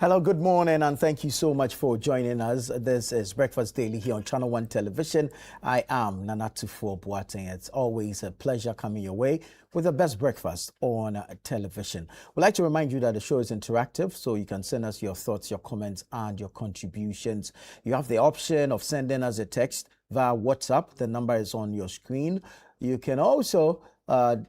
Hello, good morning, and thank you so much for joining us. This is Breakfast Daily here on Channel One Television. I am Nanatufo Boateng. It's always a pleasure coming your way with the best breakfast on television. We'd like to remind you that the show is interactive, so you can send us your thoughts, your comments, and your contributions. You have the option of sending us a text via WhatsApp. The number is on your screen. You can also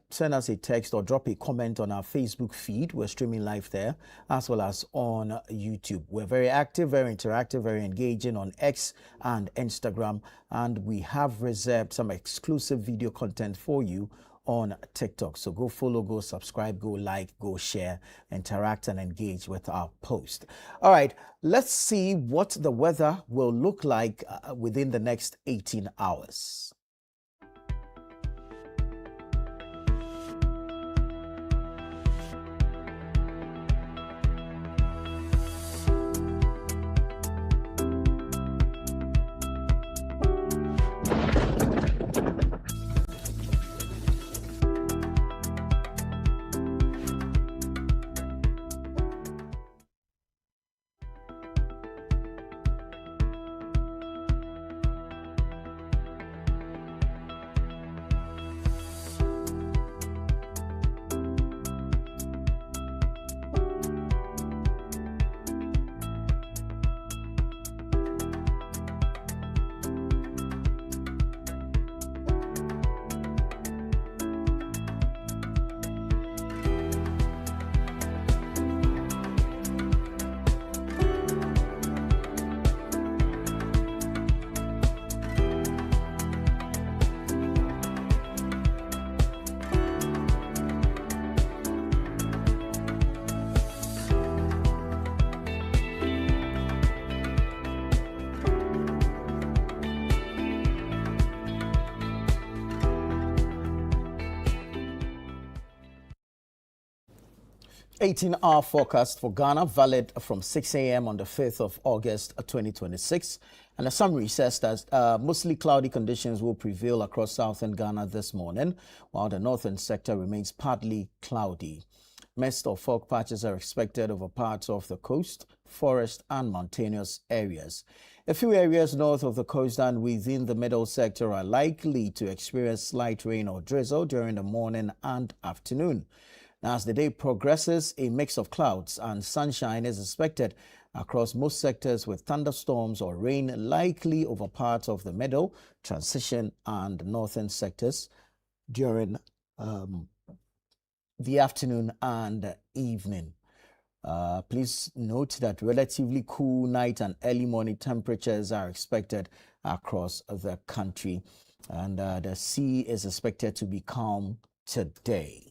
send us a text or drop a comment on our Facebook feed. We're streaming live there, as well as on YouTube. We're very active, very interactive, very engaging on X and Instagram, and we have reserved some exclusive video content for you on TikTok. So go follow, go subscribe, go like, go share, interact and engage with our post. All right, let's see what the weather will look like within the next 18 hours. Eighteen-hour forecast for Ghana, valid from 6 a.m. on the 5th of August 2026. And the summary says that mostly cloudy conditions will prevail across southern Ghana this morning, while the northern sector remains partly cloudy. Mist or fog patches are expected over parts of the coast, forest and mountainous areas. A few areas north of the coast and within the middle sector are likely to experience slight rain or drizzle during the morning and afternoon. Now, as the day progresses, a mix of clouds and sunshine is expected across most sectors, with thunderstorms or rain likely over parts of the middle, transition and northern sectors during the afternoon and evening. Please note that relatively cool night and early morning temperatures are expected across the country, and the sea is expected to be calm today.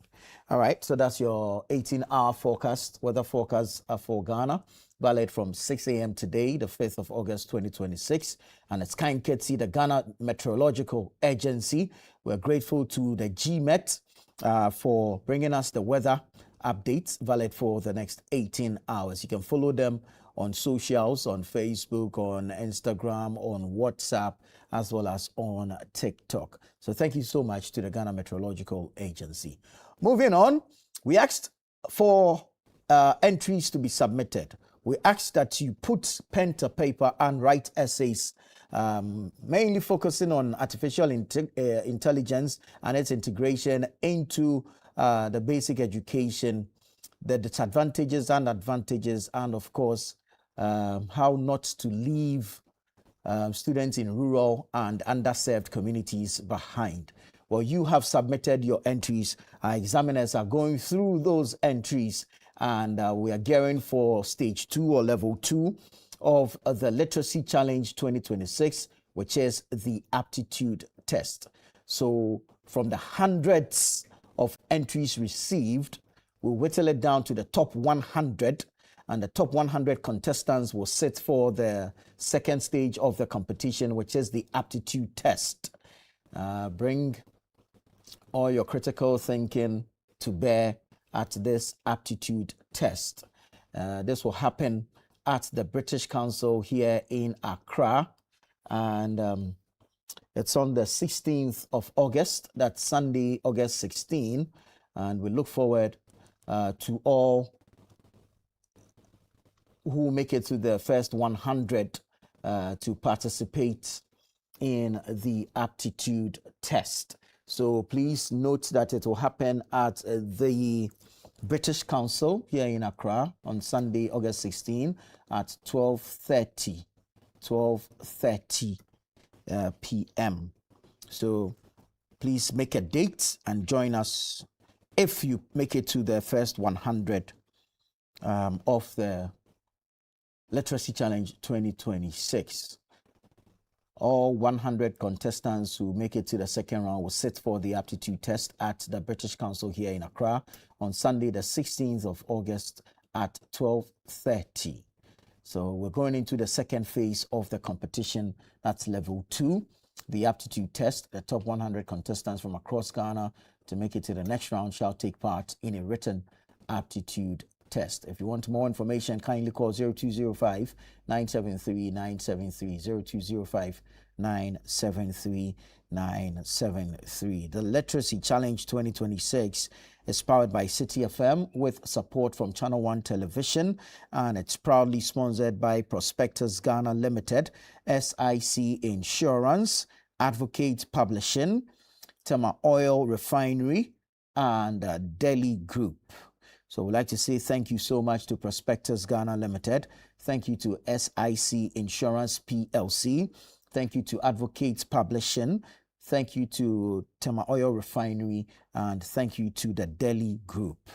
All right, so that's your 18-hour forecast, weather forecast for Ghana, valid from 6 a.m. today, the 5th of August 2026. And it's kind courtesy the Ghana Meteorological Agency. We're grateful to the GMET for bringing us the weather updates, valid for the next 18 hours. You can follow them on socials, on Facebook, on Instagram, on WhatsApp, as well as on TikTok. So thank you so much to the Ghana Meteorological Agency. Moving on, we asked for entries to be submitted. We asked that you put pen to paper and write essays, mainly focusing on artificial intelligence and its integration into the basic education, the disadvantages and advantages, and of course, how not to leave students in rural and underserved communities behind. Well, you have submitted your entries. Our examiners are going through those entries, and we are gearing for stage 2 or level 2 of the Literacy Challenge 2026, which is the aptitude test. So from the hundreds of entries received, we'll whittle it down to the top 100, and the top 100 contestants will sit for the second stage of the competition, which is the aptitude test. Bring all your critical thinking to bear at this aptitude test. This will happen at the British Council here in Accra, and it's on the 16th of August. That's Sunday, August 16, and we look forward to all who make it to the first 100 to participate in the aptitude test. So please note that it will happen at the British Council here in Accra on Sunday, August 16 at 12:30 p.m. So please make a date and join us if you make it to the first 100 of the Literacy Challenge 2026. All 100 contestants who make it to the second round will sit for the aptitude test at the British Council here in Accra on Sunday, the 16th of August at 12:30. So we're going into the second phase of the competition. That's level 2, the aptitude test. The top 100 contestants from across Ghana to make it to the next round shall take part in a written aptitude test. If you want more information, kindly call 0205 973 973, 0205 973 973. The Literacy Challenge 2026 is powered by City FM with support from Channel One Television, and it's proudly sponsored by Prospectus Ghana Limited, SIC Insurance, Advocate Publishing, Tema Oil Refinery, and Delhi Group. So we'd like to say thank you so much to Prospectus Ghana Limited. Thank you to SIC Insurance PLC. Thank you to Advocates Publishing. Thank you to Tema Oil Refinery. And thank you to the Delhi Group.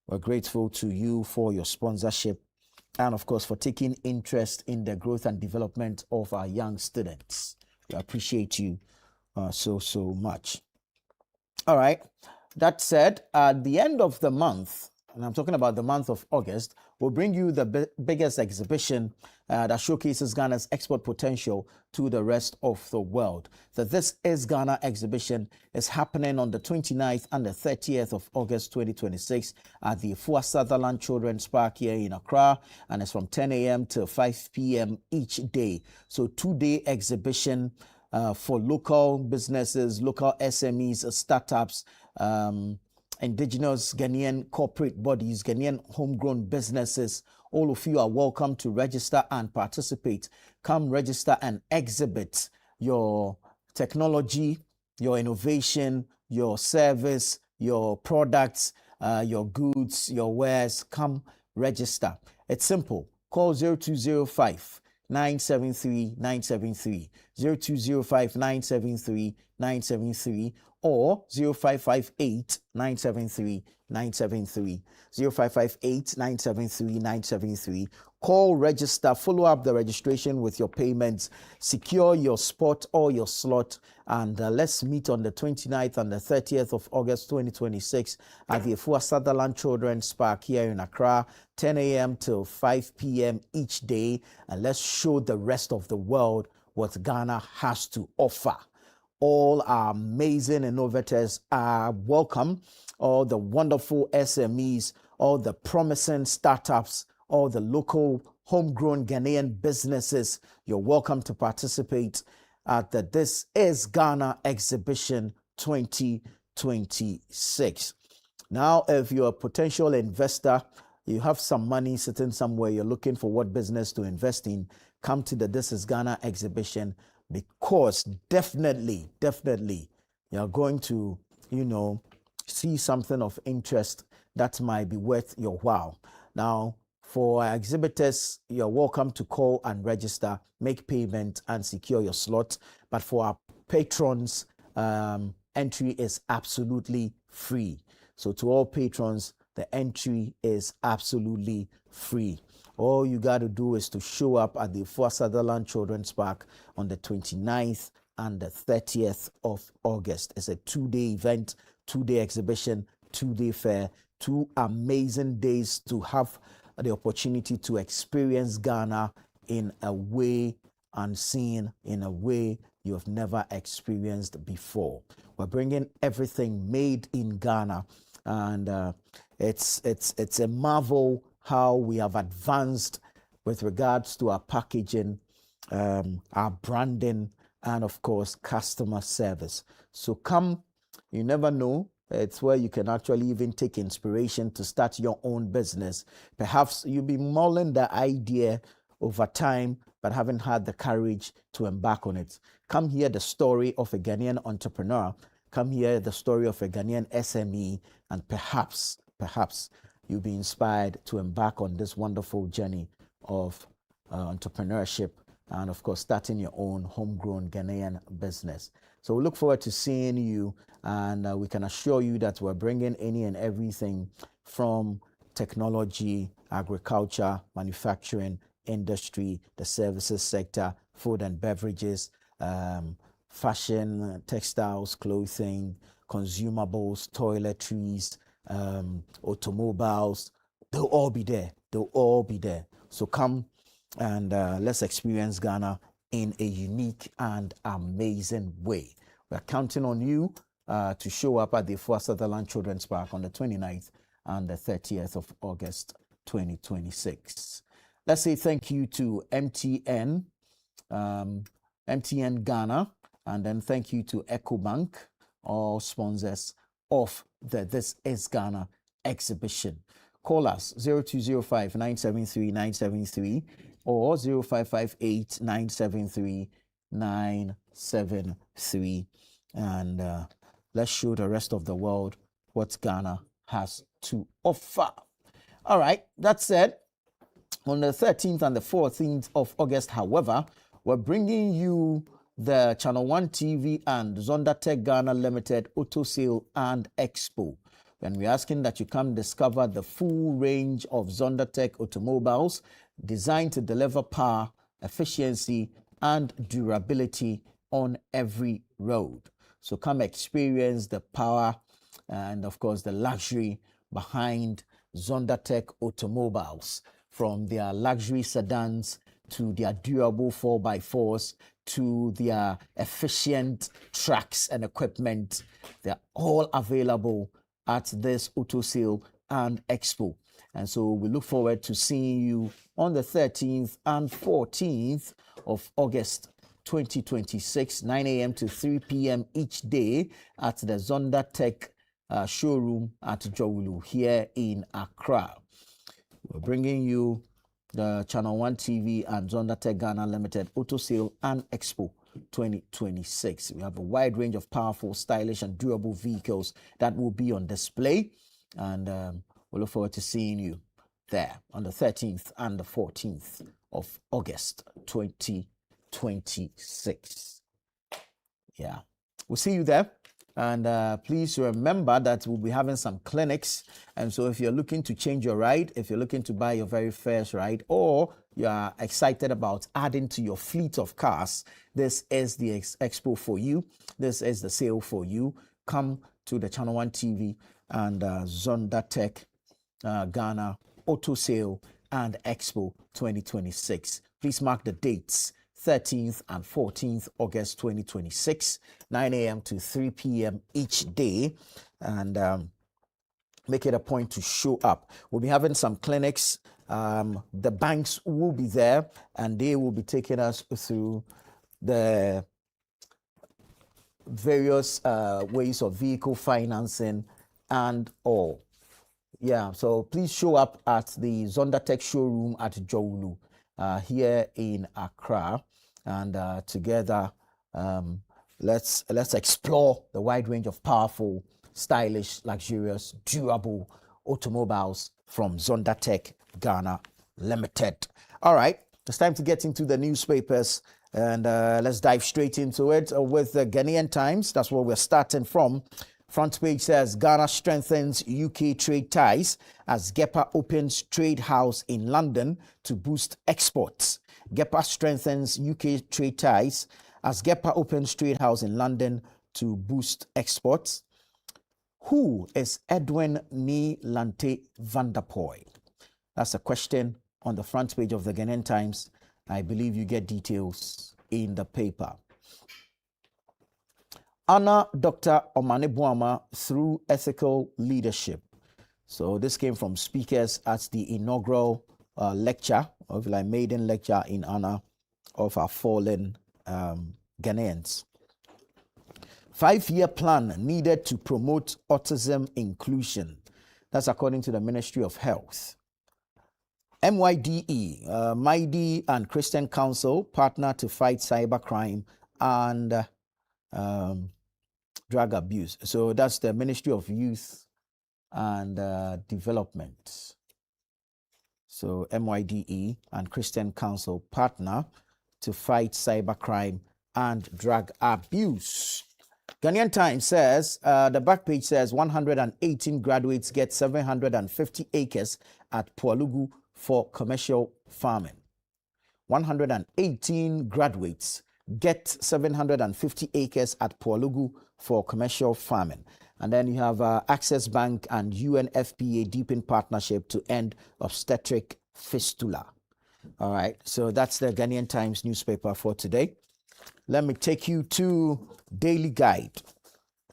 We're grateful to you for your sponsorship and, of course, for taking interest in the growth and development of our young students. We appreciate you so much. All right. That said, at the end of the month, and I'm talking about the month of August, we'll bring you the biggest exhibition that showcases Ghana's export potential to the rest of the world. The This Is Ghana exhibition is happening on the 29th and the 30th of August 2026 at the Afua Sutherland Children's Park here in Accra, and it's from 10 a.m. to 5 p.m. each day. So 2-day exhibition for local businesses, local SMEs, startups, indigenous Ghanaian corporate bodies, Ghanaian homegrown businesses. All of you are welcome to register and participate. Come register and exhibit your technology, your innovation, your service, your products, your goods, your wares. Come register. It's simple. Call 0205 973 973, 0205 973 973, or 0558 973 973, 0558 973 973. Call, register, follow up the registration with your payments, secure your spot or your slot, and let's meet on the 29th and the 30th of August 2026 at the Afua Sutherland Children's Park here in Accra, 10 a.m. till 5 p.m. each day, and let's show the rest of the world what Ghana has to offer. All our amazing innovators are welcome. All the wonderful SMEs, all the promising startups, all the local homegrown Ghanaian businesses, you're welcome to participate at the This Is Ghana exhibition 2026. Now, if you're a potential investor, you have some money sitting somewhere, you're looking for what business to invest in, come to the This Is Ghana exhibition, because definitely you're going to, see something of interest that might be worth your while. Now, for our exhibitors, you're welcome to call and register, make payment, and secure your slot. But for our patrons, entry is absolutely free. So to all patrons, the entry is absolutely free. All you got to do is to show up at the Afua Sutherland Children's Park on the 29th and the 30th of August. It's a 2-day event, 2-day exhibition, 2-day fair, 2 amazing days to have the opportunity to experience Ghana in a way unseen, in a way you have never experienced before. We're bringing everything made in Ghana, and it's a marvel how we have advanced with regards to our packaging, our branding, and of course, customer service. So come, you never know, It's where you can actually even take inspiration to start your own business. Perhaps you'll be mulling the idea over time, but haven't had the courage to embark on it. Come hear the story of a Ghanaian entrepreneur. Come hear the story of a Ghanaian SME, and perhaps you'll be inspired to embark on this wonderful journey of entrepreneurship and, of course, starting your own homegrown Ghanaian business. So we look forward to seeing you, and we can assure you that we're bringing any and everything from technology, agriculture, manufacturing, industry, the services sector, food and beverages, fashion, textiles, clothing, consumables, toiletries, automobiles. They'll all be there. They'll all be there. So come and let's experience Ghana in a unique and amazing way. We're counting on you to show up at the Afua Sutherland Children's Park on the 29th and the 30th of August 2026. Let's say thank you to MTN, MTN Ghana, and then thank you to EcoBank, all sponsors of the This Is Ghana exhibition. Call us 0205 973 973 or 0558 973 973, and let's show the rest of the world what Ghana has to offer. All right, that said, on the 13th and the 14th of August, however, we're bringing you the Channel One TV and Zondatech Ghana Limited Auto Sale and Expo. And we're asking that you come discover the full range of Zondatech automobiles designed to deliver power, efficiency, and durability on every road. So come experience the power and, of course, the luxury behind Zondatech automobiles, from their luxury sedans to their durable 4x4s to their efficient trucks and equipment. They're all available at this Auto Sale and Expo. And so we look forward to seeing you on the 13th and 14th of August 2026, 9 a.m. to 3 p.m. each day at the Zondatech showroom at Jowulu here in Accra. We're bringing you the Channel One TV and Zondatech Ghana Limited Auto Sale and Expo 2026. We have a wide range of powerful, stylish, and durable vehicles that will be on display, and we look forward to seeing you there on the 13th and the 14th of August 2026. Yeah, we'll see you there. And please remember that we'll be having some clinics. And so if you're looking to change your ride, if you're looking to buy your very first ride, or you are excited about adding to your fleet of cars, this is the expo for you. This is the sale for you. Come to the Channel One TV and Zondatech Ghana Auto Sale and Expo 2026. Please mark the dates. 13th and 14th August 2026, 9 a.m. to 3 p.m. each day, and make it a point to show up. We'll be having some clinics. The banks will be there, and they will be taking us through the various ways of vehicle financing and all. Yeah, so please show up at the Zondatech showroom at Jowulu here in Accra, and together let's explore the wide range of powerful, stylish, luxurious, durable automobiles from Zondatech Ghana Limited. All right, it's time to get into the newspapers, and let's dive straight into it with the Ghanaian Times. That's where we're starting from. Front page says Ghana strengthens UK trade ties as GEPA opens trade house in London to boost exports. GEPA strengthens UK trade ties as GEPA opens trade house in London to boost exports. Who is Edwin Nilante van der Poel? That's a question on the front page of the Ghanaian Times. I believe you get details in the paper. Honor Dr. Omane Boamah through ethical leadership. So this came from speakers at the inaugural lecture, of like maiden lecture in honor of our fallen Ghanaians. 5-year plan needed to promote autism inclusion. That's according to the Ministry of Health. MYDE, Mighty and Christian Council partner to fight cybercrime and drug abuse. So that's the Ministry of Youth and Development. So MYDE and Christian Council partner to fight cybercrime and drug abuse. Ghanaian Times says, the back page says 118 graduates get 750 acres at Pualugu for commercial farming. 118 graduates get 750 acres at Pualugu for commercial farming. And then you have Access Bank and UNFPA deepen partnership to end obstetric fistula. All right, so that's the Ghanaian Times newspaper for today. Let me take you to Daily Guide.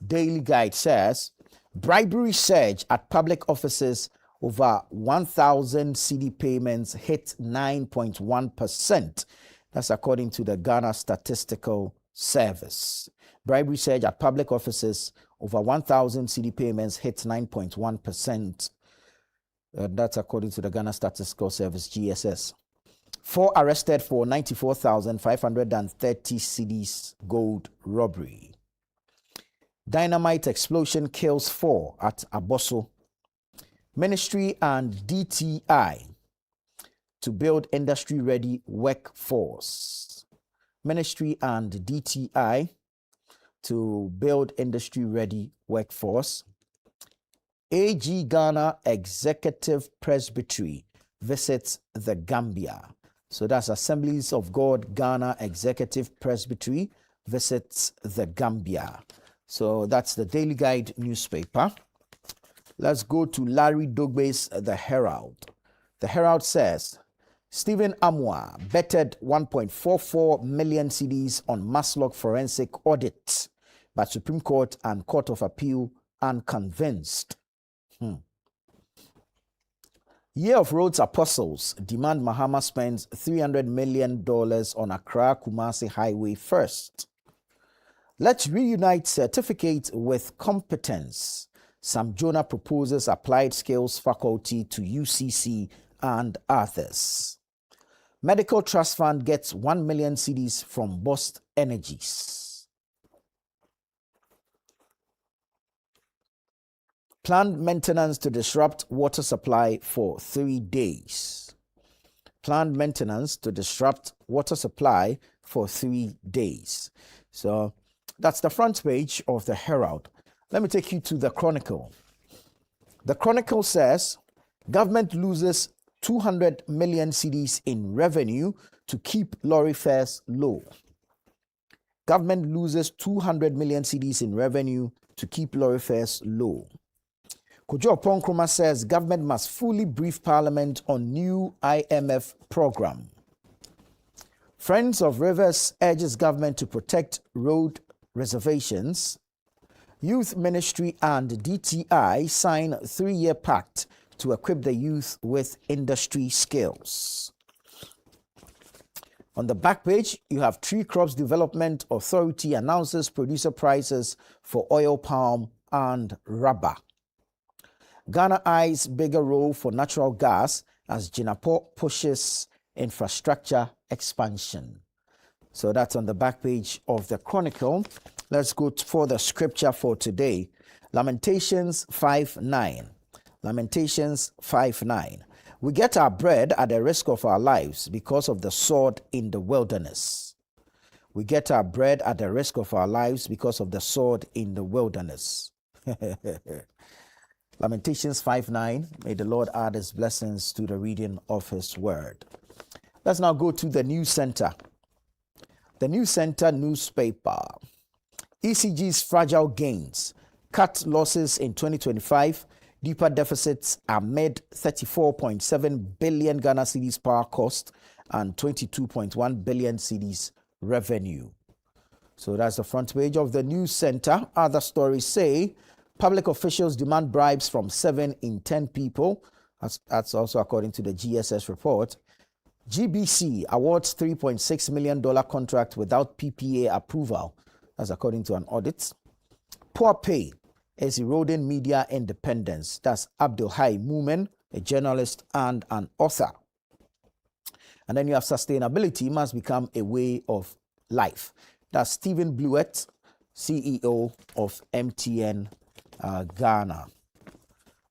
Daily Guide says, bribery surge at public offices over 1,000 CD payments hit 9.1%. That's according to the Ghana Statistical Service. Bribery surge at public offices over 1,000 CD payments hit 9.1%. That's according to the Ghana Statistical Service, GSS. 4 arrested for 94,530 cedis gold robbery. Dynamite explosion kills 4 at Abosso. Ministry and DTI to build industry-ready workforce. Ministry and DTI to build industry-ready workforce. AG Ghana Executive Presbytery visits the Gambia. So that's Assemblies of God Ghana Executive Presbytery visits the Gambia. So that's the Daily Guide newspaper. Let's go to Larry Dogbe's The Herald. The Herald says, Stephen Amwa betted 1.44 million cedis on Maslog forensic audit, but Supreme Court and Court of Appeal unconvinced. Year of Roads Apostles demand Mahama spends $300 million on Accra-Kumasi Highway first. Let's reunite certificate with competence. Sam Jonah proposes applied skills faculty to UCC and others. Medical Trust Fund gets 1 million cedis from Bost Energies. Planned maintenance to disrupt water supply for 3 days. Planned maintenance to disrupt water supply for 3 days. So that's the front page of the Herald. Let me take you to the Chronicle. The Chronicle says, government loses 200 million cedis in revenue to keep lorry fares low. Government loses 200 million cedis in revenue to keep lorry fares low. Kojo Oppong-Nkrumah says government must fully brief Parliament on new IMF program. Friends of Rivers urges government to protect road reservations. Youth Ministry and DTI sign 3-year pact to equip the youth with industry skills. On the back page, you have Tree Crops Development Authority announces producer prices for oil palm and rubber. Ghana eyes bigger role for natural gas as Jinapor pushes infrastructure expansion. So that's on the back page of the Chronicle. Let's go for the scripture for today. Lamentations 5:9. Lamentations 5:9. We get our bread at the risk of our lives because of the sword in the wilderness. We get our bread at the risk of our lives because of the sword in the wilderness. Lamentations 5:9. May the Lord add his blessings to the reading of his word. Let's now go to the News Center. The News Center newspaper. ECG's fragile gains. Cut losses in 2025. Deeper deficits amid 34.7 billion Ghana cedis power cost and 22.1 billion cedis revenue. So that's the front page of the News Center. Other stories say public officials demand bribes from 7 in 10 people. That's also according to the GSS report. GBC awards $3.6 million contract without PPA approval. That's according to an audit. Poor pay is eroding media independence. That's Abdul Hai Moomen, a journalist and an author. And then you have sustainability must become a way of life. That's Stephen Blewett, CEO of MTN Ghana.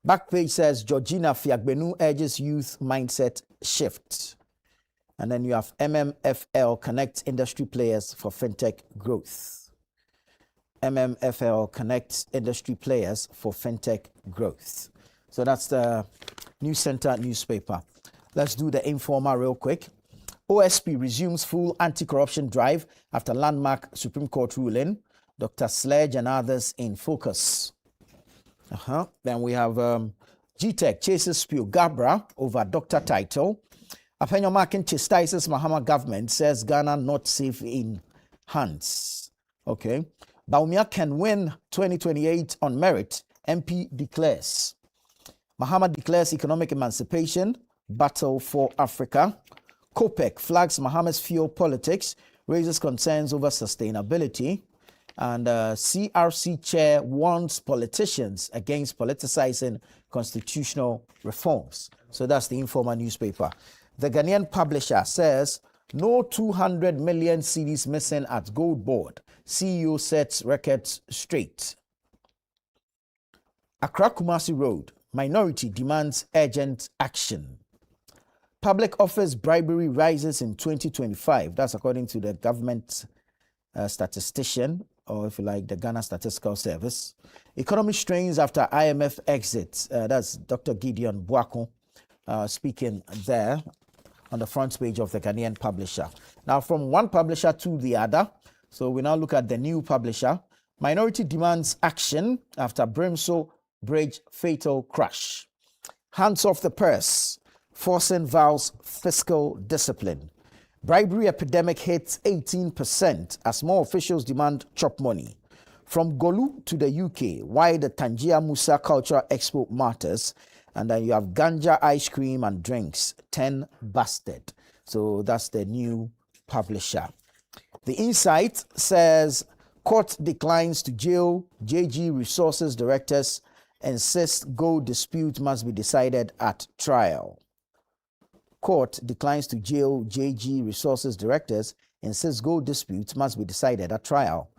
Backpage says Georgina Fiagbenu urges youth mindset shift. And then you have MMFL connects industry players for fintech growth. MMFL connects industry players for fintech growth. So that's the News Center newspaper. Let's do the informer real quick. OSP resumes full anti-corruption drive after landmark Supreme Court ruling. Dr. Sledge and others in focus. Then we have GTEC chases Spew Gabra over doctor title. Apenyo Makin chastises Mahama government, says Ghana not safe in hands. Okay. Baumia can win 2028 on merit, MP declares. Mahama declares economic emancipation, battle for Africa. COPEC flags Mahama's fuel politics, raises concerns over sustainability. And CRC chair warns politicians against politicizing constitutional reforms. So that's the Informer newspaper. The Ghanaian publisher says no 200 million cedis missing at Gold Board. CEO sets records straight. Accra Kumasi Road. Minority demands urgent action. Public office bribery rises in 2025. That's according to the government statistician, or if you like, the Ghana Statistical Service. Economy strains after IMF exit. That's Dr. Gideon Boako speaking there on the front page of the Ghanaian publisher. Now, from one publisher to the other. So we now look at the new publisher. Minority demands action after Brimso Bridge fatal crash. Hands off the purse. Forcing vows fiscal discipline. Bribery epidemic hits 18% as more officials demand chop money. From Golu to the UK, why the Tangier Musa Cultural Expo matters. And then you have ganja ice cream and drinks, 10 busted. So that's the new publisher. The Insight says court declines to jail JG Resources directors, insists gold dispute must be decided at trial. Court declines to jail JG Resources directors, insists gold dispute must be decided at trial.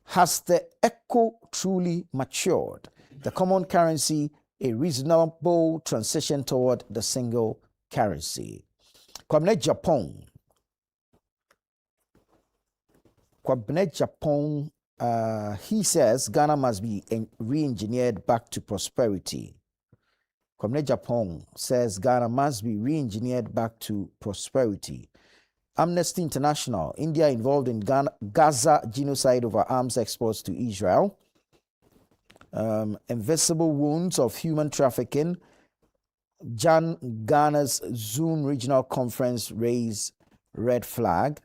Has the ECO truly matured? The common currency, a reasonable transition toward the single currency. Kwabena Japan, he says Ghana must be re-engineered back to prosperity. Kwabena Japan says Ghana must be re-engineered back to prosperity. Amnesty International, India involved in Gaza genocide over arms exports to Israel. Invisible wounds of human trafficking. Ghana's Zoom regional conference raise red flag.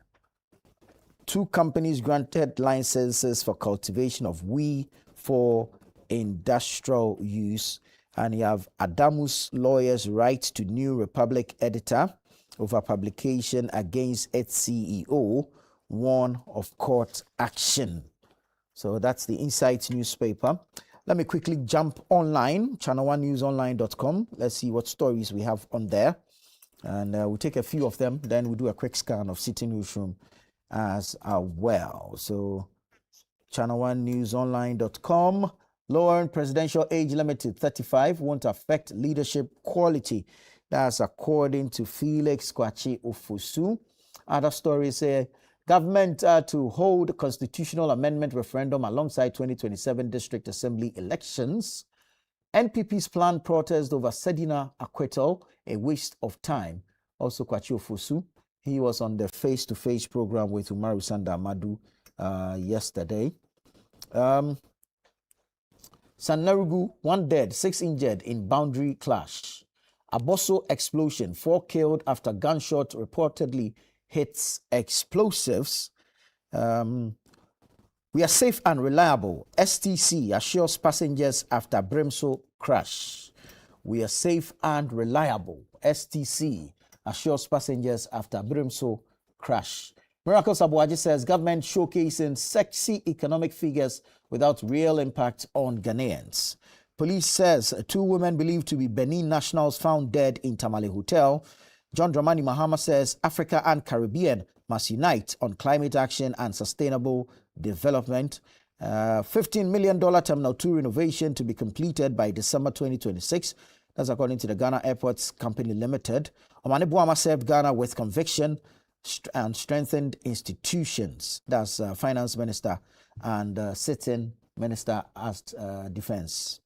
2 companies granted licenses for cultivation of wheat for industrial use. And you have Adamus lawyers' right to New Republic editor over publication against its CEO, warn of court action. So that's the Insight newspaper. Let me quickly jump online, channel1newsonline.com. Let's see what stories we have on there. And we'll take a few of them. Then we'll do a quick scan of City Newsroom as well. So channel1newsonline.com. Lowering presidential age limit to 35 won't affect leadership quality. That's according to Felix Kwachi Ofosu. Other stories say government to hold constitutional amendment referendum alongside 2027 district assembly elections. NPP's planned protest over Sedina acquittal, a waste of time. Also Kwachi Ofosu, he was on the face-to-face program with Umaru Sanda Amadu yesterday. Sannarugu, 1 dead, 6 injured in boundary clash. Abosso explosion, 4 killed after gunshot reportedly hits explosives. We are safe and reliable. STC assures passengers after Brimso crash. We are safe and reliable. STC assures passengers after Brimso crash. Miracle Sabuaji says government showcasing sexy economic figures without real impact on Ghanaians. Police says 2 women believed to be Benin nationals found dead in Tamale Hotel. John Dramani Mahama says Africa and Caribbean must unite on climate action and sustainable development. $15 million Terminal 2 renovation to be completed by December 2026. That's according to the Ghana Airports Company Limited. Omane Boama served Ghana with conviction and strengthened institutions. That's Finance Minister and sitting Minister as Defense.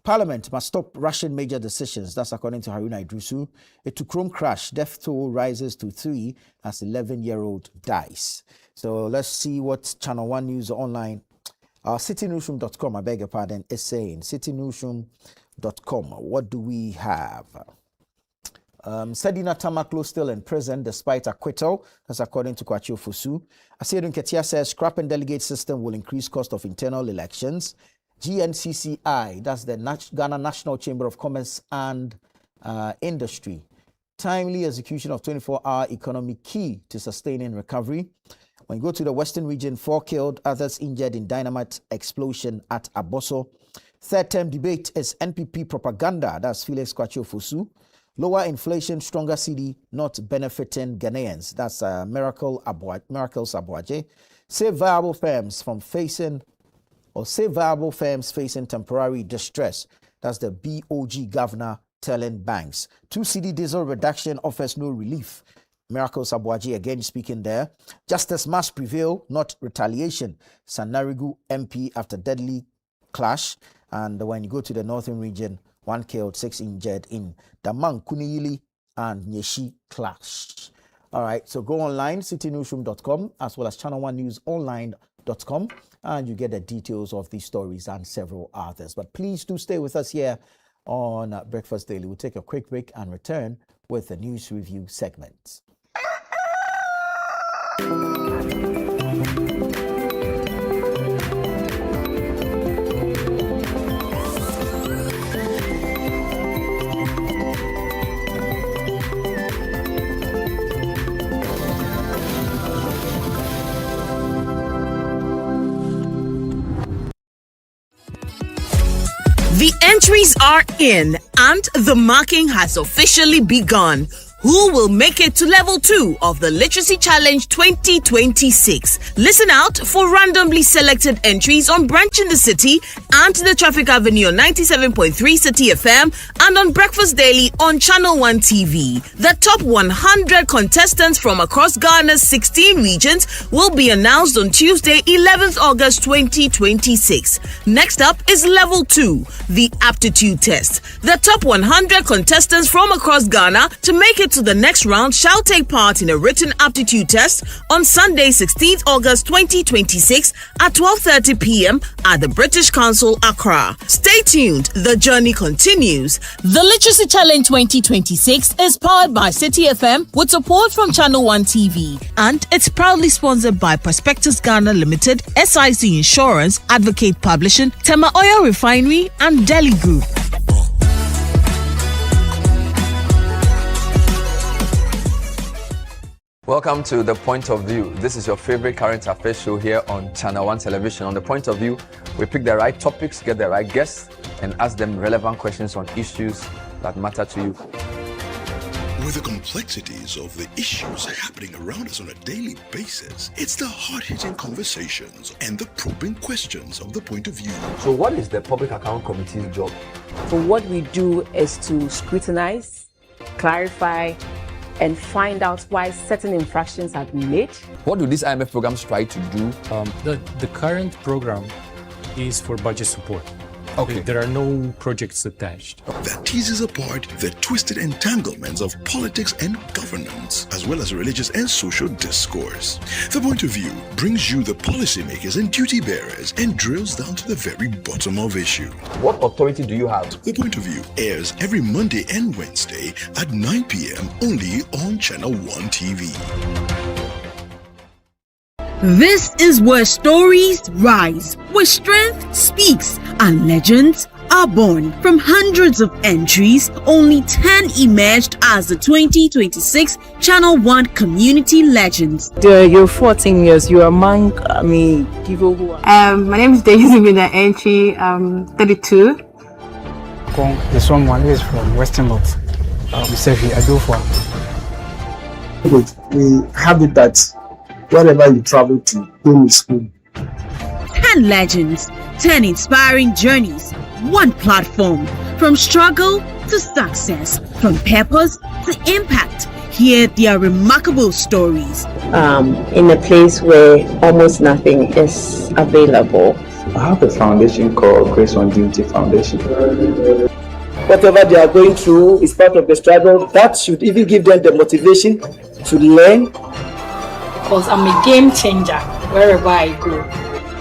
Parliament must stop rushing major decisions. That's according to Haruna Idrisu. A Tukrum crash, death toll rises to 3 as 11-year-old dies. So let's see what Channel 1 News Online, citynewsroom.com, I beg your pardon, is saying. Citynewsroom.com. What do we have? Sedina Tamaklo still in prison despite acquittal. That's according to Kwachu Fusu. Asiedun Ketia says scrap and delegate system will increase cost of internal elections. GNCCI, that's the Ghana National Chamber of Commerce and Industry. Timely execution of 24-hour economy key to sustaining recovery. When you go to the Western region, 4 killed, others injured in dynamite explosion at Aboso. Third term debate is NPP propaganda. That's Felix Kwachu Fusu. Lower inflation, stronger cedi, not benefiting Ghanaians. That's Miracle Sabuaje. Save viable firms facing temporary distress. That's the BOG governor telling banks. 2 cedi diesel reduction offers no relief. Miracle Sabuaji again speaking there. Justice must prevail, not retaliation. Sanarigu MP after deadly clash. And when you go to the northern region, 1 killed, 6 injured in Damang, Kuniyili and Nyeshi clash. All right, so go online, citynewsroom.com, as well as channel1newsonline.com, and you get the details of these stories and several others. But please do stay with us here on Breakfast Daily. We'll take a quick break and return with the news review segment. The entries are in and the marking has officially begun. Who will make it to level 2 of the Literacy Challenge 2026? Listen out for randomly selected entries on Branch in the City and the Traffic Avenue on 97.3 City FM and on Breakfast Daily on Channel 1 TV. The top 100 contestants from across Ghana's 16 regions will be announced on Tuesday, 11th August 2026. Next up is level 2, the aptitude test. The top 100 contestants from across Ghana to make it to the next round shall take part in a written aptitude test on Sunday, 16th August 2026 at 12:30 p.m. at the British Council, Accra. Stay tuned, the journey continues. The Literacy Challenge 2026 is powered by City FM with support from Channel 1 TV, and it's proudly sponsored by Prospectus Ghana Limited, SIC Insurance, Advocate Publishing, Tema Oil Refinery, and Delhi Group. Welcome to The Point of View. This is your favorite current affairs show here on Channel 1 Television. On The Point of View, we pick the right topics, get the right guests, and ask them relevant questions on issues that matter to you. With the complexities of the issues happening around us on a daily basis, it's the hard-hitting conversations and the probing questions of The Point of View. So what is the Public Account Committee's job? So what we do is to scrutinize, clarify, and find out why certain infractions have been made. What do these IMF programs try to do? The current program is for budget support. Okay. There are no projects attached. That teases apart the twisted entanglements of politics and governance, as well as religious and social discourse. The Point of View brings you the policymakers and duty bearers and drills down to the very bottom of issue. What authority do you have? The Point of View airs every Monday and Wednesday at 9 p.m. only on Channel 1 TV. This is where stories rise, where strength speaks, and legends are born. From hundreds of entries, only 10 emerged as the 2026 Channel 1 Community Legends. You're 14 years. You're among, people who are. My name is Daisy Mina Entry. I'm 32. The someone is from Western Lot. Sefi Adofwa. We have it that wherever you travel to, go to school. 10 legends, 10 inspiring journeys, one platform. From struggle to success, from purpose to impact. Hear their remarkable stories. In a place where almost nothing is available. I have a foundation called Grace on Duty Foundation. Whatever they are going through is part of the struggle. That should even give them the motivation to learn. Because I'm a game changer wherever I go.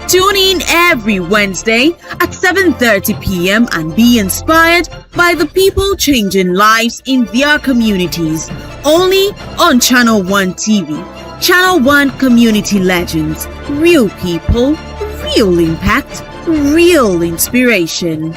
Tune in every Wednesday at 7:30 p.m. and be inspired by the people changing lives in their communities. Only on Channel 1 TV. Channel 1 Community Legends. Real people, real impact, real inspiration.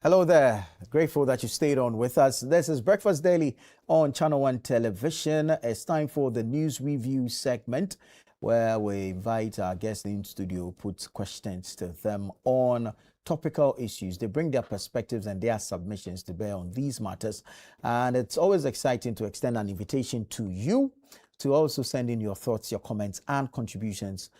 Hello there. Grateful that you stayed on with us. This is Breakfast Daily on Channel 1 Television. It's time for the news review segment where we invite our guests in studio, put questions to them on topical issues. They bring their perspectives and their submissions to bear on these matters. And it's always exciting to extend an invitation to you to also send in your thoughts, your comments and contributions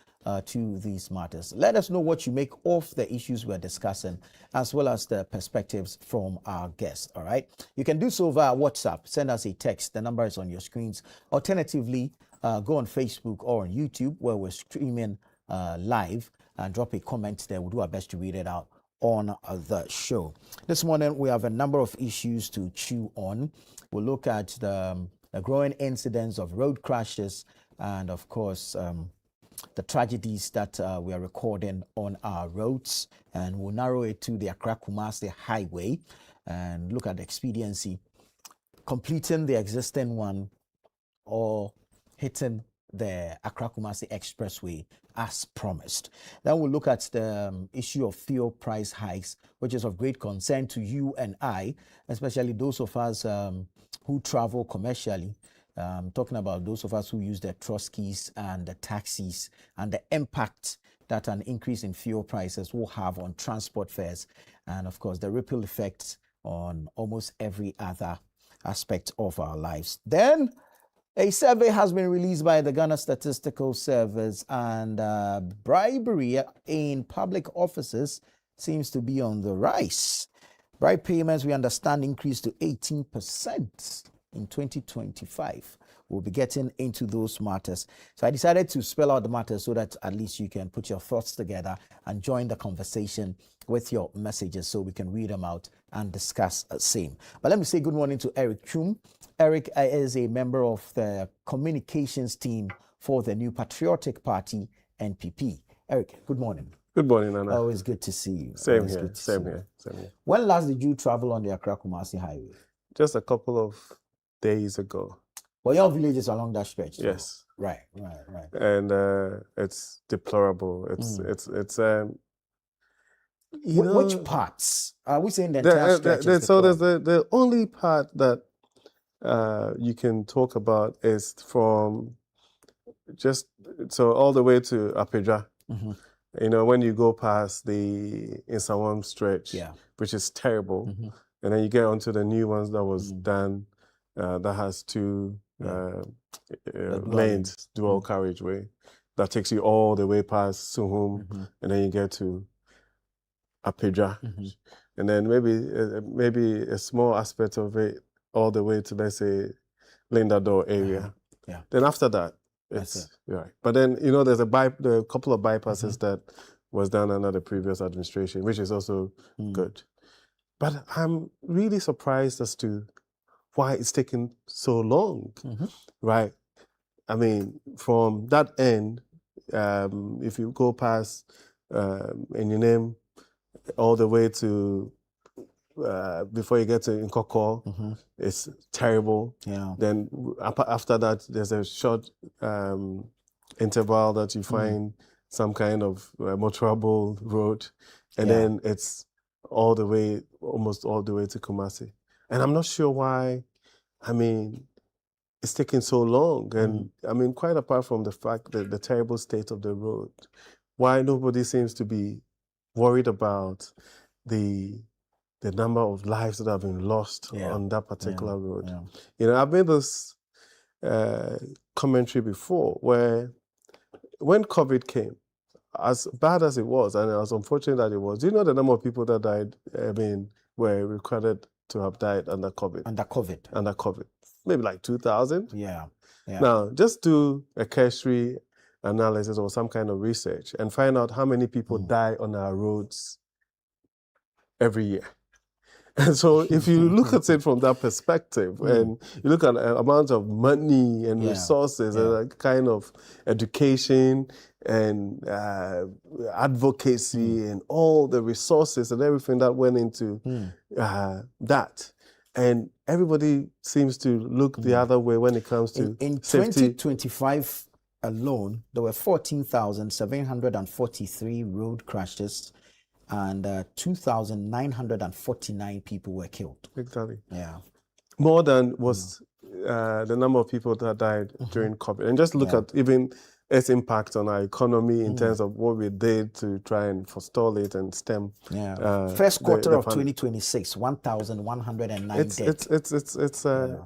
to these matters. Let us know what you make of the issues we're discussing, as well as the perspectives from our guests. All right. You can do so via WhatsApp. Send us a text. The number is on your screens. Alternatively, go on Facebook or on YouTube where we're streaming live and drop a comment there. We'll do our best to read it out on the show. This morning, we have a number of issues to chew on. We'll look at the growing incidence of road crashes and, of course, the tragedies that we are recording on our roads, and we'll narrow it to the Accra-Kumasi highway and look at the expediency, completing the existing one or hitting the Accra-Kumasi expressway as promised. Then we'll look at the issue of fuel price hikes, which is of great concern to you and I, especially those of us who travel commercially. Talking about those of us who use the Troskis and the taxis and the impact that an increase in fuel prices will have on transport fares, and of course the ripple effects on almost every other aspect of our lives. Then a survey has been released by the Ghana Statistical Service, and bribery in public offices seems to be on the rise. Bribe payments, we understand, increased to 18% in 2025. We'll be getting into those matters. So I decided to spell out the matters so that at least you can put your thoughts together and join the conversation with your messages so we can read them out and discuss the same. But let me say good morning to Eric Chum. Eric is a member of the communications team for the New Patriotic Party, NPP. Eric, good morning. Good morning, Nana. Always good to see you. Same here. When last did you travel on the Accra-Kumasi highway? Just a couple of days ago. Well, your village is along that stretch. So. Yes. Right. And it's deplorable. Which parts? Are we saying the entire stretch is so there's the only part that you can talk about is from all the way to Apedra. Mm-hmm. You know, when you go past the Insawam stretch, which is terrible, mm-hmm. and then you get onto the new ones that was done, that has two lanes, dual carriageway, that takes you all the way past Suhum, mm-hmm. and then you get to Apedra, mm-hmm. and then maybe a small aspect of it all the way to, let's say, Lindador area. Yeah. Then after that, it's right. But then, you know, there's a couple of bypasses mm-hmm. that was done under the previous administration, which is also good. But I'm really surprised as to why it's taking so long, Mm-hmm. right? I mean, from that end, if you go past in your name all the way to before you get to Nkoko, Mm-hmm. it's terrible. Yeah. Then after that, there's a short interval that you find some kind of motorable road, and Yeah. then it's almost all the way to Kumasi. And I'm not sure why. I mean, it's taking so long. And I mean, quite apart from the fact that the terrible state of the road, why nobody seems to be worried about the number of lives that have been lost on that particular road. Yeah. You know, I've made this commentary before where when COVID came, as bad as it was, and as unfortunate that it was, do you know the number of people that died, were recorded to have died under COVID? Under COVID. Maybe like 2,000? Yeah. Now, just do a cursory analysis or some kind of research and find out how many people die on our roads every year. And so if you look at it from that perspective and you look at the amount of money and resources and a kind of education and advocacy and all the resources and everything that went into that, and everybody seems to look the other way when it comes to in safety. 2025 alone, there were 14,743 road crashes and 2,949 people were killed. Exactly. Yeah. More than was the number of people that died during COVID. And just look at even its impact on our economy in terms of what we did to try and forestall it and stem. First quarter of 2026, 1,109 dead.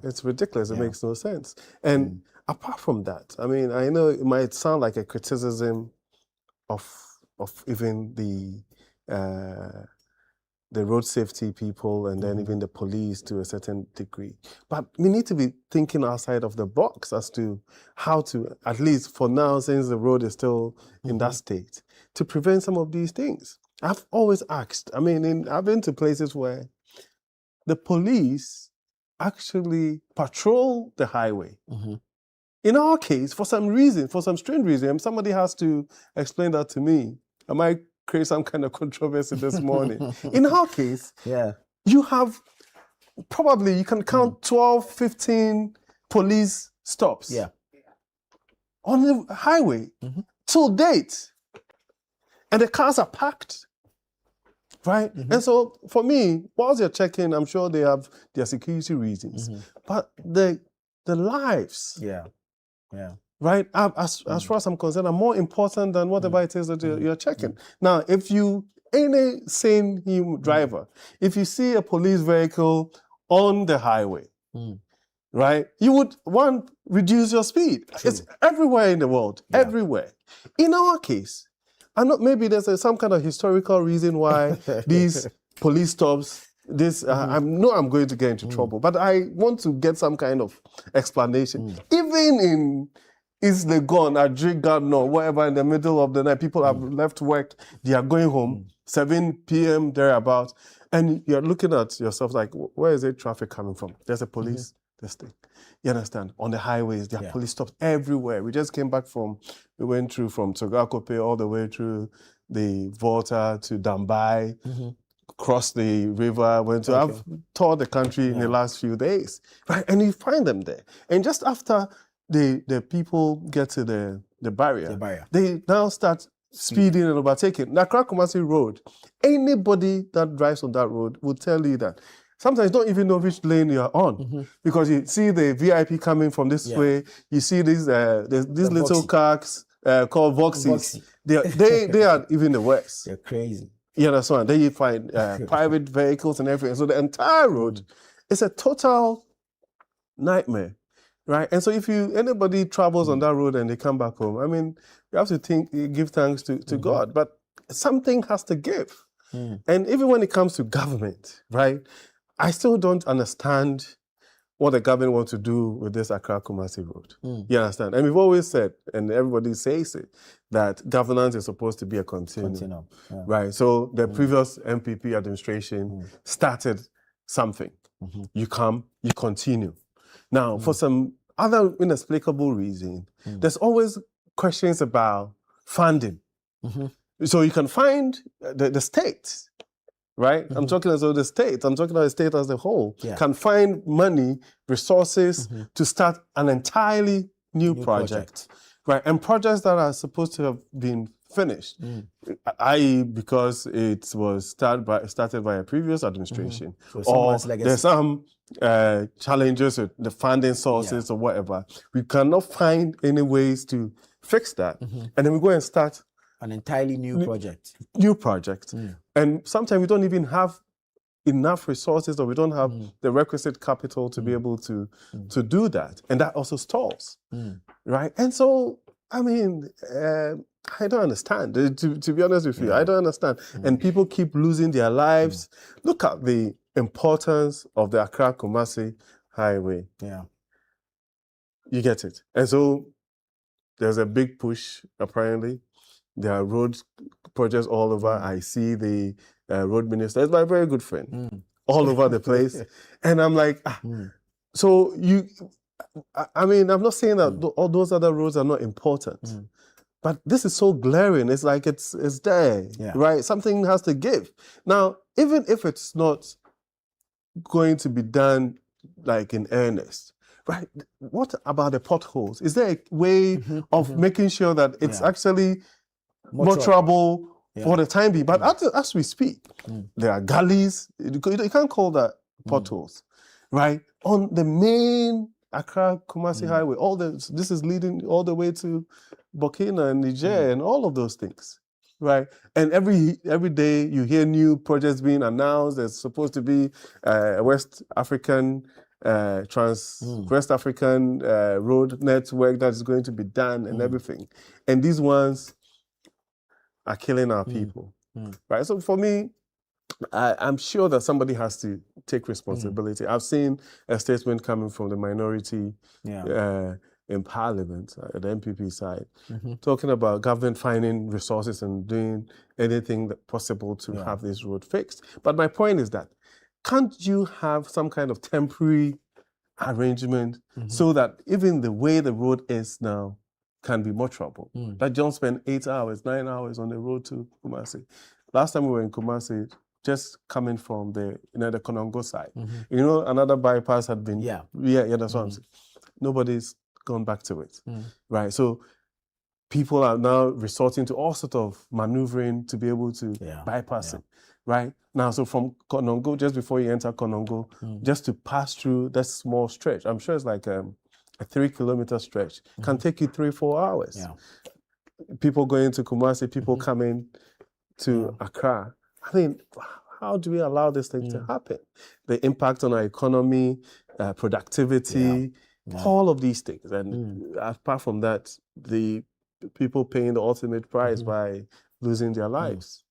It's ridiculous. It makes no sense. And apart from that, I mean, I know it might sound like a criticism of even the road safety people and then even the police to a certain degree. But we need to be thinking outside of the box as to how to, at least for now, since the road is still in that state, to prevent some of these things. I've always asked, I mean, I've been to places where the police actually patrol the highway. In our case, for some reason, for some strange reason, somebody has to explain that to me. I might create some kind of controversy this morning. In our case, you have probably, you can count 12, 15 police stops on the highway till date. And the cars are packed, right? And so for me, whilst you're checking, I'm sure they have their security reasons. But the lives, right, as far as I'm concerned, are more important than whatever it is that you're checking. Now, if you, any sane driver, if you see a police vehicle on the highway, right, you would, one, reduce your speed. It's everywhere in the world, everywhere. In our case, I know maybe there's some kind of historical reason why these police stops, I know I'm going to get into trouble, but I want to get some kind of explanation. Even in East Legon, Adrigan, whatever, in the middle of the night, people have left work, they are going home, 7 p.m. thereabout, and you're looking at yourself like, where is the traffic coming from? There's a police, this thing. You understand? On the highways, there are police stops everywhere. We just came back we went through from Togakope all the way through the Volta to Dambai, crossed the river, I've toured the country in the last few days, right? And you find them there. And just after the people get to the barrier, they now start speeding and overtaking. The Accra Kumasi Road, anybody that drives on that road will tell you that sometimes you don't even know which lane you're on because you see the VIP coming from this way, you see these little cars called Voxies. They are even the worst. They're crazy. You understand? Then you find private vehicles and everything. So the entire road is a total nightmare, right? And so if anybody travels on that road and they come back home, I mean, you have to give thanks to God, but something has to give. And even when it comes to government, right? I still don't understand what the government wants to do with this Accra Kumasi Road. You understand? And we've always said, and everybody says it, that governance is supposed to be a continuum. Right? So the previous MPP administration started something, You come, you continue. Now, for some other inexplicable reason, there's always questions about funding. So you can find the state, right? I'm talking as though the state, I'm talking about the state as a whole, can find money, resources to start an entirely new project, right? And projects that are supposed to have been finished, i.e. because it was started by a previous administration, So or someone's legacy. there's some challenges with the funding sources or whatever. We cannot find any ways to fix that. And then we go and start an entirely new project. And sometimes we don't even have enough resources, or we don't have the requisite capital to be able to do that. And that also stalls, right? And so, I mean, I don't understand. To be honest with you, I don't understand. And people keep losing their lives. Look at the importance of the Accra-Kumasi highway. You get it. And so there's a big push, apparently. There are road projects all over. I see the road minister, it's my very good friend, all over the place. And I'm like, so I mean, I'm not saying that all those other roads are not important. But this is so glaring. It's like it's there, right? Something has to give. Now, even if it's not going to be done like in earnest, right? What about the potholes? Is there a way of making sure that it's actually more trouble for the time being? But as we speak, there are gullies. You can't call that potholes, right? On the main Accra-Kumasi highway, this is leading all the way to Burkina and Niger and all of those things, right? And every day you hear new projects being announced. There's supposed to be a West African West African road network that is going to be done and everything. And these ones are killing our people, right? So for me, I'm sure that somebody has to take responsibility. I've seen a statement coming from the minority in Parliament, at the MPP side, talking about government finding resources and doing anything possible to have this road fixed. But my point is that, can't you have some kind of temporary arrangement so that even the way the road is now can be more trouble? That don't spend 8 hours, 9 hours on the road to Kumasi. Last time we were in Kumasi, just coming from the Konongo side, another bypass had been, that's what I'm saying. Nobody's gone back to it, right? So people are now resorting to all sorts of maneuvering to be able to bypass it, right? Now, so from Konongo, just before you enter Konongo, just to pass through that small stretch, I'm sure it's like a 3-kilometer stretch, can take you 3-4 hours. People going to Kumasi, people coming to Accra. I mean, how do we allow this thing to happen? The impact on our economy, productivity, all of these things. And apart from that, the people paying the ultimate price by losing their lives.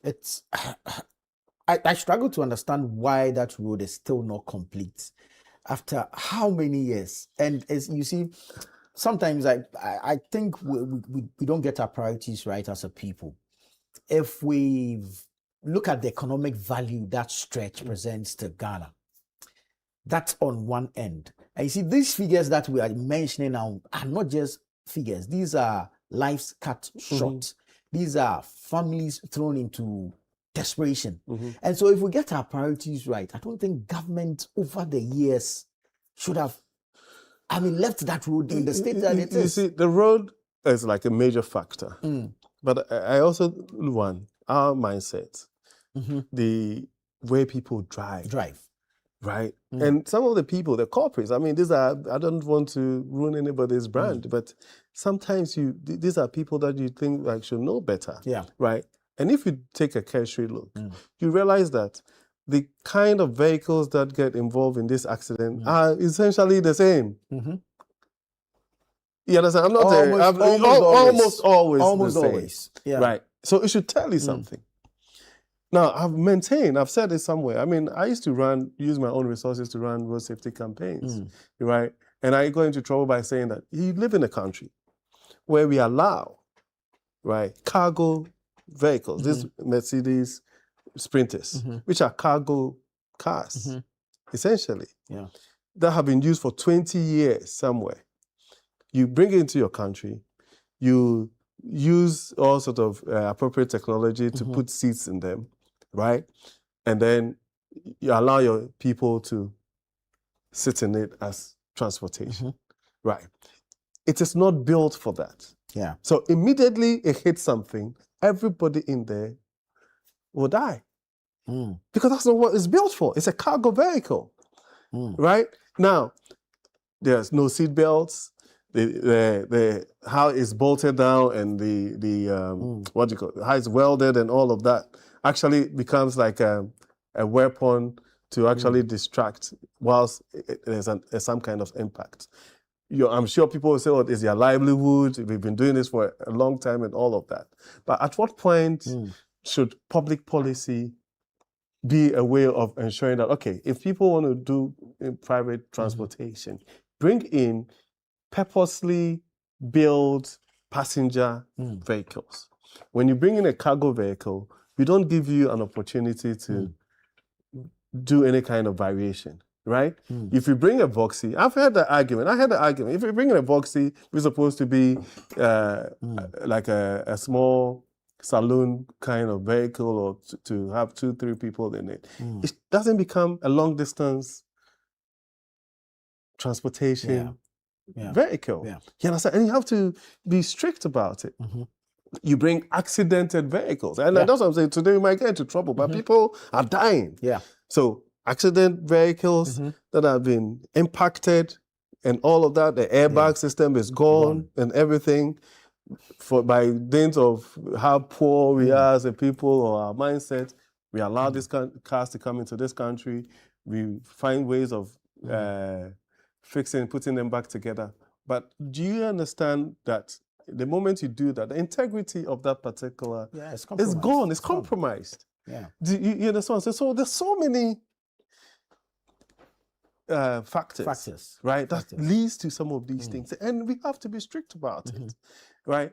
It's I struggle to understand why that road is still not complete after how many years. And as you see, sometimes I think we don't get our priorities right as a people. If we look at the economic value that stretch presents to Ghana, that's on one end. And you see, these figures that we are mentioning now are not just figures. These are lives cut short. These are families thrown into desperation. And so if we get our priorities right, I don't think government over the years should have, left that road in the state that it is. You see, the road is like a major factor. But I also want our mindset, the way people drive. Right? And some of the people, the corporates, I don't want to ruin anybody's brand, but sometimes these are people that you think should know better. Right? And if you take a cursory look, you realize that the kind of vehicles that get involved in this accident are essentially the same. You understand? I'm not almost always the same. Right. So it should tell you something. Now, I've said it somewhere. I used to use my own resources to run road safety campaigns, right? And I got into trouble by saying that you live in a country where we allow, right, cargo vehicles, these Mercedes Sprinters, which are cargo cars, essentially, Yeah. that have been used for 20 years somewhere. You bring it into your country, you use all sort of appropriate technology to put seats in them, right? And then you allow your people to sit in it as transportation, right? It is not built for that. Yeah. So immediately it hits something, everybody in there will die. Because that's not what it's built for. It's a cargo vehicle, right? Now, there's no seat belts. The how it's bolted down and what do you call it? How it's welded and all of that actually becomes like a weapon to actually distract whilst there's some kind of impact. I'm sure people will say, "Oh, it's your livelihood. We've been doing this for a long time," and all of that. But at what point should public policy be a way of ensuring that, okay, if people want to do private transportation, bring in purposely build passenger vehicles. When you bring in a cargo vehicle, we don't give you an opportunity to do any kind of variation, right? If you bring a Voxy, I've heard the argument. I heard the argument. If you bring in a Voxy, it's supposed to be like a small saloon kind of vehicle, or to have 2-3 people in it. It doesn't become a long distance transportation vehicle. Yeah. You understand? And you have to be strict about it. You bring accidented vehicles. And that's what I'm saying. Today we might get into trouble, but people are dying. Yeah. So accident vehicles that have been impacted and all of that, the airbag system is gone and everything. By dint of how poor we are as a people or our mindset, we allow these cars to come into this country. We find ways of putting them back together. But do you understand that the moment you do that, the integrity of that particular is gone, it's compromised. Yeah. Do you understand? So there's so many factors, right, that leads to some of these things. And we have to be strict about it, right?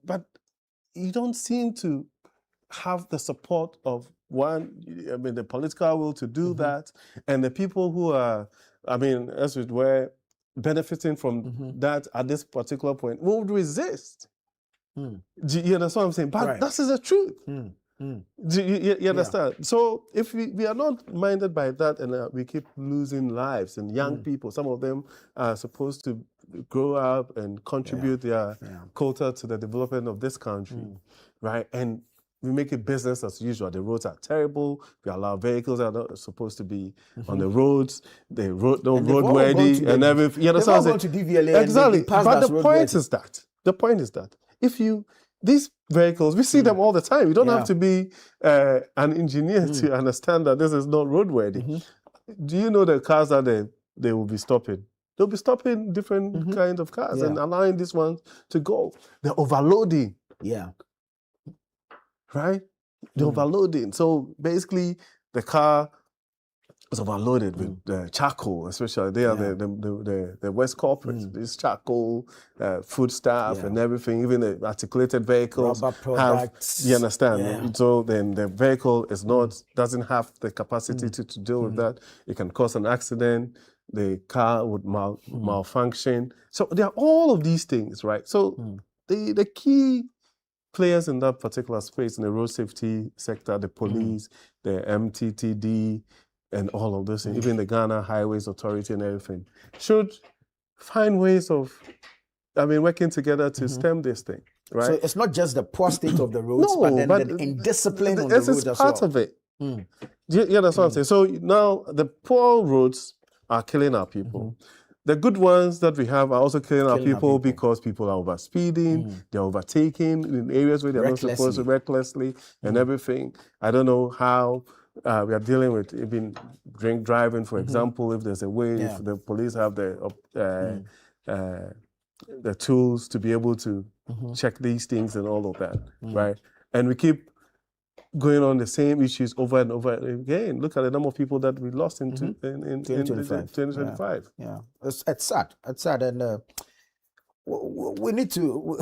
But you don't seem to have the support of the political will to do that, and the people who are, as it were, benefiting from that at this particular point would resist. Do you understand what I'm saying? But that is the truth. Do you understand? Yeah. So if we are not minded by that, and we keep losing lives and young people, some of them are supposed to grow up and contribute their quota to the development of this country, right? And we make it business as usual. The roads are terrible. We allow vehicles that are not supposed to be on the roads. They're roadworthy and everything. You understand? They're all going to DVLA. Exactly. But the point is that if these vehicles, we see them all the time. You don't have to be an engineer to understand that this is not roadworthy. Do you know the cars that they will be stopping? They'll be stopping different kinds of cars and allowing this one to go. They're overloading. Yeah. Right? They're overloading. So basically, the car is overloaded with charcoal, especially. They are the West corporates. This charcoal, food stuff, and everything. Even the articulated vehicles rubber products. You understand? Yeah. So then the vehicle doesn't have the capacity to deal with that. It can cause an accident. The car would malfunction. So there are all of these things, right? So the key players in that particular space, in the road safety sector, the police, the MTTD, and all of those things, even the Ghana Highways Authority and everything, should find ways of, working together to stem this thing, right? So it's not just the poor state of the roads, but the indiscipline on the roads as well. This is part of it. Do you understand what I'm saying? So now the poor roads are killing our people. The good ones that we have are also killing our people because people are overspeeding, they're overtaking in areas where they're not supposed to, recklessly and everything. I don't know how we are dealing with even drink driving, for example, if there's a way, if the police have the tools to be able to check these things and all of that, right? And we keep going on the same issues over and over again. Look at the number of people that we lost in 2025. Yeah. It's sad. It's sad. And we need to.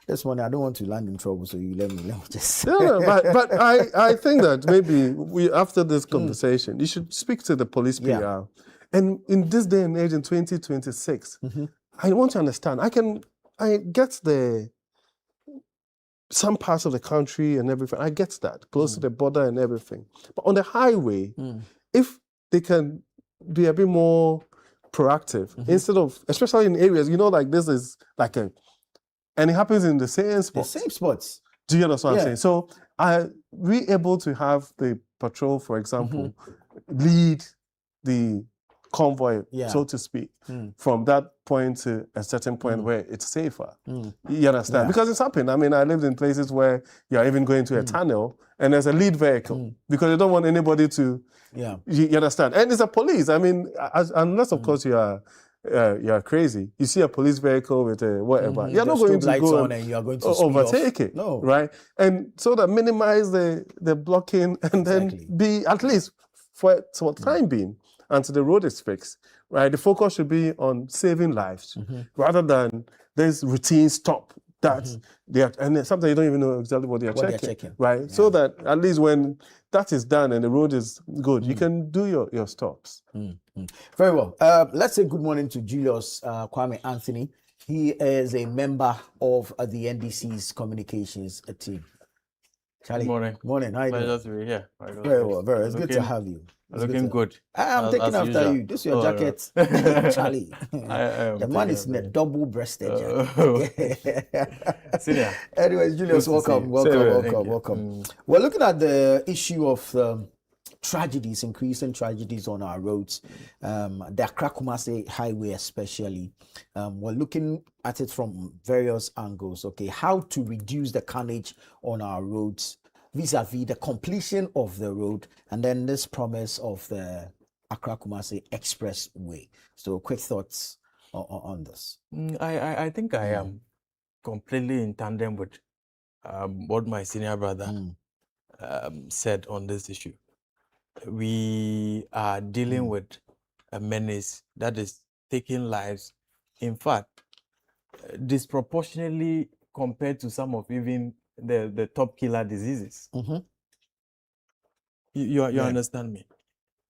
This morning, I don't want to land in trouble, so you let me just. No, but I think that maybe after this conversation, you should speak to the police PR. Yeah. And in this day and age, in 2026, I want to understand. I get some parts of the country and everything. I get that, close to the border and everything. But on the highway, if they can be a bit more proactive, instead of, especially in areas, like this is like and it happens in the same spots. The same spots. Do you understand what I'm saying? So are we able to have the patrol, for example, lead the convoy, so to speak, from that point to a certain point where it's safer? You understand? Because it's happened. I mean, I lived in places where you're even going to a tunnel and there's a lead vehicle because they don't want anybody to, you understand? And it's a police. I mean, unless, of course, you're crazy. You see a police vehicle with a whatever. You're not going to go and you are going to overtake it. No. Right? And so that minimize the blocking and then be, at least for time being, until the road is fixed, right? The focus should be on saving lives rather than this routine stop that they are, and sometimes you don't even know exactly what they're checking, right? Yeah. So that at least when that is done and the road is good, you can do your stops. Very well. Let's say good morning to Julius Kwame Anthony. He is a member of the NDC's communications team. Charlie, morning. Morning. How are you doing? Pleasure to be here. Very well. Very. It's good to have you. Looking good. I'm taking after usual. You. This is your jacket, Charlie. The man is in a double-breasted jacket. Senior. Anyways, Julius, welcome. We're looking at the issue of tragedies, increasing tragedies on our roads, the Accra Kumasi highway especially. We're looking at it from various angles. Okay, how to reduce the carnage on our roads vis-a-vis the completion of the road, and then this promise of the Accra Kumasi Expressway. So, quick thoughts on this. I think I am completely in tandem with what my senior brother said on this issue. We are dealing with a menace that is taking lives, in fact, disproportionately compared to some of even the top killer diseases. You understand me?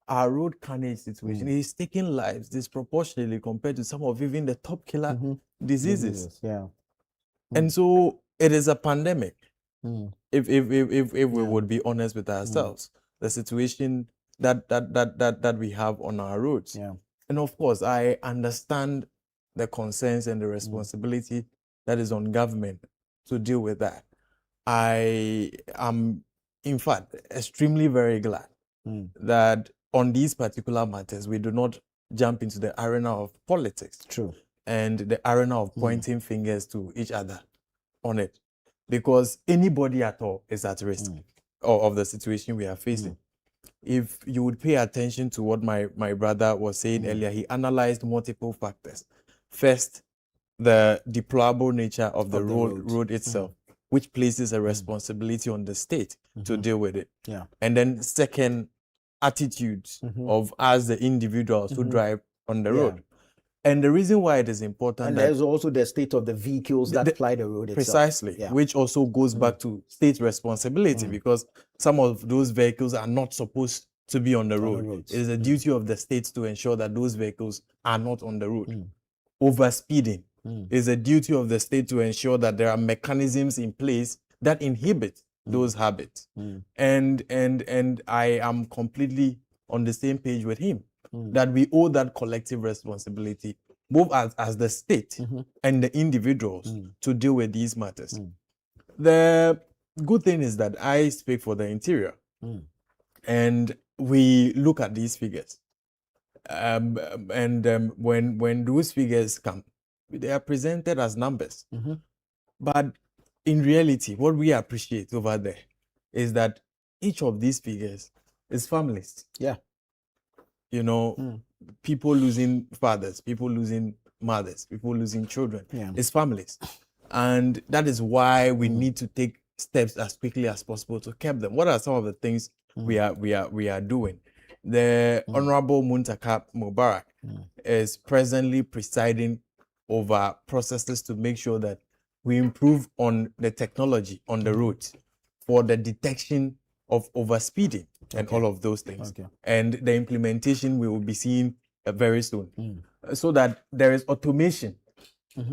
Our road carnage situation is taking lives disproportionately compared to some of even the top killer diseases. And so it is a pandemic. If we would be honest with ourselves, the situation that we have on our roads. And of course, I understand the concerns and the responsibility that is on government to deal with that. I am, in fact, extremely very glad that on these particular matters, we do not jump into the arena of politics. True. And the arena of pointing fingers to each other on it. Because anybody at all is at risk of the situation we are facing. If you would pay attention to what my brother was saying earlier, he analyzed multiple factors. First, the deplorable nature of the road itself, which places a responsibility on the state to deal with it. And then second, attitudes of us, the individuals who drive on the road. And the reason why it is important, and there's also the state of the vehicles that ply the road itself. Precisely, which also goes back to state responsibility, because some of those vehicles are not supposed to be on the road. It is a duty of the state to ensure that those vehicles are not on the road. Overspeeding is a duty of the state to ensure that there are mechanisms in place that inhibit those habits. And I am completely on the same page with him. That we owe that collective responsibility, both as the state and the individuals, to deal with these matters. The good thing is that I speak for the interior, and we look at these figures. When those figures come, they are presented as numbers. But in reality, what we appreciate over there is that each of these figures is families. You know, people losing fathers, people losing mothers, people losing children. It's families. And that is why we need to take steps as quickly as possible to curb them. What are some of the things we are doing? The Honorable Muntaka Mubarak is presently presiding over processes to make sure that we improve on the technology on the roads for the detection of overspeeding and all of those things. And the implementation we will be seeing very soon, so that there is automation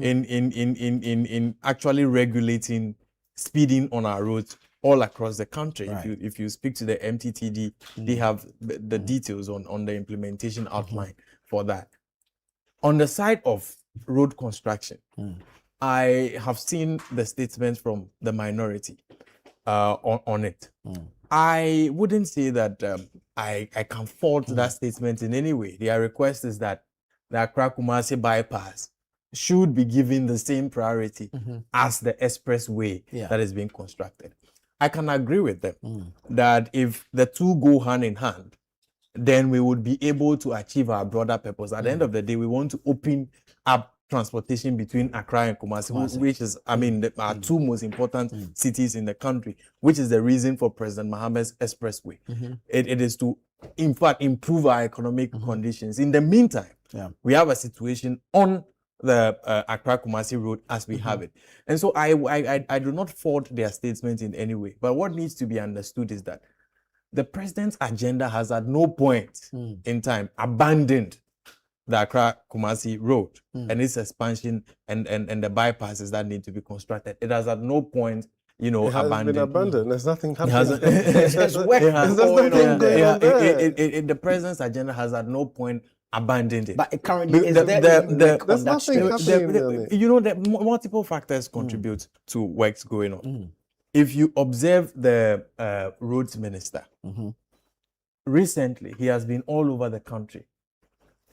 in actually regulating speeding on our roads all across the country. If you speak to the MTTD, they have the details on the implementation outline for that. On the side of road construction, I have seen the statements from the minority on it. I wouldn't say that I can fault that statement in any way. Their request is that the Accra-Kumasi bypass should be given the same priority as the expressway that is being constructed. I can agree with them that if the two go hand in hand, then we would be able to achieve our broader purpose. At the end of the day, we want to open up transportation between Accra and Kumasi, which is, our two most important cities in the country, which is the reason for President Mohammed's expressway. It is to, in fact, improve our economic conditions. In the meantime, we have a situation on the Accra-Kumasi road as we have it. And so I do not fault their statement in any way. But what needs to be understood is that the president's agenda has at no point in time abandoned the Accra-Kumasi road and its expansion and the bypasses that need to be constructed. It has at no point, it hasn't been abandoned. There's nothing happening. The president's agenda has at no point abandoned it. But it currently is there's nothing happening. The multiple factors contribute to works going on. If you observe the roads minister, recently he has been all over the country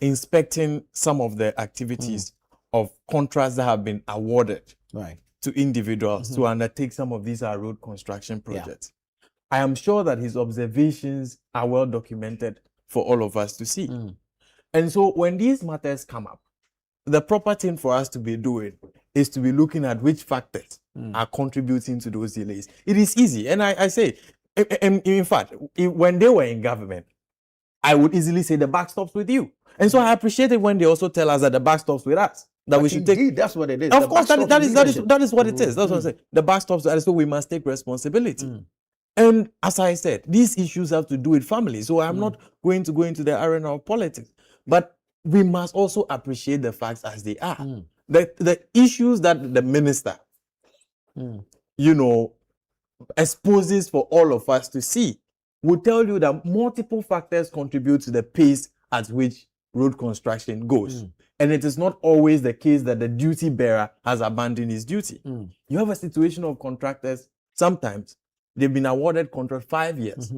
inspecting some of the activities of contracts that have been awarded to individuals to undertake some of these road construction projects. I am sure that his observations are well documented for all of us to see. And so when these matters come up, the proper thing for us to be doing is to be looking at which factors are contributing to those delays. It is easy. And I say, in fact, when they were in government, I would easily say the buck stops with you. And so I appreciate it when they also tell us that the buck stops with us. That we should take. That's what it is. Of course, that is what it is. That's what I say. The buck stops with us, so we must take responsibility. And as I said, these issues have to do with family. So I'm not going to go into the arena of politics. But we must also appreciate the facts as they are. The issues that the minister, exposes for all of us to see will tell you that multiple factors contribute to the pace at which road construction goes. And it is not always the case that the duty bearer has abandoned his duty. You have a situation of contractors, sometimes they've been awarded contract 5 years.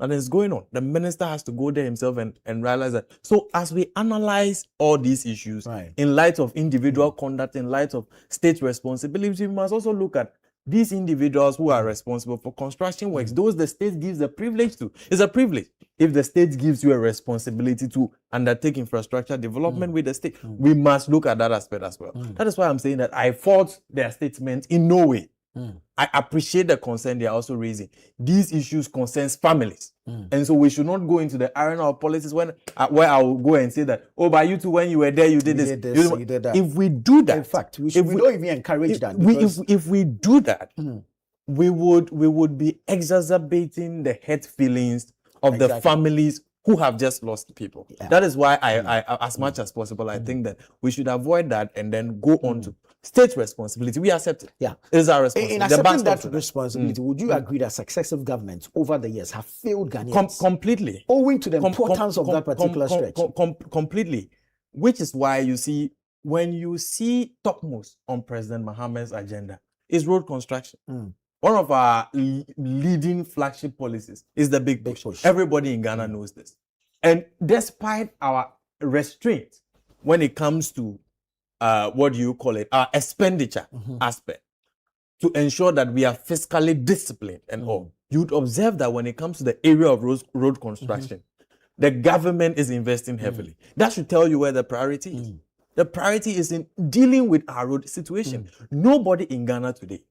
And it's going on. The minister has to go there himself and realize that. So as we analyze all these issues in light of individual conduct, in light of state responsibility, we must also look at these individuals who are responsible for construction works. Those the state gives the privilege to. It's a privilege. If the state gives you a responsibility to undertake infrastructure development with the state, we must look at that aspect as well. That is why I'm saying that I fault their statement in no way. I appreciate the concern they are also raising. These issues concerns families. And so we should not go into the arena of politics where I will go and say that, oh, but you two, when you were there, you did this. You did that. If we do that, in fact, we don't even encourage that. If we do that, we would be exacerbating the hurt feelings of the families who have just lost people. That is why I as much as possible, I think that we should avoid that and then go on to state responsibility. We accept it. It is our responsibility. In accepting that responsibility, would you agree that successive governments over the years have failed Ghanaians? Completely. Owing to the importance of that particular stretch. Completely. Which is why you see, when you see topmost on President Mohammed's agenda is road construction. One of our leading flagship policies is the big push. Everybody in Ghana knows this. And despite our restraint when it comes to our expenditure aspect, to ensure that we are fiscally disciplined and all, you'd observe that when it comes to the area of road construction, the government is investing heavily. That should tell you where the priority is. The priority is in dealing with our road situation. Nobody in Ghana today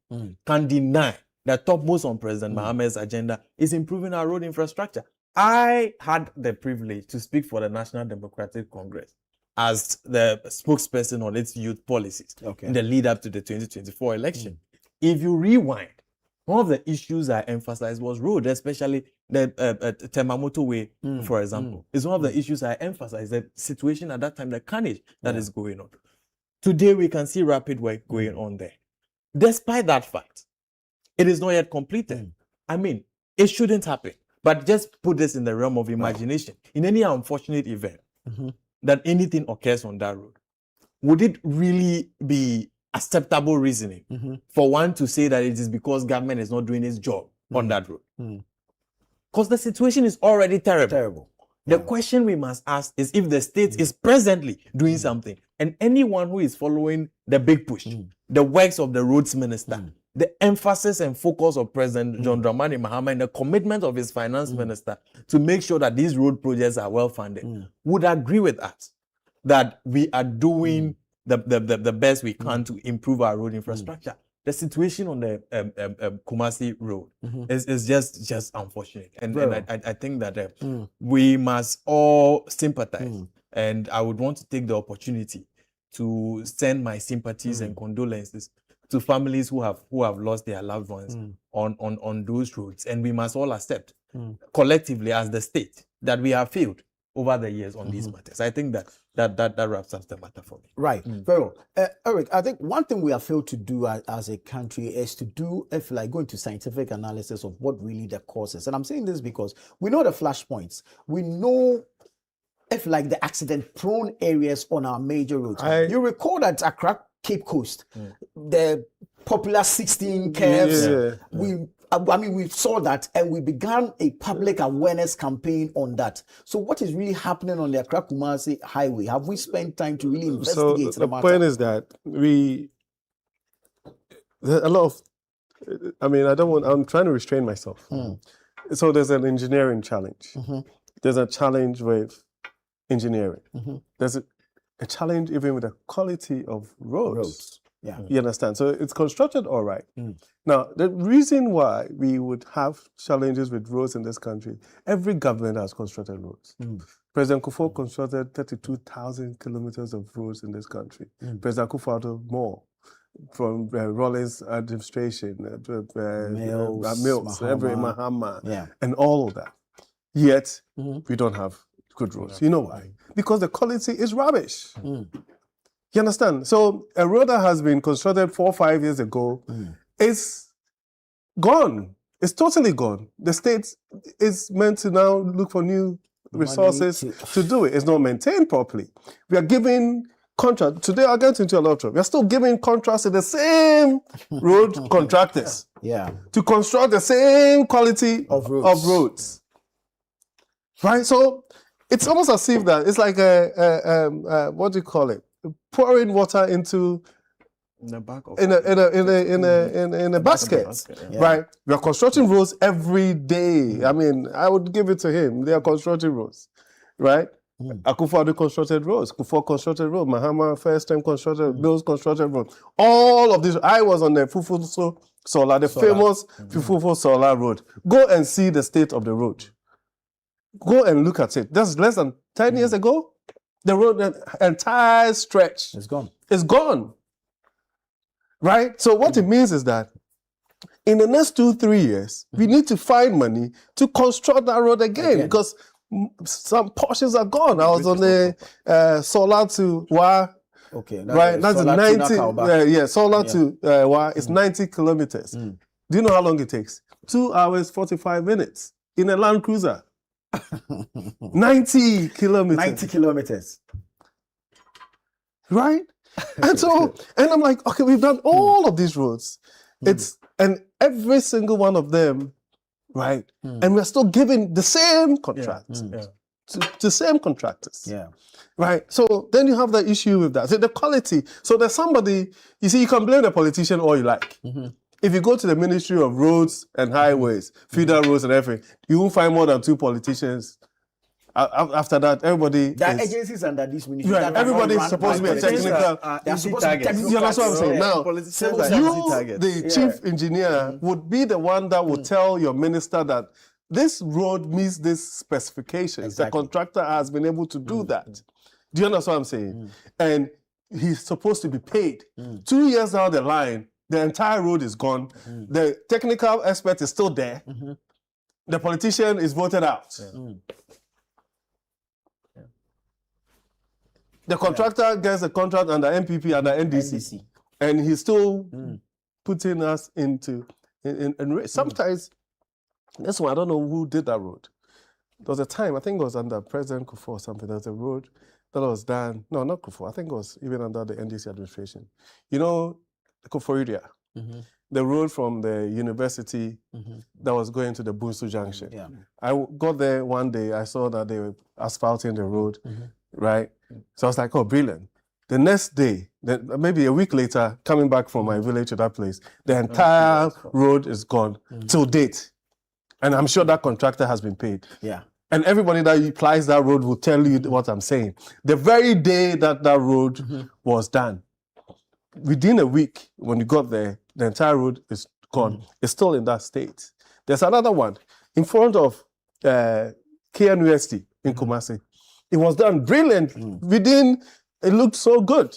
can deny that topmost on President Mohammed's agenda is improving our road infrastructure. I had the privilege to speak for the National Democratic Congress as the spokesperson on its youth policies in the lead up to the 2024 election. If you rewind, one of the issues I emphasized was road, especially the Temamoto Way, for example. It's one of the issues I emphasized, the situation at that time, the carnage that is going on. Today, we can see rapid work going on there. Despite that fact, it is not yet completed. I mean, it shouldn't happen. But just put this in the realm of imagination. In any unfortunate event that anything occurs on that road, would it really be acceptable reasoning for one to say that it is because government is not doing its job on that road? Because the situation is already terrible. The question we must ask is if the state is presently doing something, and anyone who is following the big push, the works of the roads minister, the emphasis and focus of President John Dramani Mahama and the commitment of his finance minister to make sure that these road projects are well funded, would agree with us that we are doing the best we can to improve our road infrastructure. The situation on the Kumasi road is just unfortunate, and I think that we must all sympathize. And I would want to take the opportunity to send my sympathies and condolences to families who have lost their loved ones on those roads. And we must all accept collectively as the state that we have failed over the years on these matters. I think that wraps up the matter for me. Right. Very well. Eric, I think one thing we have failed to do as a country is to do, if like, go into scientific analysis of what really the cause is. And I'm saying this because we know the flashpoints. We know if like the accident-prone areas on our major roads. You recall that Accra Cape Coast, the popular 16 curves, we saw that and we began a public awareness campaign on that. So what is really happening on the Accra Kumasi highway? Have we spent time to really investigate the matter? Point is that a lot of, I'm trying to restrain myself. So there's an engineering challenge. There's a challenge with engineering. There's a challenge even with the quality of roads. You understand? So it's constructed all right. Now, the reason why we would have challenges with roads in this country, every government has constructed roads. President Kufuor constructed 32,000 kilometers of roads in this country. President Kufuor more from Rawlings administration, Mills, Mahama, and all of that. Yet, we don't have good roads. You know why? Because the quality is rubbish. You understand? So a road that has been constructed 4 or 5 years ago is gone. It's totally gone. The state is meant to now look for new resources to do it. It's not maintained properly. We are giving contract. Today I'll get into a lot of trouble. We are still giving contracts to the same road contractors to construct the same quality of roads. Right? So it's almost as if that it's like what do you call it? Pouring water into in a basket, right? We are constructing roads every day. I mean, I would give it to him. They are constructing roads, right? Akufo-Addo constructed roads. Kufuor constructed roads. Mahama first time constructed. Mills constructed roads. All of these. I was on the Fufuso Solar, the famous Fufuso Solar Road. Go and see the state of the road. Go and look at it. That's less than 10 years ago. The road, the entire stretch is gone. It's gone. Right? So what it means is that in the next 2-3 years, we need to find money to construct that road again because some portions are gone. I was on the Solar to Wa. Right? That's 90. Solar to Wa. It's 90 kilometers. Do you know how long it takes? 2 hours, 45 minutes in a Land Cruiser. 90 kilometers. 90 kilometers. Right? And so, and I'm like, okay, we've done all of these roads. And every single one of them, right? And we're still giving the same contracts to same contractors. Right? So then you have the issue with that. So the quality. So there's somebody, you see, you can blame the politician all you like. If you go to the Ministry of Roads and Highways, feeder roads and everything, you won't find more than 2 politicians. After that, everybody. There are agencies under this ministry. Right. Everybody's supposed to be a technical. They're supposed to be technical. You know what I'm saying? Now, you, the chief engineer, would be the one that would tell your minister that this road meets this specifications. The contractor has been able to do that. Do you understand what I'm saying? And he's supposed to be paid. 2 years down the line, the entire road is gone. The technical expert is still there. The politician is voted out. The contractor gets a contract under MPP, under NDC. And he's still putting us into... sometimes, this one, I don't know who did that road. There was a time, I think it was under President Kufuor or something, there was a road that was done, no, not Kufuor, I think it was even under the NDC administration. You know, Kufuor area, the road from the university that was going to the Bunsu Junction. I got there one day, I saw that they were asphalting the road, right? So I was like, oh, brilliant. The next day, maybe a week later, coming back from my village to that place, the entire road is gone till date. And I'm sure that contractor has been paid. Yeah. And everybody that applies that road will tell you what I'm saying. The very day that that road was done, within a week, when you got there, the entire road is gone. It's still in that state. There's another one in front of KNUST in Kumasi. It was done brilliantly. It looked so good.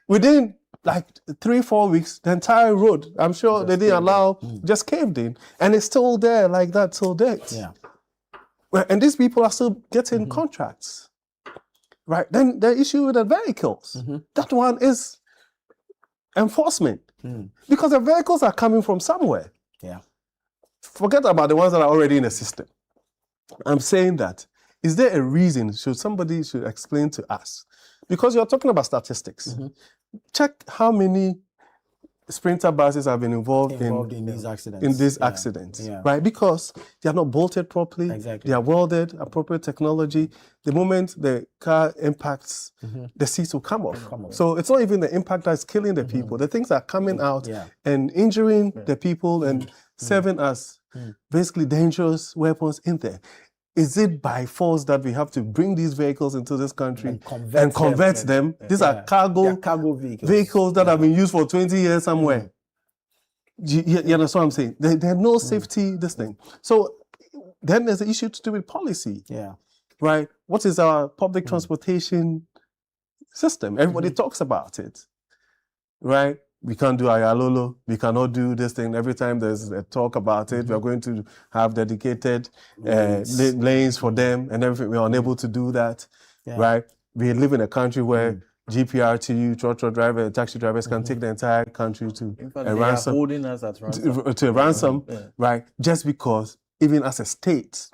Within like 3-4 weeks, the entire road, I'm sure they didn't allow, just caved in. And it's still there like that till date. Yeah. And these people are still getting contracts. Right? Then the issue with the vehicles. That one is enforcement. Because the vehicles are coming from somewhere. Yeah. Forget about the ones that are already in the system. I'm saying that. Is there a reason somebody should explain to us? Because you're talking about statistics. Check how many Sprinter buses have been involved in these accidents. Right? Because they are not bolted properly. Exactly. They are welded, appropriate technology. The moment the car impacts, the seats will come off. So it's not even the impact that's killing the people. The things are coming out and injuring the people and serving as basically dangerous weapons in there. Is it by force that we have to bring these vehicles into this country and convert them? These are cargo vehicles that have been used for 20 years somewhere. You understand what I'm saying? There's no safety, this thing. So then there's an issue to do with policy. Right? What is our public transportation system? Everybody talks about it. Right? We can't do Ayalolo. We cannot do this thing. Every time there's a talk about it, we are going to have dedicated lanes for them and everything. We're unable to do that, right? We live in a country where GPRTU, trotro driver, taxi drivers can take the entire country to a ransom. They are holding us at ransom. To a ransom, right? Just because, even as a state,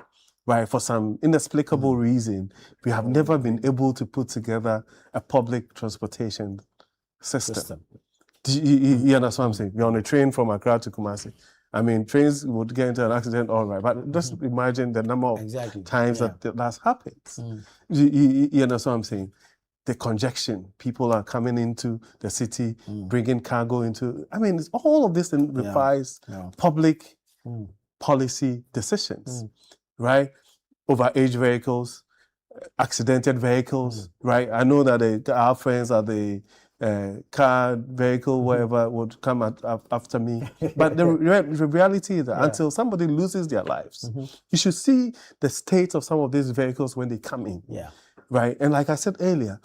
right, for some inexplicable reason, we have never been able to put together a public transportation system. You understand what I'm saying? You're on a train from Accra to Kumasi. I mean, trains would get into an accident, all right, but just imagine the number of times that happens. You understand what I'm saying? The congestion, people are coming into the city, bringing cargo into. I mean, all of this requires public policy decisions, right? Overage vehicles, accidented vehicles, right? I know that our friends are the car, vehicle, whatever would come after me. But the reality is that until somebody loses their lives, you should see the state of some of these vehicles when they come in. Right? And like I said earlier,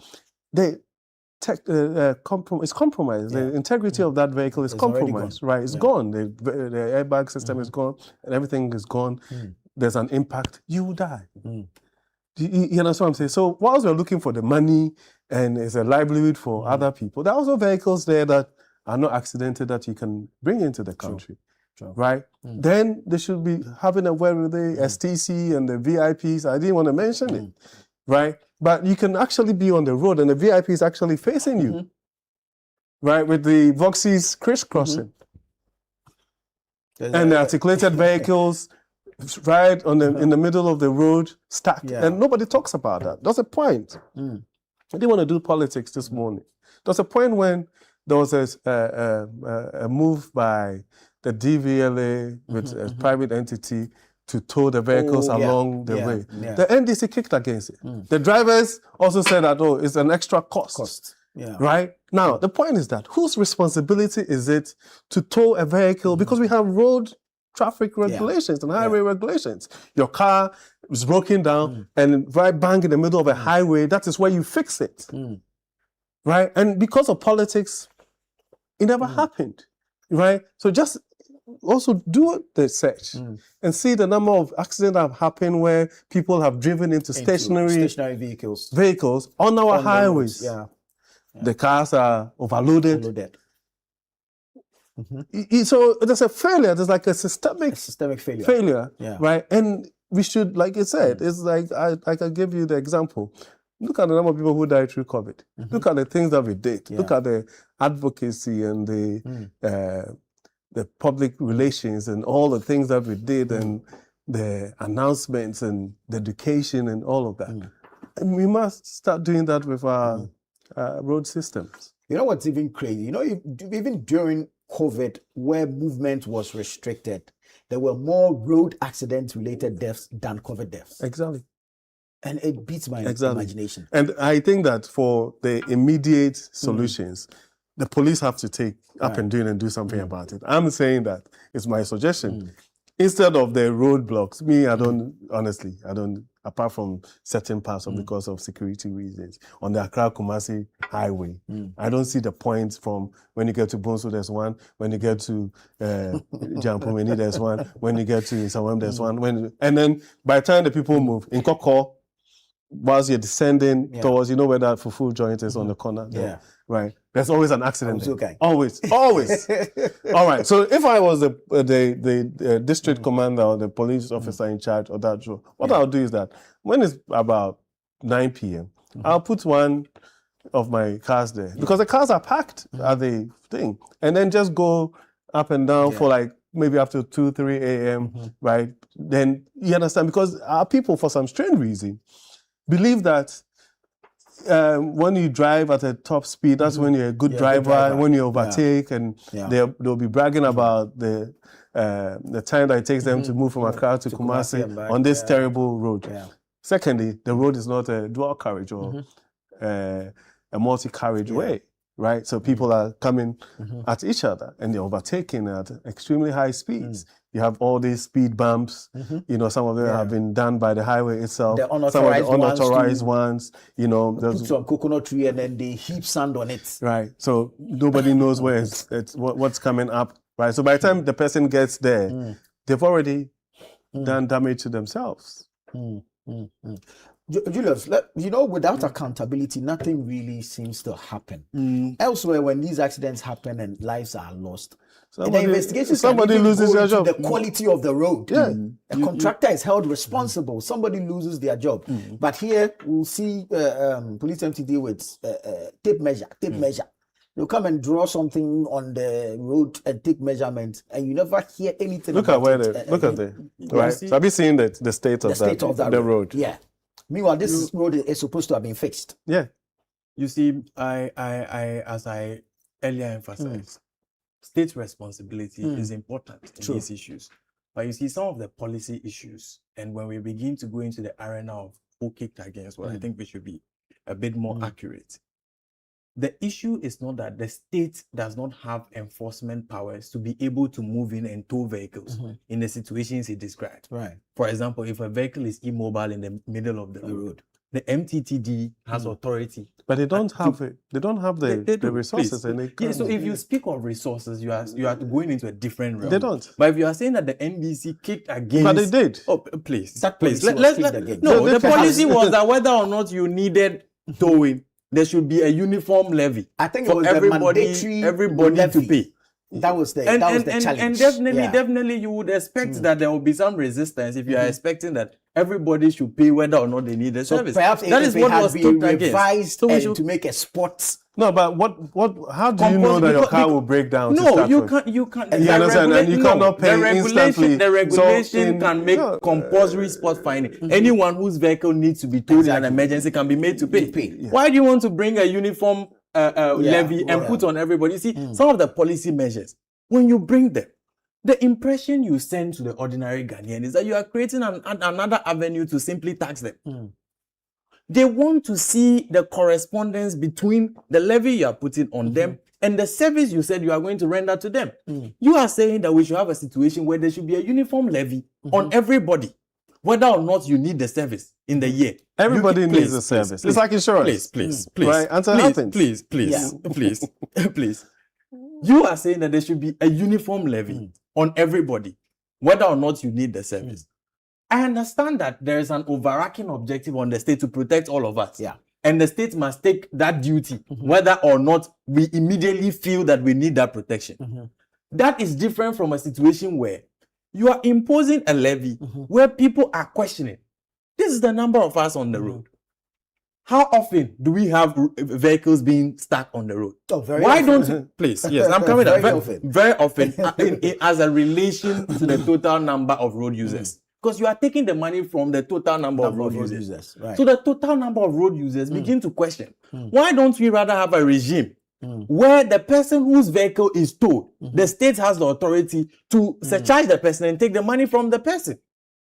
it's compromised. The integrity of that vehicle is compromised. Right? It's gone. The airbag system is gone and everything is gone. There's an impact. You will die. You understand what I'm saying? So whilst we're looking for the money and it's a livelihood for other people, there are also vehicles there that are not accidented that you can bring into the country, right? Then they should be having a word with the STC and the VIPs. I didn't want to mention it, right? But you can actually be on the road and the VIP is actually facing you, right? With the Voxies crisscrossing. And the articulated vehicles right in the middle of the road, stacked. And nobody talks about that. There's a point. I didn't want to do politics this morning. There's a point when there was a move by the DVLA with a private entity to tow the vehicles along the way. The NDC kicked against it. The drivers also said that, it's an extra cost. Right? Now, the point is that whose responsibility is it to tow a vehicle? Because we have road traffic regulations and highway regulations. Your car it's broken down, and right bang in the middle of a highway, that is where you fix it. Right? And because of politics, it never happened. Right? So just also do the search and see the number of accidents that have happened where people have driven into stationary vehicles on our highways. The cars are overloaded. So there's a failure. There's like a systemic failure. Right? And we should, like you said, it's like I can give you the example. Look at the number of people who died through COVID. Look at the things that we did. Look at the advocacy and the public relations and all the things that we did and the announcements and the education and all of that. And we must start doing that with our road systems. You know what's even crazy? You know, even during COVID, where movement was restricted, there were more road accident-related deaths than COVID deaths. Exactly. And it beats my imagination. And I think that for the immediate solutions, the police have to take up and do something about it. I'm saying that it's my suggestion. Instead of the roadblocks, I don't, apart from certain parts because of security reasons, on the Accra-Kumasi highway, I don't see the point from when you get to Bonsu, there's one, when you get to Jampomeni, there's one, when you get to Isawam, there's one, and then by the time the people move, in Koko, whilst you're descending towards, you know where that fufu joint is on the corner there, right? There's always an accident. Always. All right. So if I was the district commander or the police officer in charge of that job, what I'll do is that when it's about 9 p.m., I'll put one of my cars there because the cars are packed at the thing, and then just go up and down for like maybe up to 2, 3 a.m., right? Then you understand, because our people, for some strange reason, believe that when you drive at a top speed, that's when you're a good driver. And when you overtake, and they'll be bragging about the time that it takes them to move from Accra to Kumasi on this terrible road. Secondly, the road is not a dual carriage or a multi-carriage way, right? So people are coming at each other and they're overtaking at extremely high speeds. You have all these speed bumps, you know, some of them have been done by the highway itself. Some of the unauthorized ones, you know. Put some coconut tree and then they heap sand on it. Right, so nobody knows where what's coming up, right? So by the time the person gets there, they've already done damage to themselves. Julius, you know, without accountability, nothing really seems to happen. Elsewhere, when these accidents happen and lives are lost, the investigation loses their job. The quality of the road. A contractor is held responsible. Somebody loses their job. But here we'll see police MTD with tape measure. They'll come and draw something on the road and take measurements, and you never hear anything. Look at right. So have you seen the state of the road? Yeah. Meanwhile, this road is supposed to have been fixed. Yeah. You see, I as I earlier emphasized, state responsibility is important in these issues. But you see, some of the policy issues, and when we begin to go into the arena of who kicked against, I think we should be a bit more accurate. The issue is not that the state does not have enforcement powers to be able to move in and tow vehicles in the situations he described. Right. For example, if a vehicle is immobile in the middle of the road, the MTTD has authority. But they don't have it. They don't have the resources. So if you speak of resources, you are going into a different realm. They don't. But if you are saying that the NBC kicked against... But they did. Oh, please. That policy the policy was that whether or not you needed towing, there should be a uniform levy. I think it was everybody to pay. That was the challenge. And definitely you would expect that there will be some resistance if you are expecting that everybody should pay whether or not they need the service. Perhaps that is what was been revised to make a sports. No, but how do you know that your car will break down? No, you can't. You understand, and you cannot pay instantly. The regulation can make compulsory spot finding. Anyone whose vehicle needs to be towed in an emergency can be made to pay. Why do you want to bring a uniform levy and put on everybody? You see, some of the policy measures, when you bring them, the impression you send to the ordinary Ghanaian is that you are creating another avenue to simply tax them. They want to see the correspondence between the levy you are putting on them and the service you said you are going to render to them. You are saying that we should have a situation where there should be a uniform levy on everybody. whether or not you need the service in the year. Everybody needs a service. It's like insurance. Please. Right? Please. You are saying that there should be a uniform levy on everybody, whether or not you need the service. I understand that there is an overarching objective on the state to protect all of us. Yeah. And the state must take that duty, whether or not we immediately feel that we need that protection. That is different from a situation where you are imposing a levy where people are questioning. This is the number of us on the road. How often do we have vehicles being stuck on the road? Oh, very Why often. don't you, please? Yes, I'm coming up. Very often, as a relation to the total number of road users. Because you are taking the money from the total number of road users. Right. So the total number of road users begin to question. Why don't we rather have a regime where the person whose vehicle is towed, the state has the authority to surcharge the person and take the money from the person,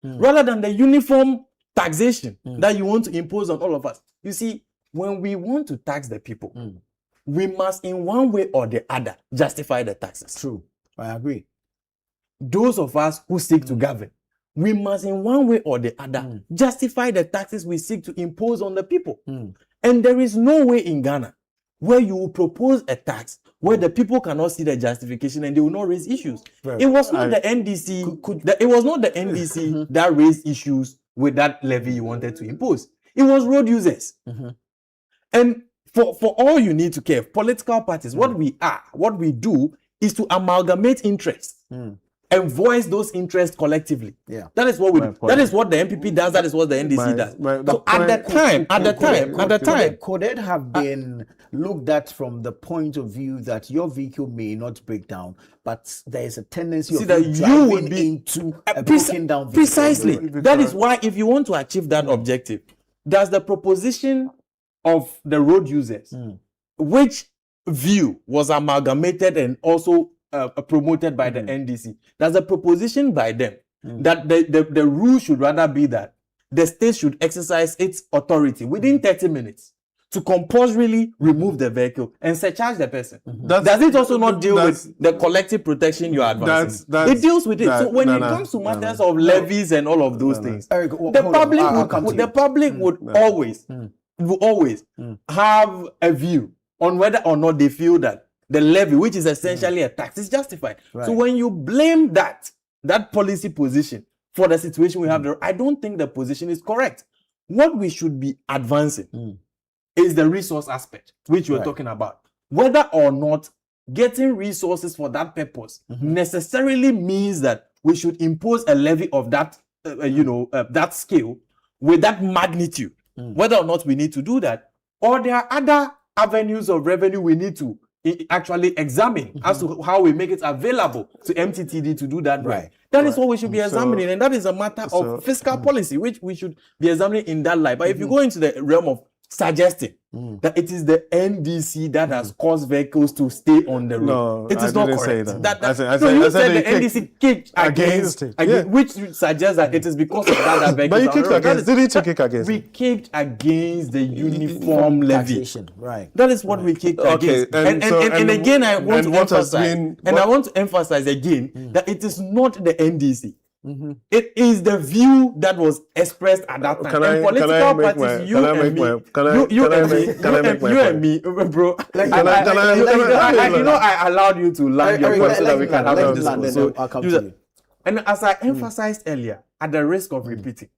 rather than the uniform taxation that you want to impose on all of us? You see, when we want to tax the people, we must in one way or the other justify the taxes. True. I agree. Those of us who seek to govern, we must in one way or the other justify the taxes we seek to impose on the people. And there is no way in Ghana where you will propose a tax where the people cannot see the justification and they will not raise issues. It was not the NDC. It was not the NDC that raised issues with that levy you wanted to impose. It was road users. And for all you need to care, political parties, what we do is to amalgamate interests and voice those interests collectively. Yeah. That is what we do. That is what the MPP does. That is what the NDC does. So at the time, could it have been looked at from the point of view that your vehicle may not break down, but there is a tendency of that you you driving would be into a broken down vehicle? Precisely. That is why, if you want to achieve that objective, does the proposition of the road users, which view was amalgamated and also promoted by the NDC, there's a proposition by them that the rule should rather be that the state should exercise its authority within 30 minutes to compulsorily remove the vehicle and surcharge the person. Does it also not deal with the collective protection you are advancing? It deals with it. So when it comes to matters of levies and all of those things, Eric, the public would always have a view on whether or not they feel that the levy, which is essentially a tax, is justified. Right. So when you blame that policy position for the situation we have there, I don't think the position is correct. What we should be advancing is the resource aspect, which you're talking about. Whether or not getting resources for that purpose necessarily means that we should impose a levy of that, that scale with that magnitude. Whether or not we need to do that, or there are other avenues of revenue we need to actually examine as to how we make it available to MTTD to do that. Right. That is what we should be examining, and that is a matter of fiscal policy, which we should be examining in that light. But if you go into the realm of suggesting that it is the NDC that has caused vehicles to stay on the road, no, it is I not didn't correct. say that. You said the NDC kicked against it, which suggests that it is because of that vehicles. But you kicked against. Did you kick against? We kicked against the uniform levy. Right. That is what we kicked against. And again, I want to emphasize again that it is not the NDC. It is the view that was expressed at that time. And political parties, you and me, bro. I allowed you to land your point so that we can have this discussion. And as I emphasized earlier, at the risk of repeating,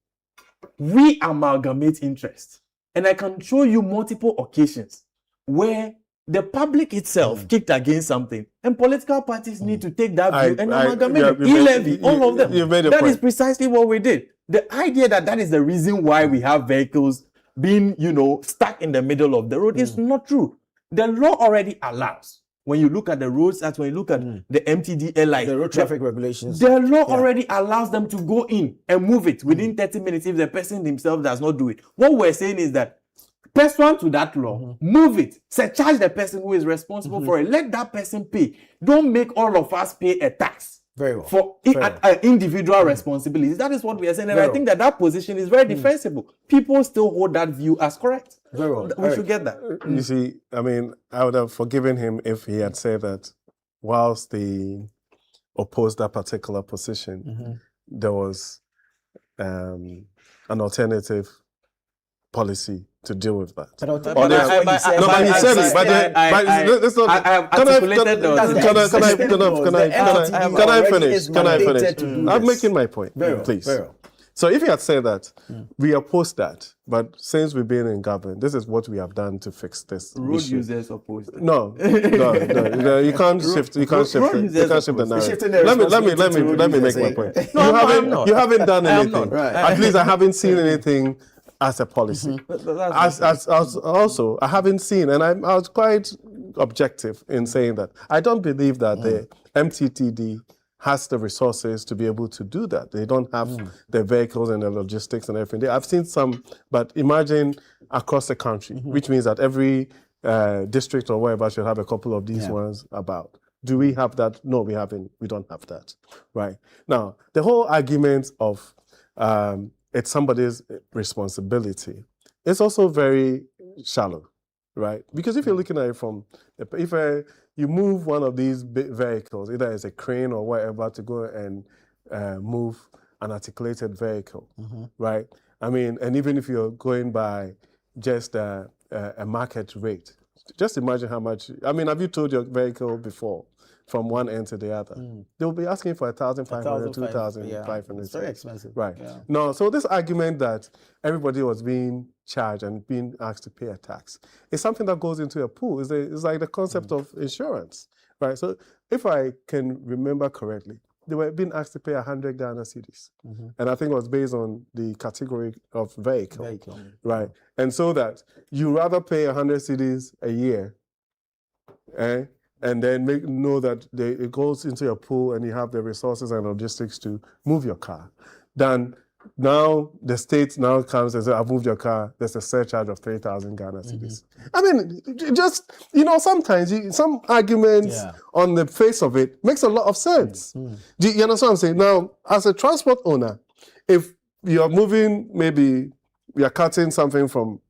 we amalgamate interest. And I can show you multiple occasions where the public itself kicked against something, and political parties need to take that view and amalgamate it. E-levy, all of them. That is precisely what we did. The idea that is the reason why we have vehicles being, stuck in the middle of the road is not true. The law already allows. When you look at the roads, when you look at the MTDLI, the road traffic regulations, the law already allows them to go in and move it within 30 minutes if the person himself does not do it. What we're saying is that pursuant to that law, move it, surcharge the person who is responsible for it, let that person pay. Don't make all of us pay a tax for individual responsibilities. That is what we are saying, and I think that position is very defensible. People still hold that view as correct. Very well. We should get that. You see, I mean, I would have forgiven him if he had said that whilst they opposed that particular position, there was an alternative policy to deal with that. But he said it. Can I finish? I'm making my point, please. So if he had said that, we oppose that, but since we've been in government, this is what we have done to fix this road issue. users oppose that. No, you can't shift the narrative. Let me make my point. You haven't done anything. At least I haven't seen anything as a policy. Also, I haven't seen, and I was quite objective in saying that I don't believe that the MTTD has the resources to be able to do that. They don't have the vehicles and the logistics and everything. I've seen some, but imagine across the country, which means that every district or wherever should have a couple of these ones about. Do we have that? No, we haven't. We don't have that, right? Now, the whole argument of it's somebody's responsibility, it's also very shallow, right? Because if you're looking at it from, if you move one of these big vehicles, either it's a crane or whatever, to go and move an articulated vehicle, right? I mean, and even if you're going by just a market rate, just imagine how much, I mean, have you towed your vehicle before from one end to the other? They'll be asking for 1,500, 2,500. It's very expensive. Right. Yeah. No, so this argument that everybody was being charged and being asked to pay a tax is something that goes into a pool. It's like the concept of insurance, right? So if I can remember correctly, they were being asked to pay 100 Ghana cedis. And I think it was based on the category of vehicle. Right? And so that you rather pay 100 cedis a year, and then know that it goes into your pool and you have the resources and logistics to move your car, than now the state now comes and says, I've moved your car, there's a surcharge of 3,000 Ghana cedis. I mean, just, sometimes some arguments on the face of it makes a lot of sense. Do you understand what I'm saying? Now, as a transport owner, if you're moving, maybe you're cutting something from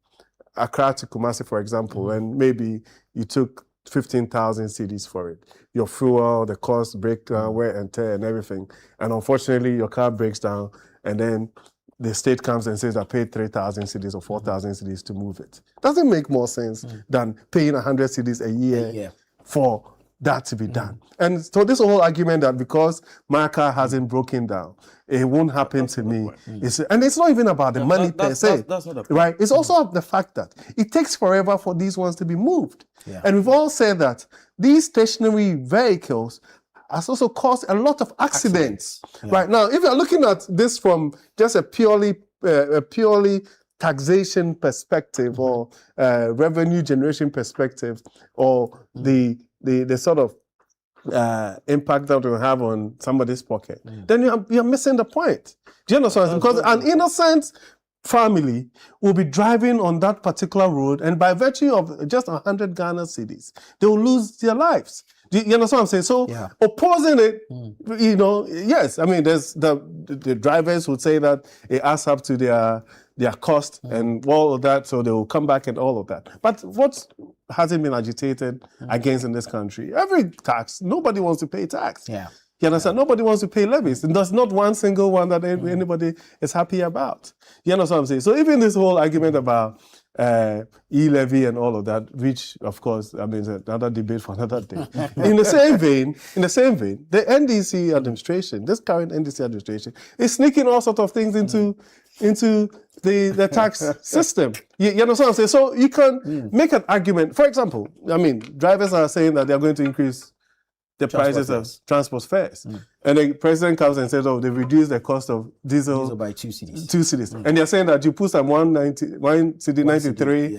Accra to Kumasi, for example, and maybe you took 15,000 cedis for it. Your fuel, the cost, breakdown, wear and tear and everything. And unfortunately, your car breaks down, and then the state comes and says, I paid 3,000 cedis or 4,000 cedis to move it. Doesn't make more sense than paying 100 cedis a year for that to be done. And so this whole argument that because my car hasn't broken down, it won't happen to me. And it's not even about the money per se, right? It's also the fact that it takes forever for these ones to be moved. And we've all said that these stationary vehicles has also caused a lot of accidents. Right now, if you're looking at this from just a purely taxation perspective or revenue generation perspective, or the sort of impact that will have on somebody's pocket, then you're missing the point. Do you understand? Because an innocent family will be driving on that particular road, and by virtue of just 100 Ghana cedis, they will lose their lives. Do you understand what I'm saying? So opposing it, yes, I mean, there's the drivers would say that it adds up to their cost and all of that, so they will come back and all of that. But what hasn't been agitated against in this country? Every tax, nobody wants to pay tax. You understand? Nobody wants to pay levies. And there's not one single one that anybody is happy about. You understand what I'm saying? So even this whole argument about e-levy and all of that, which of course, I mean, is another debate for another day. In the same vein, the NDC administration, this current NDC administration, is sneaking all sorts of things into the tax system. You understand what I'm saying? So you can make an argument. For example, I mean, drivers are saying that they're going to increase the prices of transport fares. And the president comes and says, they've reduced the cost of diesel by 2 cedis. 2 cedis. And they're saying that you put some 1 cedi 93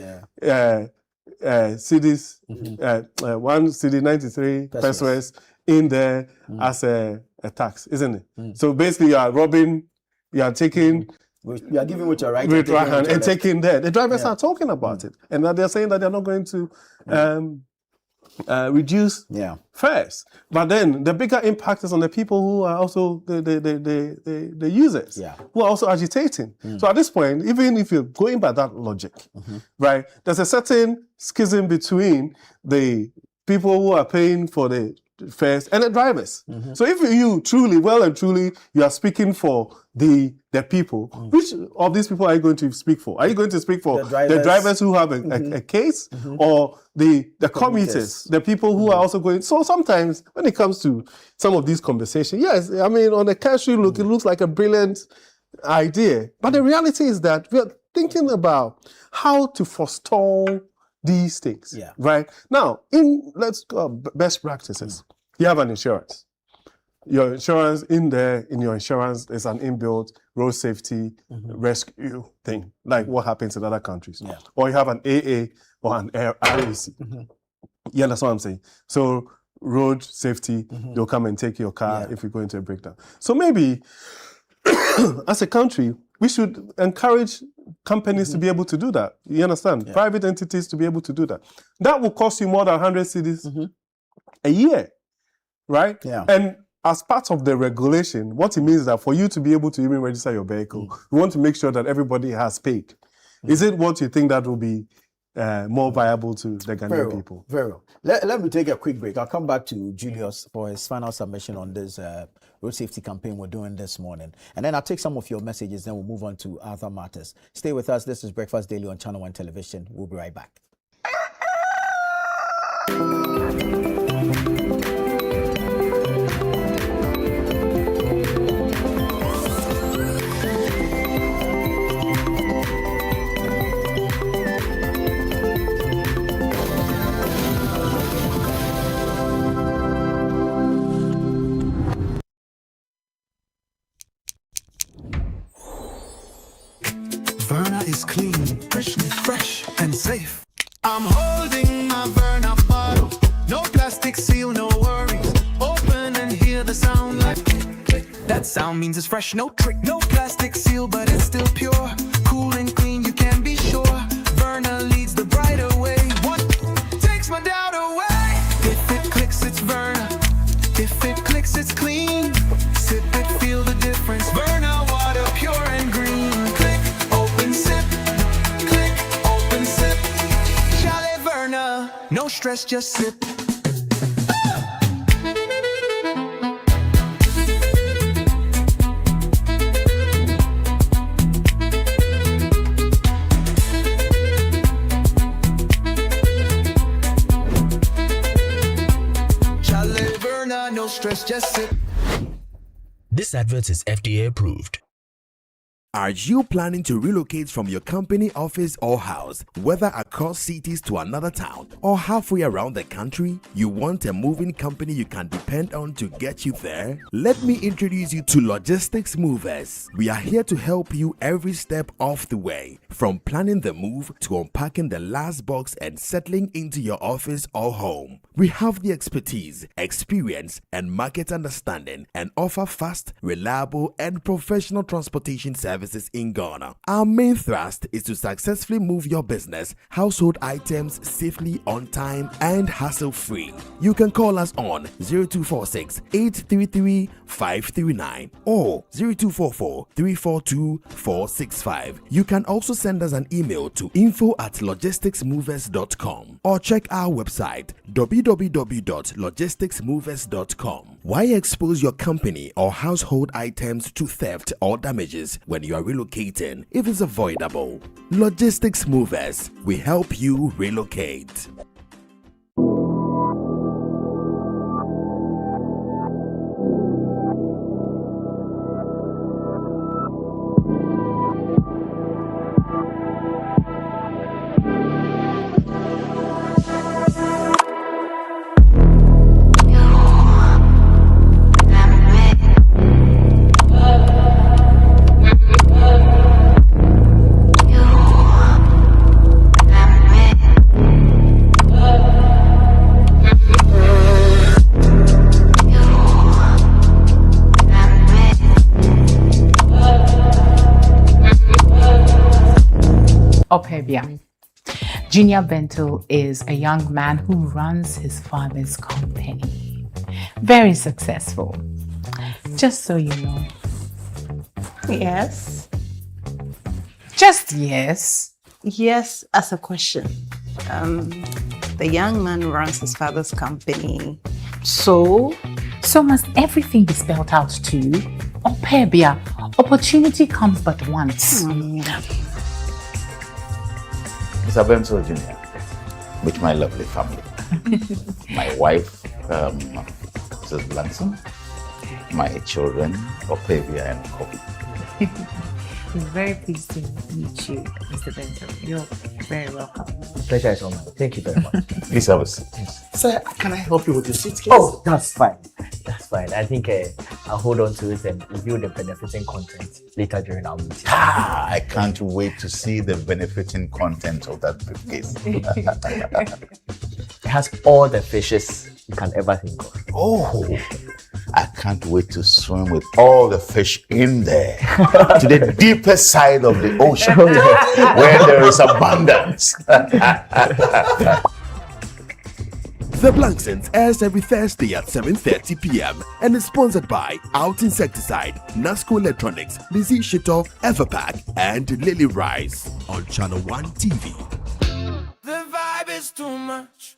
cedis, 1 cedi 93 pesos in there as a tax, isn't it? So basically you are taking... You are giving with your right hand and taking there. The drivers are talking about it. And they're saying that they're not going to... reduce fares, but then the bigger impact is on the people who are also the users, who are also agitating. So at this point, even if you're going by that logic, right, there's a certain schism between the people who are paying for the first, and the drivers. So if you truly, well and truly, you are speaking for the people, which of these people are you going to speak for? Are you going to speak for the drivers who have a case, or the commuters, the people who are also going? So sometimes when it comes to some of these conversations, yes, I mean, on a cursory look, it looks like a brilliant idea. But the reality is that we are thinking about how to forestall these things. Right? Now, let's go best practices. You have an insurance. Your insurance in your insurance is an inbuilt road safety rescue thing, like what happens in other countries. Or you have an AA or an RAC. You understand what I'm saying? So road safety, they'll come and take your car if you go into a breakdown. So maybe as a country, we should encourage companies to be able to do that. You understand? Private entities to be able to do that. That will cost you more than 100 cedis a year, right? And as part of the regulation, what it means is that for you to be able to even register your vehicle, we want to make sure that everybody has paid. Is it what you think that will be more viable to the Ghanaian people? Very well. Let me take a quick break. I'll come back to Julius for his final submission on this road safety campaign we're doing this morning. And then I'll take some of your messages, then we'll move on to other matters. Stay with us. This is Breakfast Daily on Channel One Television. We'll be right back. Verna is clean, fresh and safe. I'm holding my Verna bottle. No plastic seal, no worries. Open and hear the sound like click, click. That sound means it's fresh, no trick. No plastic seal, but it's still pure. Cool and clean, you can be sure. Verna leads the brighter way. What takes my doubt away? If it clicks, it's Verna. If it clicks, it's clean. Sip it, feel the difference. Verna water, pure and green. Click, open, sip. Click, open, sip. Chalet Verna. No stress, just sip. Chalet Verna, no stress, just sip. This advert is FDA approved. Are you planning to relocate from your company office or house, whether across cities to another town or halfway around the country? You want a moving company you can depend on to get you there? Let me introduce you to Logistics Movers. We are here to help you every step of the way, from planning the move to unpacking the last box and settling into your office or home. We have the expertise, experience, and market understanding and offer fast, reliable, and professional transportation services in Ghana. Our main thrust is to successfully move your business, household items safely, on time, and hassle-free. You can call us on 0246 833 539 or 0244 342 465. You can also send us an email to info@logisticsmovers.com or check our website www.logisticsmovers.com. Why expose your company or household items to theft or damages when you are relocating if it's avoidable? Logistics Movers, we help you relocate. Opebia. Junior Bento is a young man who runs his father's company. Very successful. Just so you know. Yes. Just yes. Yes, as a question. The young man runs his father's company. So must everything be spelled out too? Opebia, opportunity comes but once. Mr. Benson Jr., with my lovely family. My wife, Mrs. Blanson, my children, Opebia and Kobe. I'm very pleased to meet you, Mr. Benson. You're very welcome. The pleasure is all mine. Thank you very much. Please have a seat. Sir, can I help you with your suitcase? Oh, that's fine. That's fine. I think I'll hold on to it and review the benefiting content later during our meeting. I can't wait to see the benefiting content of that briefcase. It has all the fishes you can ever think of. Oh, I can't wait to swim with all the fish in there to the deepest side of the ocean where there is abundance. The Blanksons airs every Thursday at 7:30 p.m. and is sponsored by Out Insecticide, Nasco Electronics, Lizzie Shito, Everpack, and Lily Rice on Channel 1 TV. The vibe is too much.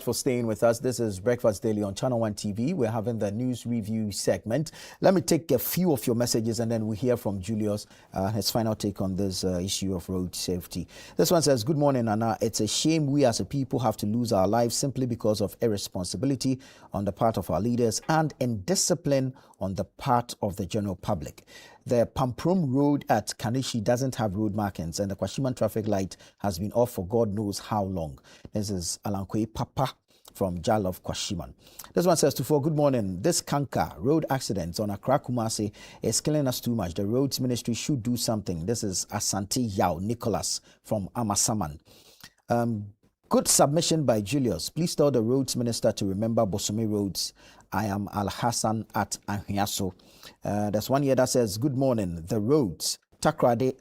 For staying with us. This is Breakfast Daily on Channel 1 TV. We're having the news review segment. Let me take a few of your messages and then we hear from Julius, his final take on this issue of road safety. This one says, good morning, Anna. It's a shame we as a people have to lose our lives simply because of irresponsibility on the part of our leaders and indiscipline on the part of the general public. The Pamprum Road at Kanishi doesn't have road markings and the Kwashiman traffic light has been off for God knows how long. This is Alankwe Papa from Jalov Kwashiman. This one says to for good morning. This Kanka road accidents on Accra Kumasi is killing us too much. The roads ministry should do something. This is Asante Yao Nicholas from Amasaman. Good submission by Julius. Please tell the roads minister to remember Bosome roads. I am Al Hassan at Anhiaso. There's one here that says, good morning. The roads, Takrade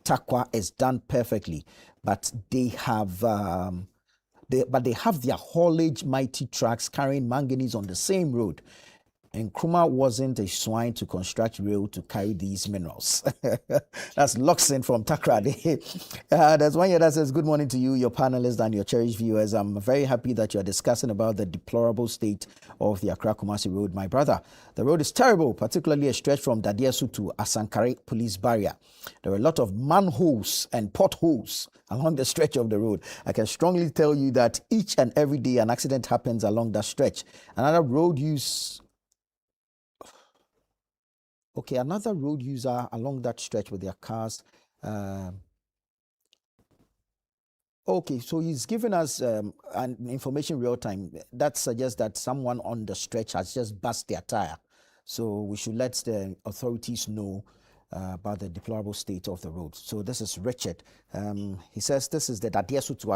Takwa is done perfectly, but they have their haulage mighty trucks carrying manganese on the same road. And Nkrumah wasn't a swine to construct rail to carry these minerals. That's Loxin from Takrade. There's one here that says, good morning to you, your panelists and your cherished viewers. I'm very happy that you're discussing about the deplorable state of the Accra Kumasi Road. My brother, the road is terrible, particularly a stretch from Dadiesu to Asankare Police Barrier. There are a lot of manholes and potholes along the stretch of the road. I can strongly tell you that each and every day an accident happens along that stretch. Another road user along that stretch with their cars. Okay, so he's given us an information real time that suggests that someone on the stretch has just burst their tire. So we should let the authorities know about the deplorable state of the road. So this is Richard. He says this is the Dadiesu to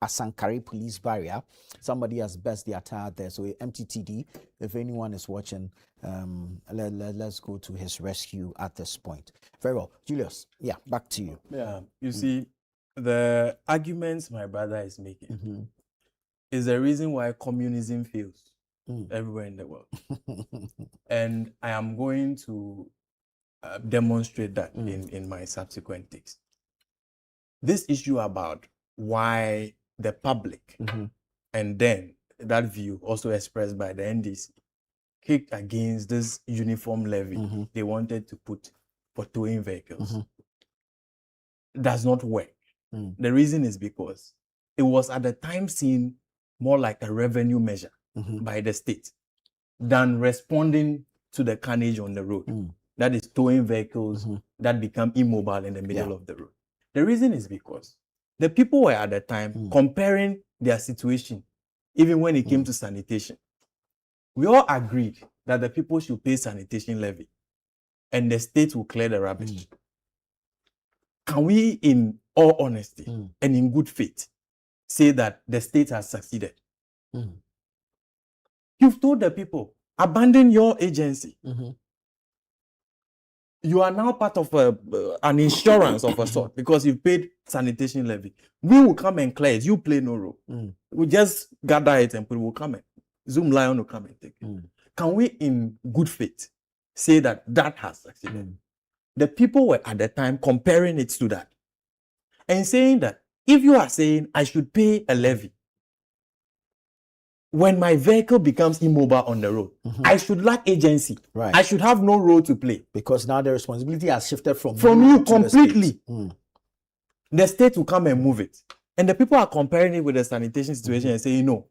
Asankare Police Barrier. Somebody has burst their tire there. So MTTD, if anyone is watching, let's go to his rescue at this point. Very well. Julius, yeah, back to you. Yeah, you see, the arguments my brother is making is the reason why communism fails everywhere in the world. And I am going to demonstrate that in my subsequent takes. This issue about why the public and then that view also expressed by the NDC kicked against this uniform levy they wanted to put for towing vehicles does not work. The reason is because it was at the time seen more like a revenue measure by the state than responding to the carnage on the road. That is towing vehicles that become immobile in the middle of the road. The reason is because the people were at the time comparing their situation, even when it came to sanitation. We all agreed that the people should pay sanitation levy and the state will clear the rubbish. Can we, in all honesty and in good faith, say that the state has succeeded? You've told the people, abandon your agency. you are now part of an insurance of a sort because you've paid sanitation levy. We will come and clear it. You play no role. We just gather it and people will come and Zoom Lion will come and take it. Can we, in good faith, say that that has succeeded? The people were at the time comparing it to that and saying that if you are saying I should pay a levy when my vehicle becomes immobile on the road, I should lack agency. Right. I should have no role to play. Because now the responsibility has shifted from you to completely. The state. The state will come and move it. And the people are comparing it with the sanitation situation and saying, no,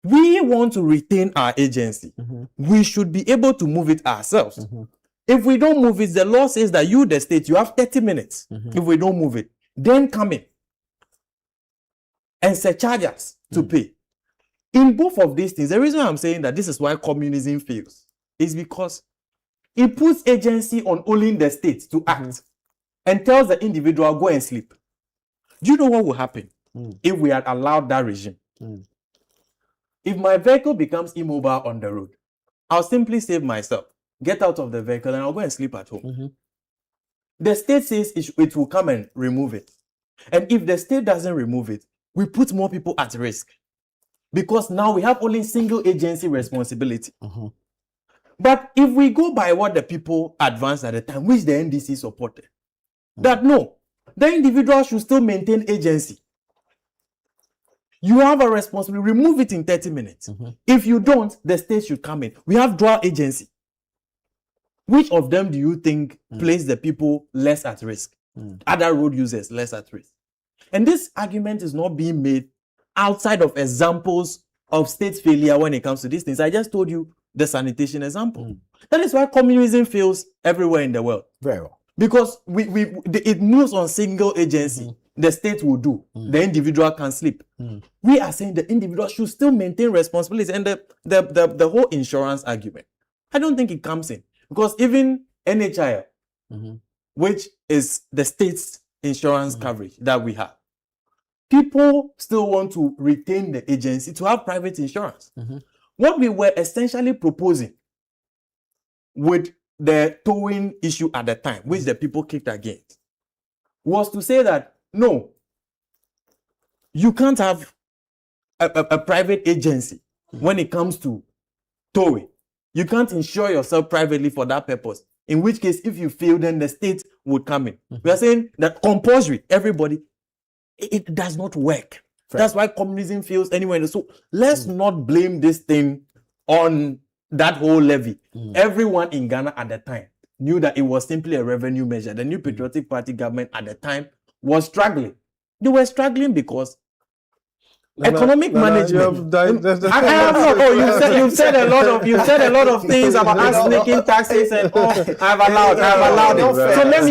we want to retain our agency. We should be able to move it ourselves. If we don't move it, the law says that you, the state, you have 30 minutes. If we don't move it, then come in and surcharge us to pay. In both of these things, the reason I'm saying that this is why communism fails is because it puts agency on only the state to act and tells the individual, go and sleep. Do you know what will happen if we had allowed that regime? If my vehicle becomes immobile on the road, I'll simply save myself, get out of the vehicle, and I'll go and sleep at home. The state says it will come and remove it. And if the state doesn't remove it, we put more people at risk. Because now we have only single agency responsibility. But if we go by what the people advanced at the time, which the NDC supported, that no, the individual should still maintain agency. You have a responsibility, remove it in 30 minutes. If you don't, the state should come in. We have dual agency. Which of them do you think place the people less at risk? Other road users less at risk. And this argument is not being made outside of examples of state failure when it comes to these things. I just told you the sanitation example. That is why communism fails everywhere in the world. Very well. Because it moves on single agency. The state will do. The individual can sleep. We are saying the individual should still maintain responsibilities. And the whole insurance argument, I don't think it comes in. Because even NHIL, which is the state's insurance coverage that we have, people still want to retain the agency to have private insurance. What we were essentially proposing with the towing issue at the time, which the people kicked against, was to say that, no, you can't have a private agency when it comes to towing. You can't insure yourself privately for that purpose. In which case, if you fail, then the state would come in. We are saying that compulsory, everybody, it does not work. Right. That's why communism fails anyway. So let's not blame this thing on that whole levy. Everyone in Ghana at the time knew that it was simply a revenue measure. The New Patriotic Party government at the time was struggling. They were struggling because economic management. I have not. Oh, you've said a lot of things about us making taxes and all. I've allowed it. So let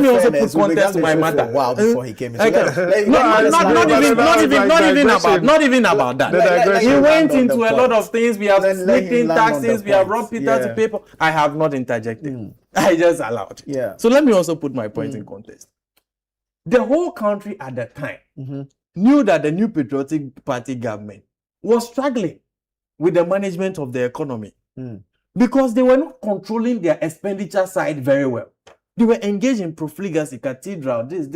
me also put context to my matter. Wow, before he came in. Not even about that. He went into a lot of things. We have sneaked in taxes. We have robbed Peter to pay. I have not interjected. I just allowed. Yeah. So let me also put my point in context. The whole country at that time knew that the New Patriotic Party government was struggling with the management of the economy because they were not controlling their expenditure side very well. They were engaged in profligacy, cathedral, this,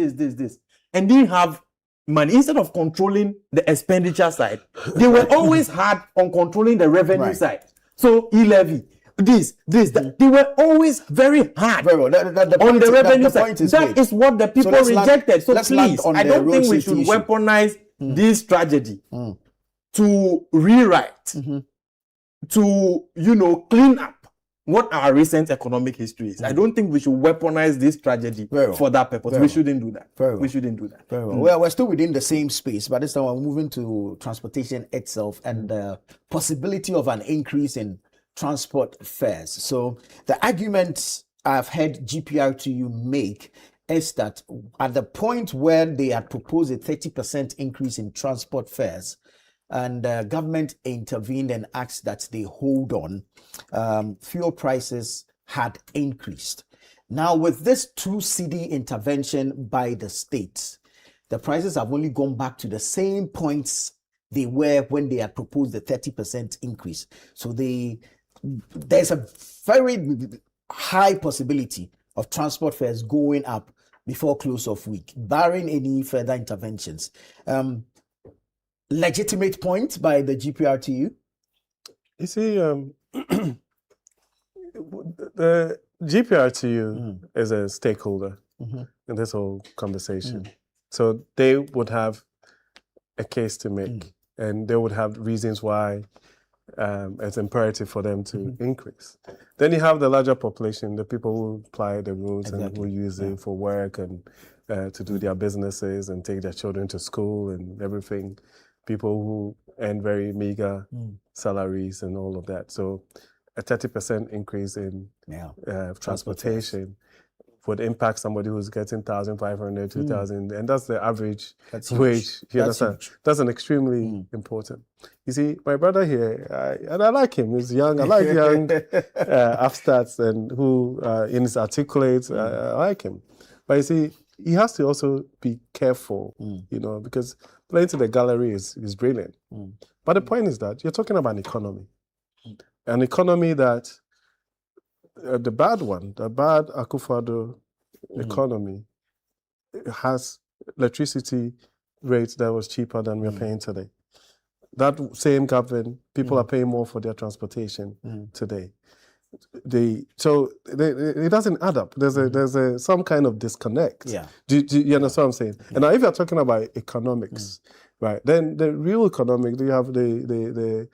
and didn't have money. Instead of controlling the expenditure side, they were always hard on controlling the revenue side. So e-levy, that. They were always very hard on the revenue side. That is what the people rejected. So please, I don't think we should weaponize this tragedy to rewrite, to, clean up what our recent economic history is. I don't think we should weaponize this tragedy for that purpose. We shouldn't do that. We shouldn't do that. Very well. Well, we're still within the same space, but this time we're moving to transportation itself and the possibility of an increase in transport fares. So the argument I've heard GPRTU make is that at the point where they had proposed a 30% increase in transport fares, and the government intervened and asked that they hold on, fuel prices had increased. Now, with this 2 cedi intervention by the states, the prices have only gone back to the same points they were when they had proposed the 30% increase. So there's a very high possibility of transport fares going up before close of week, barring any further interventions. Legitimate point by the GPRTU? You see, the GPRTU is a stakeholder in this whole conversation. So they would have a case to make, and they would have reasons why it's imperative for them to increase. Then you have the larger population, the people who apply the rules and who use it for work and to do their businesses and take their children to school and everything. People who earn very meager salaries and all of that. So a 30% increase in transportation would impact somebody who's getting 1,500, 2,000, and that's the average wage. You understand? That's an extremely important. You see, my brother here, and I like him. He's young. I like young upstarts and who is articulate. I like him. But you see, he has to also be careful, you know, because playing to the gallery is brilliant. But the point is that you're talking about an economy that the bad one, the bad Akufo-Addo economy, has electricity rates that was cheaper than we're paying today. That same government, people are paying more for their transportation today. It doesn't add up. There's some kind of disconnect. Yeah. Do you understand what I'm saying? And now, if you're talking about economics, right? Then the real economic, you have the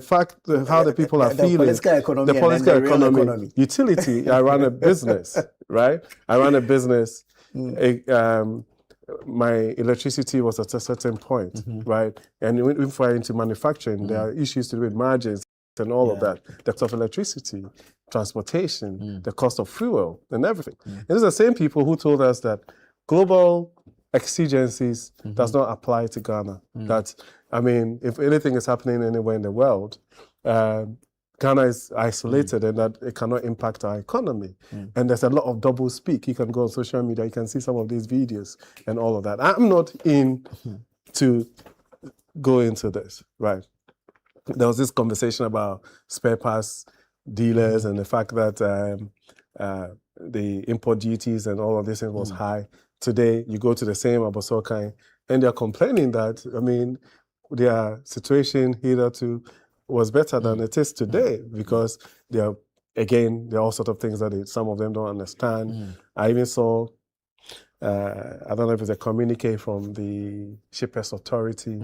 fact how the people are feeling, the political economy, utility. I run a business, right? I run a business. My electricity was at a certain point, right? And if we're into manufacturing, there are issues to do with margins and all of that. The cost of electricity, transportation, the cost of fuel, and everything. And these are the same people who told us that global exigencies does not apply to Ghana. That, I mean, if anything is happening anywhere in the world, Ghana is isolated and that it cannot impact our economy. And there's a lot of double speak. You can go on social media, you can see some of these videos and all of that. I'm not in to go into this, right? There was this conversation about spare parts dealers and the fact that the import duties and all of this was high. Today, you go to the same Abosokai and they're complaining that, I mean, their situation hitherto was better than it is today because there are all sorts of things that some of them don't understand. I even saw, I don't know if it's a communique from the Shippers Authority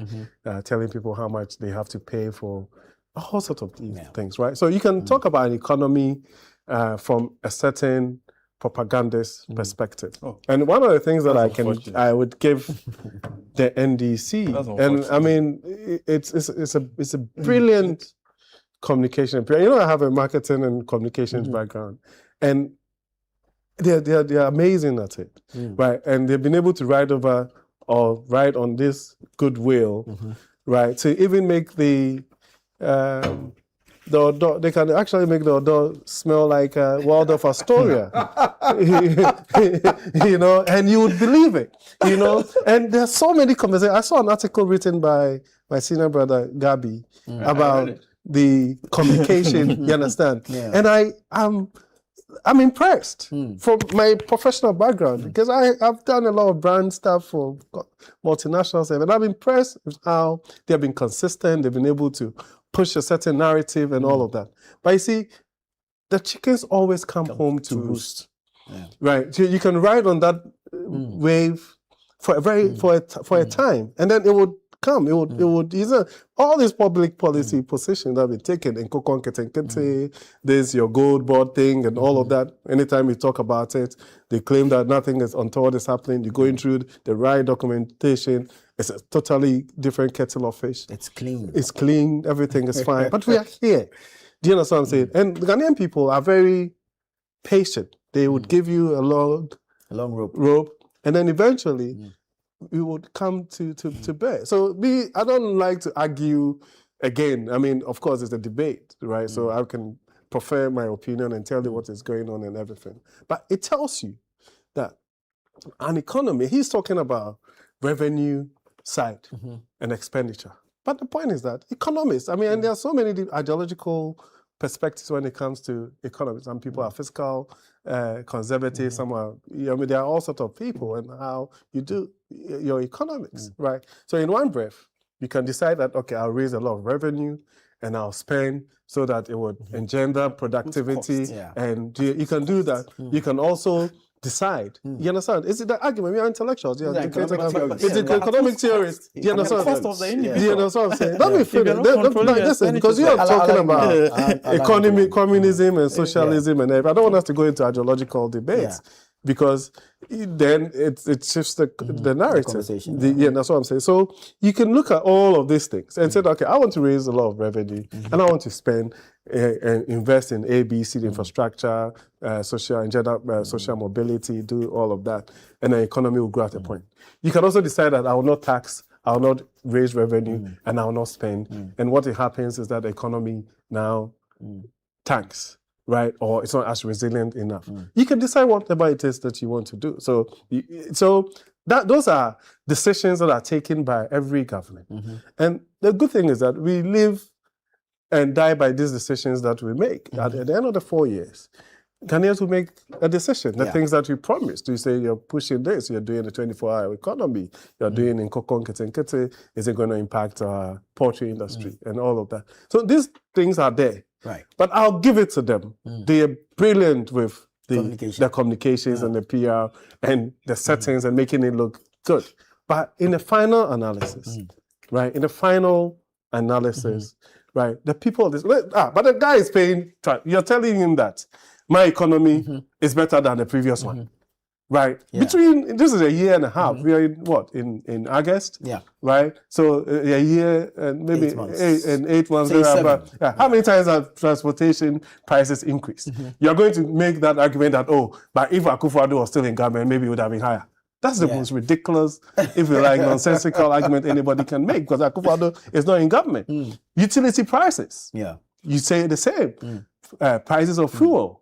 telling people how much they have to pay for all sorts of things, right? So you can talk about an economy from a certain propagandist perspective. And one of the things that I would give the NDC, and I mean, it's a brilliant communication. You know, I have a marketing and communications background, and they're amazing at it, right? And they've been able to ride on this goodwill, right? To even make the Odo, they can actually make the Odo smell like Waldorf Astoria, you know, and you would believe it, you know. And there's so many conversations. I saw an article written by my senior brother Gabi about the communication. You understand? And I'm impressed from my professional background because I've done a lot of brand stuff for multinationals, and I'm impressed with how they've been consistent. They've been able to push a certain narrative and all of that. But you see, the chickens always come home to roost, right? So you can ride on that wave for a time, and then it would come. It would all these public policy positions that have been taken in Kokon Ketenkete, there's your gold board thing and all of that. Anytime you talk about it, they claim that nothing is untoward is happening. You're going through the right documentation. It's a totally different kettle of fish. It's clean. It's clean. Everything is fine. But we are here. Do you understand what I'm saying? And the Ghanaian people are very patient. They would give you a long rope, and then eventually we would come to bear. So I don't like to argue again. I mean, of course, it's a debate, right? So I can prefer my opinion and tell you what is going on and everything. But it tells you that an economy, he's talking about revenue side and expenditure. But the point is that economists, I mean, and there are so many ideological perspectives when it comes to economy. Some people are fiscal, conservative, some are, there are all sorts of people and how you do your economics, right? So in one breath, you can decide that, okay, I'll raise a lot of revenue and I'll spend so that it would engender productivity. And you can do that. You can also decide. You understand? Is it the argument? We are intellectuals. It's economic theorists. Do you understand? The cost of the individual. Do you understand what I'm saying? Let me finish. Listen, because you are talking about economy, communism, and socialism, and everything. I don't want us to go into ideological debates. Because then it shifts the narrative. That's what I'm saying. So you can look at all of these things and say, okay, I want to raise a lot of revenue and I want to spend and invest in A, B, C, infrastructure, social and gender, social mobility, do all of that, and the economy will grow at a point. You can also decide that I will not tax, I will not raise revenue, and I will not spend. And what happens is that the economy now tanks. Right, or it's not as resilient enough. You can decide whatever it is that you want to do. So those are decisions that are taken by every government. And the good thing is that we live and die by these decisions that we make. At the end of the 4 years, Ghanaians will make a decision. The things that you promised. You say you're pushing this, you're doing a 24-hour economy, you're doing in Kokon Kete, is it going to impact our poultry industry and all of that. So these things are there. Right. But I'll give it to them. They are brilliant with the communications and the PR and the settings and making it look good. But in the final analysis, right, right, the people of this, but the guy is paying, you're telling him that my economy is better than the previous one. Right. Between, this is a year and a half. We are in what? In August? Right? So a year and maybe 8 months. How many times have transportation prices increased? You're going to make that argument that, but if Akufo-Addo was still in government, maybe it would have been higher. That's the most ridiculous, if you like, nonsensical argument anybody can make, because Akufo-Addo is not in government. Utility prices. You say the same. Prices of fuel.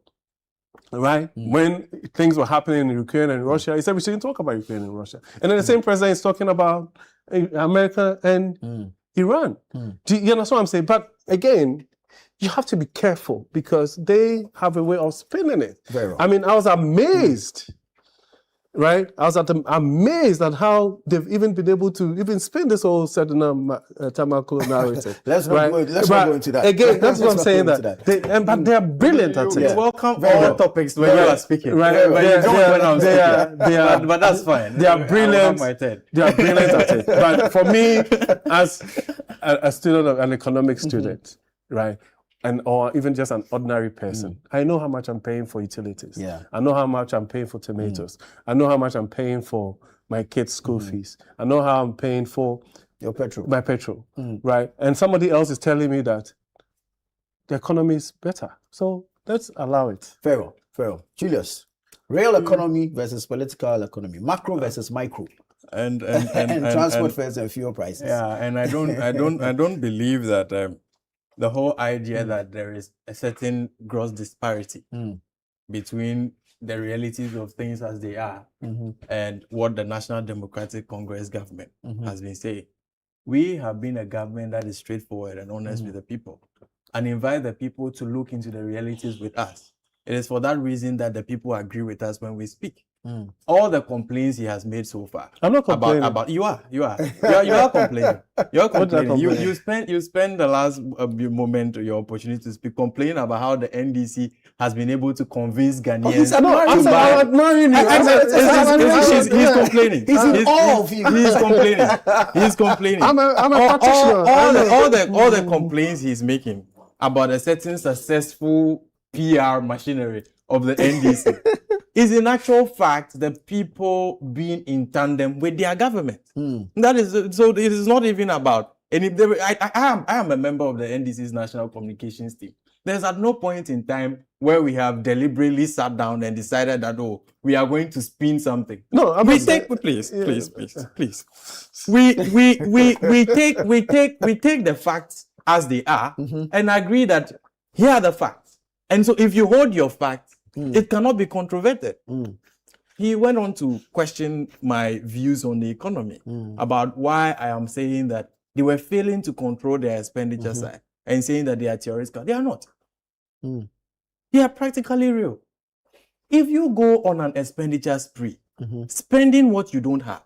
Right? When things were happening in Ukraine and Russia, he said we shouldn't talk about Ukraine and Russia. And then the same president is talking about America and Iran. Do you understand what I'm saying? But again, you have to be careful because they have a way of spinning it. Very well. I mean, I was amazed. Right? I was amazed at how they've even been able to even spin this whole Sedona Tamako narrative. Let's not go into that. Again, that's what I'm saying. But they are brilliant at it. You welcome all the topics when you are speaking. Right? But you don't when I'm speaking. But that's fine. They are brilliant. They are brilliant at it. But for me, as a student, an economics student, right? Or even just an ordinary person. I know how much I'm paying for utilities. I know how much I'm paying for tomatoes. I know how much I'm paying for my kids' school fees. I know how I'm paying for my petrol, right? And somebody else is telling me that the economy is better. So let's allow it. Very well. Julius, real economy versus political economy, macro versus micro. And transport fares and fuel prices. Yeah, and I don't believe that the whole idea that there is a certain gross disparity between the realities of things as they are and what the National Democratic Congress government has been saying. We have been a government that is straightforward and honest with the people and invite the people to look into the realities with us. It is for that reason that the people agree with us when we speak. All the complaints he has made so far. I'm not complaining. About you are complaining. You're complaining. You spend the last moment, your opportunity to speak, complaining about how the NDC has been able to convince Ghanaians. I'm admiring you. He's complaining. He's in awe of you. He's complaining. I'm a practitioner. All the complaints he's making about a certain successful PR machinery of the NDC is in actual fact the people being in tandem with their government. That is so. It is not even about any. I am a member of the NDC's national communications team. There's at no point in time where we have deliberately sat down and decided that we are going to spin something. No, please. We take the facts as they are and agree that here are the facts. And so if you hold your facts, it cannot be controverted. He went on to question my views on the economy about why I am saying that they were failing to control their expenditure side and saying that they are theoretical. They are not. They are practically real. If you go on an expenditure spree, spending what you don't have,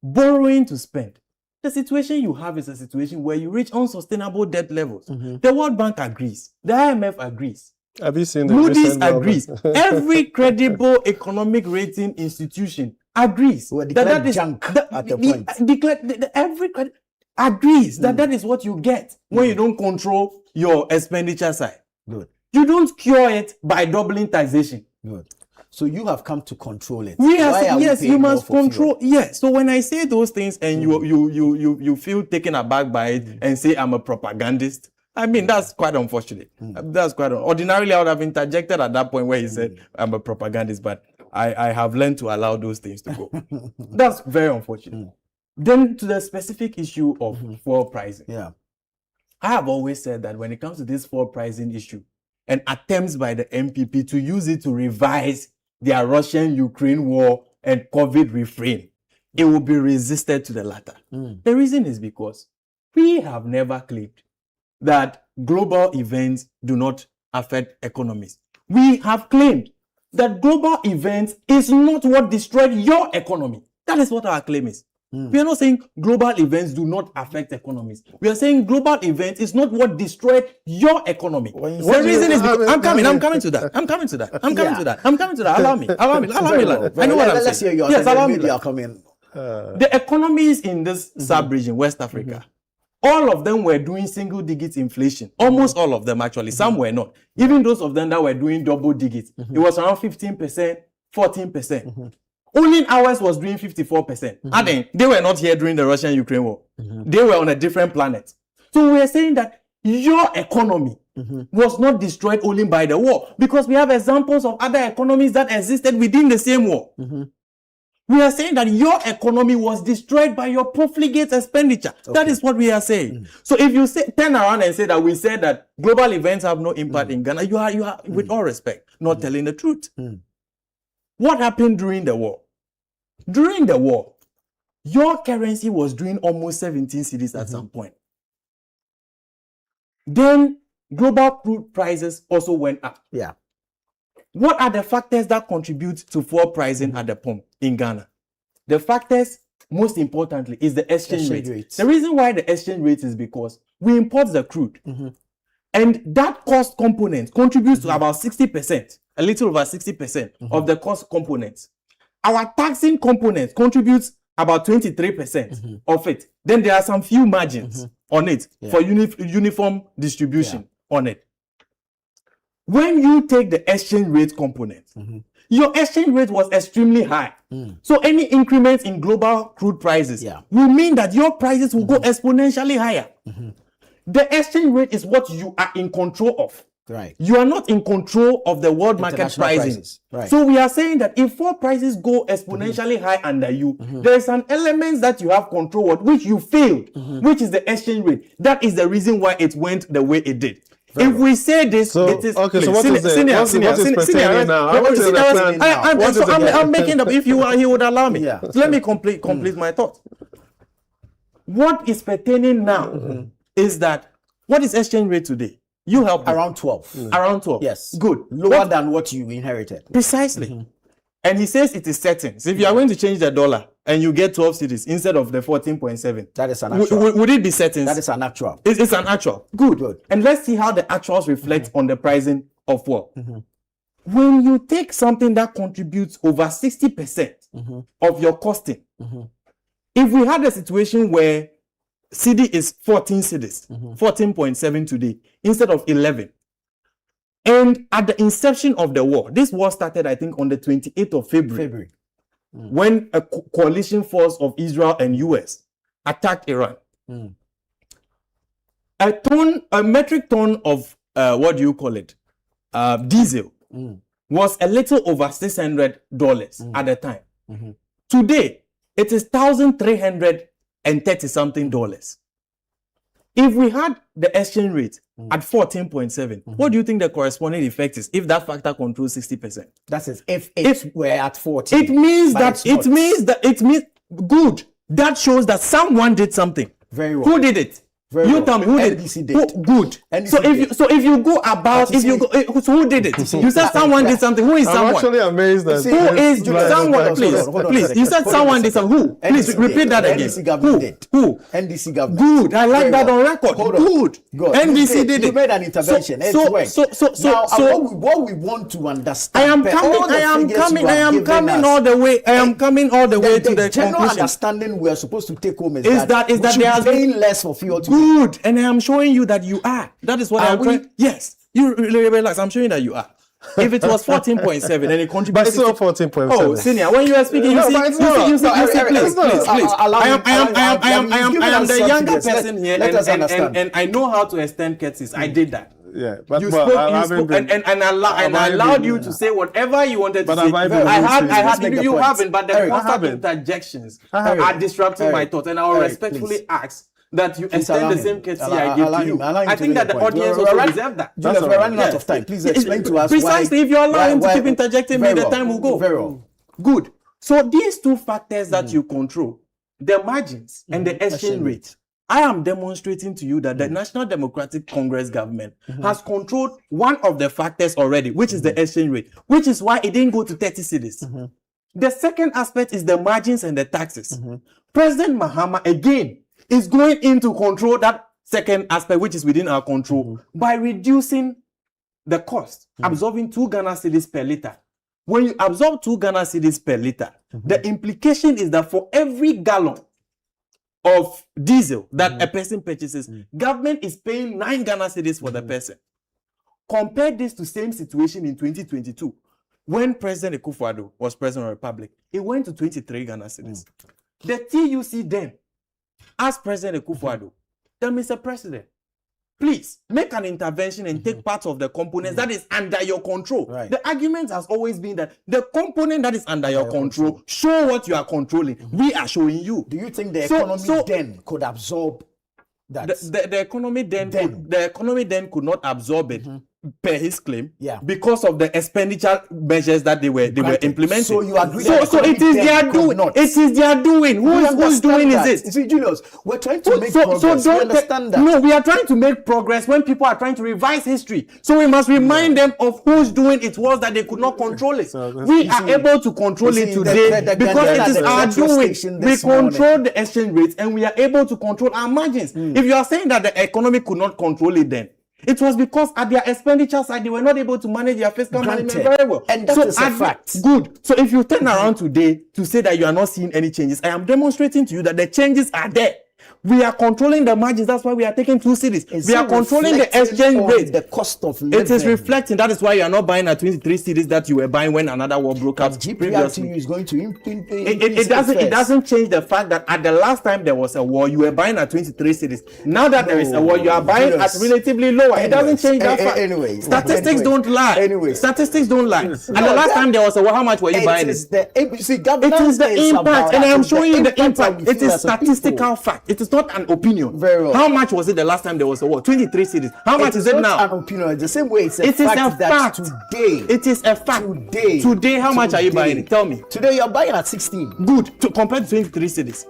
borrowing to spend, the situation you have is a situation where you reach unsustainable debt levels. The World Bank agrees. The IMF agrees. Have you seen the Moody's recent agrees. Every credible economic rating institution agrees. That is junk at the point. Every agrees that is what you get when you don't control your expenditure side. Good. You don't cure it by doubling taxation. Good. So you have come to control it. Yes, you must control. Yes. So when I say those things and you feel taken aback by it and say I'm a propagandist, I mean that's quite unfortunate. That's quite ordinarily I would have interjected at that point where he said I'm a propagandist, but I have learned to allow those things to go. That's very unfortunate. Then to the specific issue of fuel pricing. Yeah. I have always said that when it comes to this fuel pricing issue and attempts by the MPP to use it to revise their Russian-Ukraine war and COVID refrain, it will be resisted to the latter. The reason is because we have never claimed that global events do not affect economies. We have claimed that global events is not what destroyed your economy. That is what our claim is. We are not saying global events do not affect economies. We are saying global events is not what destroyed your economy. The reason is because I'm coming to that. Allow me. I know what I'm saying. Let's hear your yes, allow me. The economies in this sub-region, West Africa, all of them were doing single-digit inflation. Almost all of them, actually. Some were not. Even those of them that were doing double digits, it was around 15%, 14%. Only ours was doing 54%. And then they were not here during the Russian-Ukraine war. They were on a different planet. So we are saying that your economy was not destroyed only by the war, because we have examples of other economies that existed within the same war. We are saying that your economy was destroyed by your profligate expenditure. That is what we are saying. So if you turn around and say that we said that global events have no impact in Ghana, you are, with all respect, not telling the truth. What happened during the war? During the war, your currency was doing almost 17 cedis at some point. Then global crude prices also went up. Yeah. What are the factors that contribute to fuel pricing at the pump in Ghana? The factors, most importantly, is the exchange rate. The reason why the exchange rate is because we import the crude. And that cost component contributes to about 60%, a little over 60% of the cost components. Our taxing component contributes about 23% of it. Then there are some few margins on it for uniform distribution on it. When you take the exchange rate component, your exchange rate was extremely high. So any increments in global crude prices will mean that your prices will go exponentially higher. The exchange rate is what you are in control of. Right. You are not in control of the world market pricing. Right. So we are saying that if fuel prices go exponentially high under you, there is an element that you have control of, which you failed, which is the exchange rate. That is the reason why it went the way it did. If we say this, it is okay. So what is pertaining now? I want to understand now. I'm making up. If you are, he would allow me. So let me complete my thought. What is pertaining now is that what is exchange rate today? You help around 12. Around 12. Yes. Good. Lower than what you inherited. Precisely. And he says it is certain. So if you are going to change the dollar and you get 12 cedis instead of the 14.7, that is an actual. Would it be certain? That is an actual. It's an actual. Good. And let's see how the actuals reflect on the pricing of fuel. When you take something that contributes over 60% of your costing, if we had a situation where CD is 14 cedis, 14.7 today, instead of 11. And at the inception of the war, this war started, I think, on the 28th of February. When a coalition force of Israel and US attacked Iran. A metric ton of, diesel was a little over $600 at the time. Today, it is $1,330 something. If we had the exchange rate at 14.7, what do you think the corresponding effect is if that factor controls 60%? That is if we're at 40. It means good. That shows that someone did something. Very well. Who did it? You tell me who did NDC it? did. Good. So if you go about, so who did it? You said someone did something. Who is someone? I'm actually amazed that who is someone? Please. You said someone did something. Who? Please repeat that again. NDC government did. Who? NDC government. Good. I like that on record. Good. NDC did it. You made an intervention. So what we want to understand. I am coming all the way. I am coming all the way to the general conclusion. Understanding we are supposed to take home is that they are paying less for fuel. Good, and I am showing you that you are. That is what I'm trying. Yes, you relax. I'm showing you that you are. If it was 14.7 and it contributes, but it's not 14.7. Oh, senior, when you are speaking, you see, please. I am the younger person here, and I know how to extend courtesies. I did that. Yeah, but you spoke, and I allowed you to say whatever you wanted to say. You haven't, but the constant interjections are disrupting my thoughts, and I will respectfully ask that you extend the same courtesy I gave to you. I think that the audience also deserve that. Julius, we're running out of time. Please explain to us precisely. If you allow him to keep interjecting me, the time will go. Very well. Good. So these two factors that you control, the margins and the exchange rate, I am demonstrating to you that the National Democratic Congress government has controlled one of the factors already, which is the exchange rate, which is why it didn't go to 30 cedis. The second aspect is the margins and the taxes. President Mahama, again, is going in to control that second aspect, which is within our control, by reducing the cost, absorbing 2 Ghana cedis per liter. When you absorb 2 Ghana cedis per liter, the implication is that for every gallon of diesel that a person purchases, government is paying 9 Ghana cedis for the person. Compare this to same situation in 2022, when President Akufo-Addo was President of the Republic. It went to 23 Ghana cedis. The TUC then asked President Akufo-Addo, tell Mr. President, please make an intervention and take part of the components that is under your control. Right. The argument has always been that the component that is under your control, show what you are controlling. We are showing you. Do you think the economy then could absorb that? The economy then could not absorb it. Per his claim, because of the expenditure measures that they were implementing. So you agree? So it is their doing. It is their doing. Who's doing is it? You see, Julius, we're trying to make progress. So don't understand that. No, we are trying to make progress when people are trying to revise history. So we must remind them of who's doing it was that they could not control it. We are able to control it today because it is our doing. We control the exchange rates and we are able to control our margins. If you are saying that the economy could not control it, then it was because at their expenditure side, they were not able to manage their fiscal management very well. And that is a fact. Good. So if you turn around today to say that you are not seeing any changes, I am demonstrating to you that the changes are there. We are controlling the margins. That's why we are taking 2 cedis. We are controlling the exchange rate. The cost of living. It is reflecting. That is why you are not buying at 23 cedis that you were buying when another war broke out previously. Is going to it doesn't change the fact that at the last time there was a war, you were buying at 23 cedis. Now that there is a war, you are buying at relatively lower. It doesn't change that fact. Statistics don't lie. Statistics don't lie. And the last time there was a war, how much were you buying? It is the impact, and I am showing you the impact. It is statistical fact. It is not an opinion. Very well. How much was it the last time there was a war? 23 cedis. How much is it now? An opinion. It's the same way. It's a fact. Today. It is a fact. Today, how much are you buying it? Tell me. Today, you're buying at 16. Good. Compared to 23 cedis.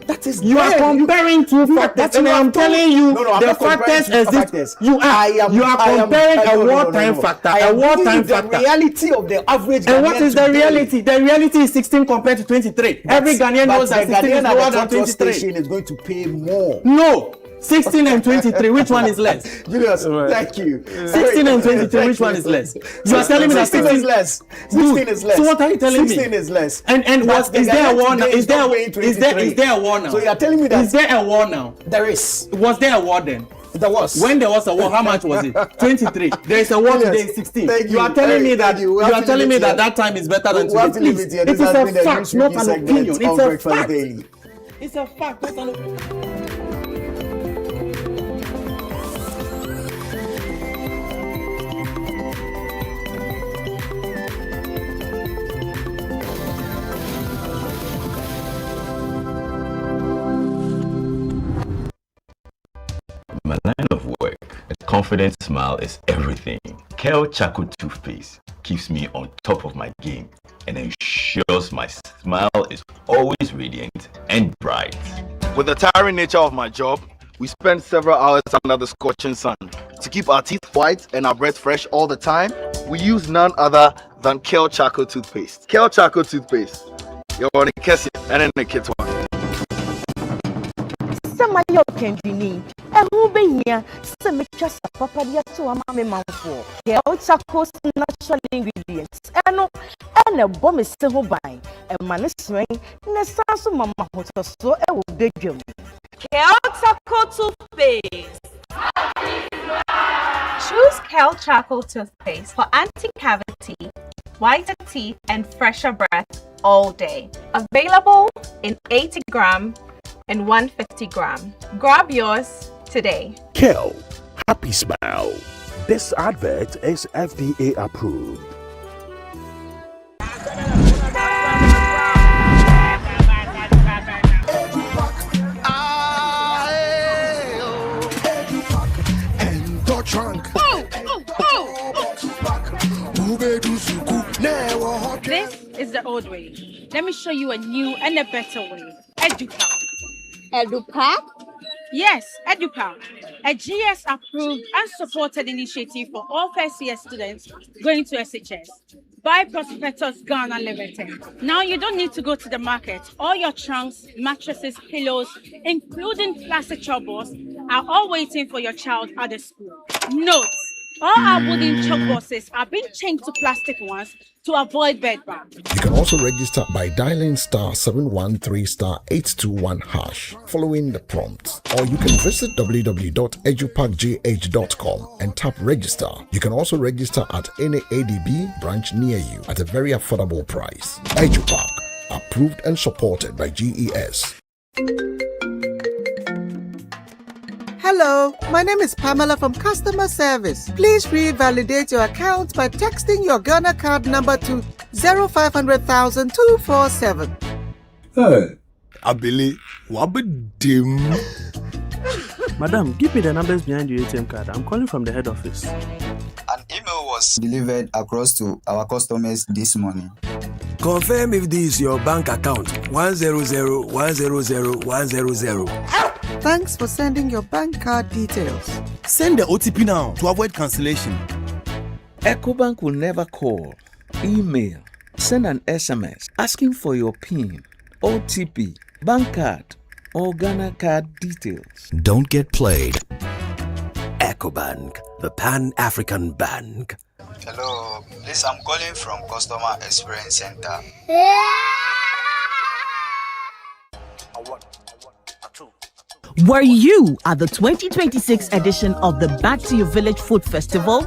That is you are comparing two factors, and I'm telling you the factors exist. You are comparing a wartime factor, a wartime factor. The reality of the average. And what is the reality? The reality is 16 compared to 23. Every Ghanaian knows that 16 is lower than 23. Is going to pay more. No. 16 and 23, which one is less? Julius, thank you. 16 and 23, which one is less? You are telling me that 16 is less. 16 is less. So what are you telling me? 16 is less. And what is there a war now? Is there a war now? So you are telling me that is there a war now? There is. Was there a war then? There was. When there was a war, how much was it? 23. There is a war today, 16. You are telling me that you are telling me that time is better than today. Please. It is a fact, not an opinion. It's a fact. It's a fact, not an opinion. My line of work, a confident smile is everything. Kel Charcoal Toothpaste keeps me on top of my game and ensures my smile is always radiant and bright. With the tiring nature of my job, we spend several hours under the scorching sun. To keep our teeth white and our breath fresh all the time, we use none other than Kale Charcoal Toothpaste. Kale Charcoal Toothpaste. You're on a kiss and then a kid one. Samayo Kendini, and who be here? Some just a papadia to a mammy mouthful. Kale Charcoal's natural ingredients. And a bomb is still buying. And man is swing, and a sauce of mamma hotel so I will beg you. Kale Charcoal Toothpaste. Choose Kale Charcoal Toothpaste for anti-cavity, whiter teeth, and fresher breath all day. Available in 80 gram and 150 gram. Grab yours today. Kale, happy smile. This advert is FDA approved. This is the old way. Let me show you a new and a better way. EduPack. EduPack? Yes, EduPack. A GS-approved and supported initiative for all first-year students going to SHS. By Prospectus Ghana Limited. Now you don't need to go to the market. All your trunks, mattresses, pillows, including plastic chalkboards, are all waiting for your child at the school. Note, all our wooden chalkboards are being changed to plastic ones to avoid bedbugs. You can also register by dialing *713*821# following the prompt, or you can visit www.edupackgh.com and tap register. You can also register at any ADB branch near you at a very affordable price. EduPack, approved and supported by GES. Hello, my name is Pamela from Customer Service. Please revalidate your account by texting your Ghana card number to 0500,000 247. Hey, Abili, wabadim. Madam, give me the numbers behind your ATM card. I'm calling from the head office. An email was delivered across to our customers this morning. Confirm if this is your bank account. 100,100,100. Thanks for sending your bank card details. Send the OTP now to avoid cancellation. EcoBank will never call, email, send an SMS asking for your PIN, OTP, bank card, or Ghana card details. Don't get played. EcoBank, the Pan-African Bank. Hello, please, I'm calling from Customer Experience Center. Were you at the 2026 edition of the Back to Your Village Food Festival?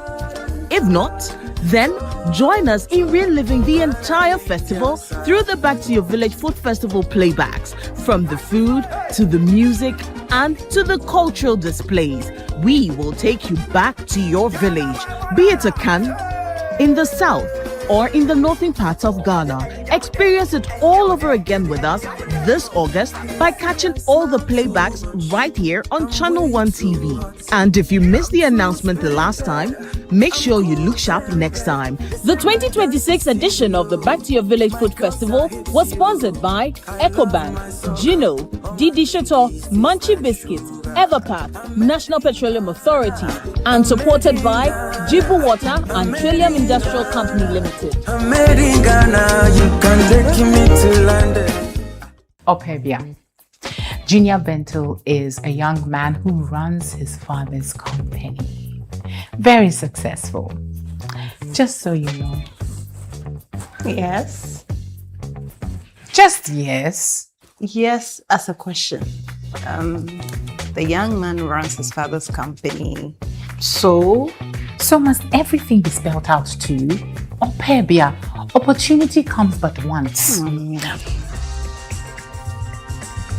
If not, then join us in reliving the entire festival through the Back to Your Village Food Festival playbacks, from the food to the music and to the cultural displays. We will take you back to your village, be it a Kan, in the south, or in the northern part of Ghana. Experience it all over again with us this August by catching all the playbacks right here on Channel 1 TV. And if you missed the announcement the last time, make sure you look sharp next time. The 2026 edition of the Back to Your Village Food Festival was sponsored by EcoBank, Gino, Didi Chateau, Munchie Biscuits, Everpack, National Petroleum Authority, and supported by Jibu Water and Trillium Industrial Company Limited. I'm made in Ghana, you can take me to London. Opebia. Junior Bento is a young man who runs his father's company. Very successful. Just so you know. Yes. Just yes. Yes, as a question. The young man runs his father's company. So must everything be spelled out to you? Opebia, opportunity comes but once.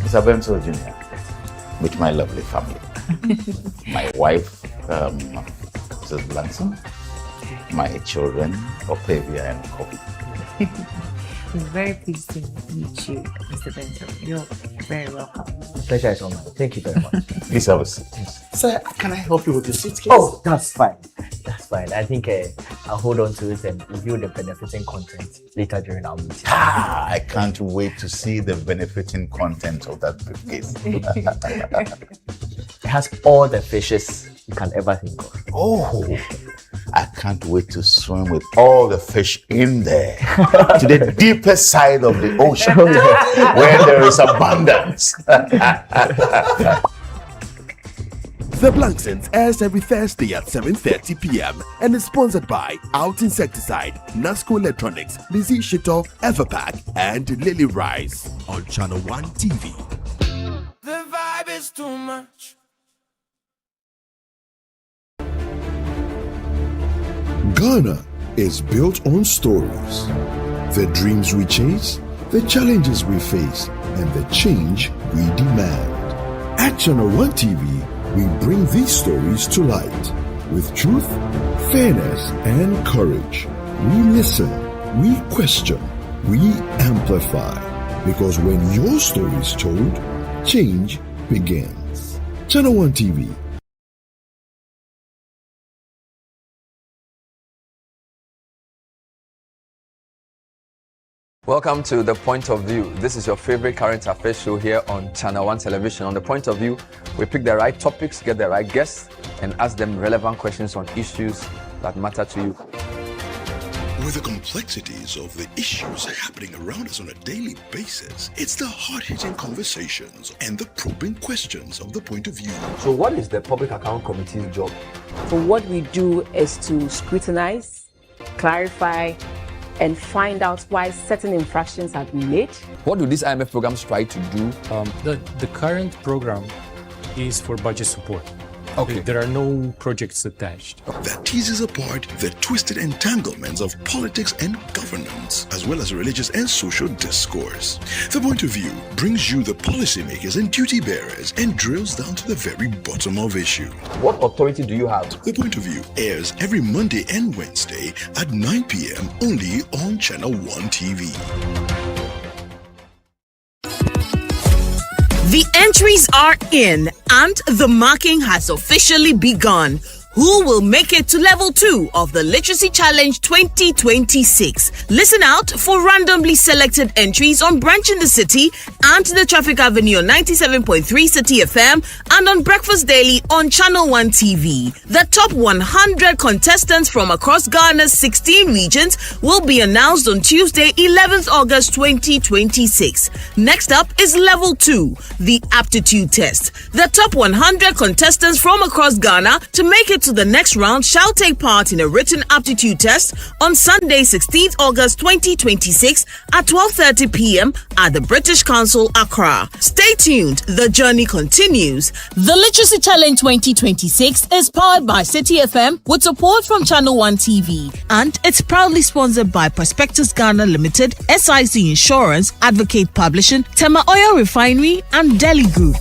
Mr. Bento Jr., with my lovely family. My wife, Mrs. Blanson, my children, Opebia and Kobe. I'm very pleased to meet you, Mr. Bento. You're very welcome. Pleasure is all mine. Thank you very much. Please have a seat. Sir, can I help you with your suitcase? Oh, that's fine. That's fine. I think I'll hold on to it and review the benefiting content later during our meeting. I can't wait to see the benefiting content of that briefcase. It has all the fishes you can ever think of. Oh, I can't wait to swim with all the fish in there to the deepest side of the ocean where there is abundance. The Blanksense airs every Thursday at 7:30 p.m. and is sponsored by Out Insecticide, Nasco Electronics, Lizzie Shito, Everpack, and Lily Rice on Channel 1 TV. The vibe is too much. Ghana is built on stories. The dreams we chase, the challenges we face, and the change we demand. At Channel 1 TV, we bring these stories to light with truth, fairness, and courage. We listen, we question, we amplify. Because when your story is told, change begins. Channel 1 TV. Welcome to The Point of View. This is your favorite current affairs show here on Channel 1 Television. On The Point of View, we pick the right topics, get the right guests, and ask them relevant questions on issues that matter to you. With the complexities of the issues happening around us on a daily basis, it's the hard-hitting conversations and the probing questions of The Point of View. So what is the Public Account Committee's job? So what we do is to scrutinize, clarify, and find out why certain infractions have been made. What do these IMF programs try to do? The current program is for budget support. Okay. There are no projects attached. That teases apart the twisted entanglements of politics and governance, as well as religious and social discourse. The Point of View brings you the policymakers and duty bearers and drills down to the very bottom of issues. What authority do you have? The Point of View airs every Monday and Wednesday at 9 p.m. only on Channel 1 TV. The entries are in and the marking has officially begun. Who will make it to level 2 of the Literacy Challenge 2026? Listen out for randomly selected entries on Branch in the City and the Traffic Avenue on 97.3 City FM and on Breakfast Daily on Channel 1 TV. The top 100 contestants from across Ghana's 16 regions will be announced on Tuesday, 11th August 2026. Next up is level 2, the aptitude test. The top 100 contestants from across Ghana to make it to the next round shall take part in a written aptitude test on Sunday, 16th August 2026 at 12:30 p.m. at the British Council, Accra. Stay tuned, the journey continues. The Literacy Challenge 2026 is powered by City FM with support from Channel 1 TV, and it's proudly sponsored by Prospectus Ghana Limited, SIC Insurance, Advocate Publishing, Tema Oil Refinery, and Delhi Group.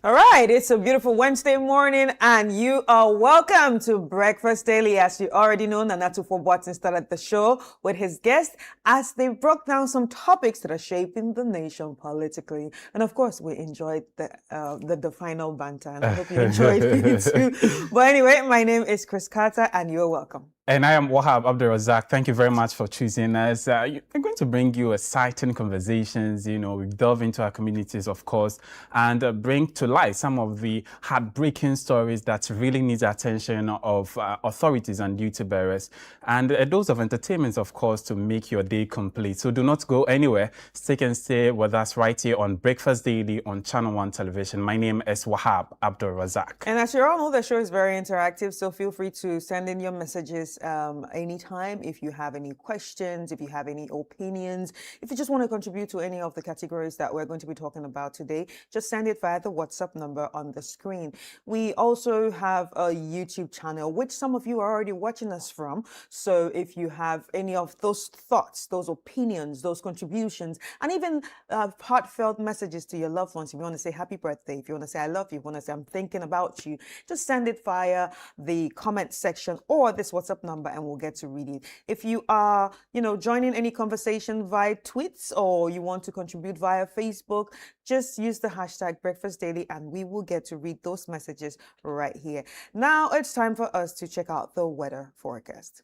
All right, it's a beautiful Wednesday morning, and you are welcome to Breakfast Daily. As you already know, Nana Tufo-Boateng started the show with his guests as they broke down some topics that are shaping the nation politically. And of course, we enjoyed the final banter, and I hope you enjoyed it too. But anyway, my name is Chris Carter, and you're welcome. And I am Wahab Abdul Razak. Thank you very much for choosing us. We're going to bring you exciting conversations. We delve into our communities, of course, and bring to light some of the heartbreaking stories that really need the attention of authorities and duty bearers. And a dose of entertainment, of course, to make your day complete. So do not go anywhere. Stick and stay with us right here on Breakfast Daily on Channel 1 Television. My name is Wahab Abdul Razak. And as you all know, the show is very interactive, so feel free to send in your messages anytime. If you have any questions, if you have any opinions, if you just want to contribute to any of the categories that we're going to be talking about today, just send it via the WhatsApp number on the screen. We also have a YouTube channel, which some of you are already watching us from. So if you have any of those thoughts, those opinions, those contributions, and even heartfelt messages to your loved ones, if you want to say happy birthday, if you want to say I love you, if you want to say I'm thinking about you, just send it via the comment section or this WhatsApp number and we'll get to read it. If you are, joining any conversation via tweets or you want to contribute via Facebook, just use the hashtag Breakfast Daily and we will get to read those messages right here. Now it's time for us to check out the weather forecast.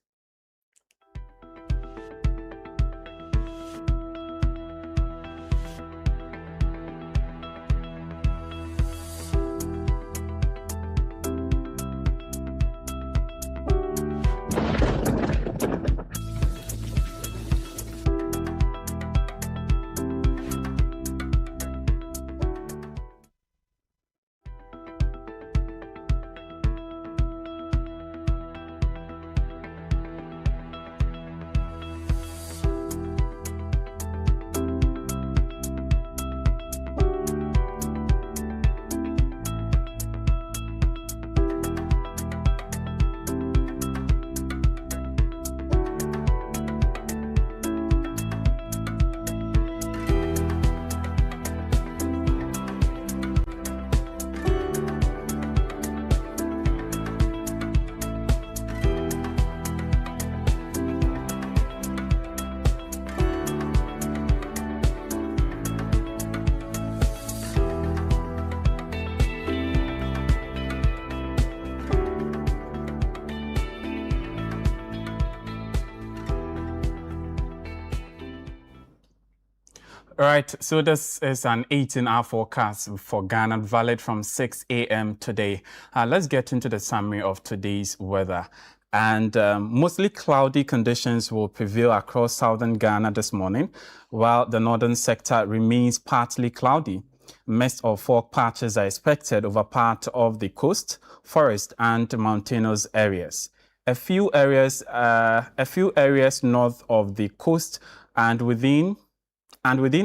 All right, so this is an 18-hour forecast for Ghana, valid from 6 a.m. today. Let's get into the summary of today's weather. And mostly cloudy conditions will prevail across southern Ghana this morning, while the northern sector remains partly cloudy. Mist or fog patches are expected over part of the coast, forest, and mountainous areas. A few areas north of the coast and within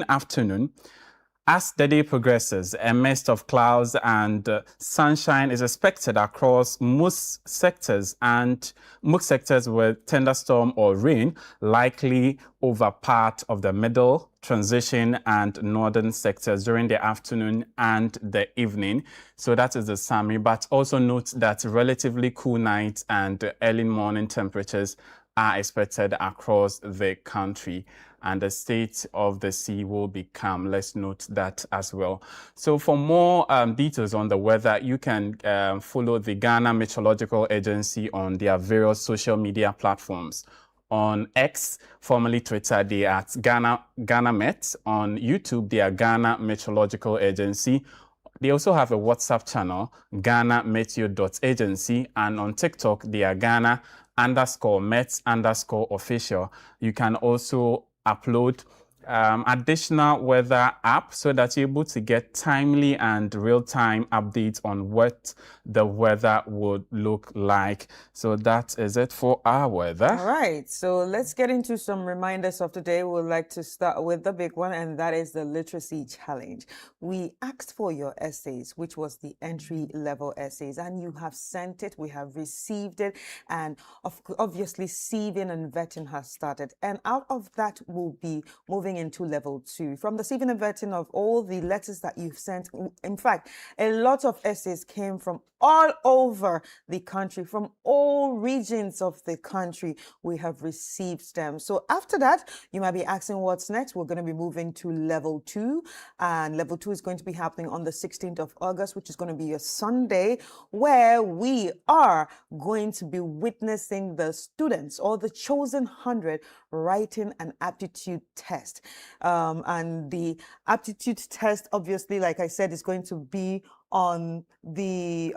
afternoon. As the day progresses, a mist of clouds and sunshine is expected across most sectors with thunderstorm or rain likely over part of the middle, transition, and northern sectors during the afternoon and the evening. So that is the summary, but also note that relatively cool nights and early morning temperatures are expected across the country, and the state of the sea will be calm. Let's note that as well. So for more details on the weather, you can follow the Ghana Meteorological Agency on their various social media platforms. On X, formerly Twitter, they are at Ghana Met. On YouTube, they are Ghana Meteorological Agency. They also have a WhatsApp channel, GhanaMeteo.agency, and on TikTok, they are Ghana_Met_official. You can also upload additional weather app so that you're able to get timely and real-time updates on what the weather would look like. So that is it for our weather. All right, so let's get into some reminders of today. We'd like to start with the big one, and that is the literacy challenge. We asked for your essays, which was the entry-level essays, and you have sent it. We have received it, and obviously sieving and vetting has started. And out of that, we'll be moving into level 2. From the sieving and vetting of all the letters that you've sent, in fact, a lot of essays came from all over the country, from all regions of the country. We have received them. So after that, you might be asking what's next. We're going to be moving to level 2, and level 2 is going to be happening on the 16th of August, which is going to be a Sunday, where we are going to be witnessing the students, or the chosen 100, writing an aptitude test. And the aptitude test, obviously, like I said, is going to be on the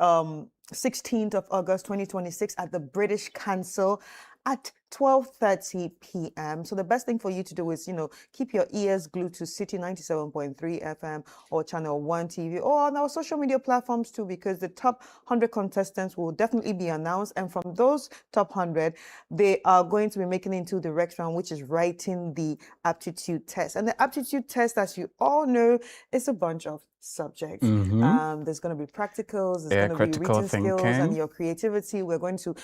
16th of August 2026 at the British Council at 12:30 p.m. So the best thing for you to do is, keep your ears glued to City 97.3 FM or Channel 1 TV or on our social media platforms too, because the top 100 contestants will definitely be announced. And from those top 100, they are going to be making it into the next round, which is writing the aptitude test. And the aptitude test, as you all know, is a bunch of subjects. There's going to be practicals, there's going to be written skills and your creativity. We're going to,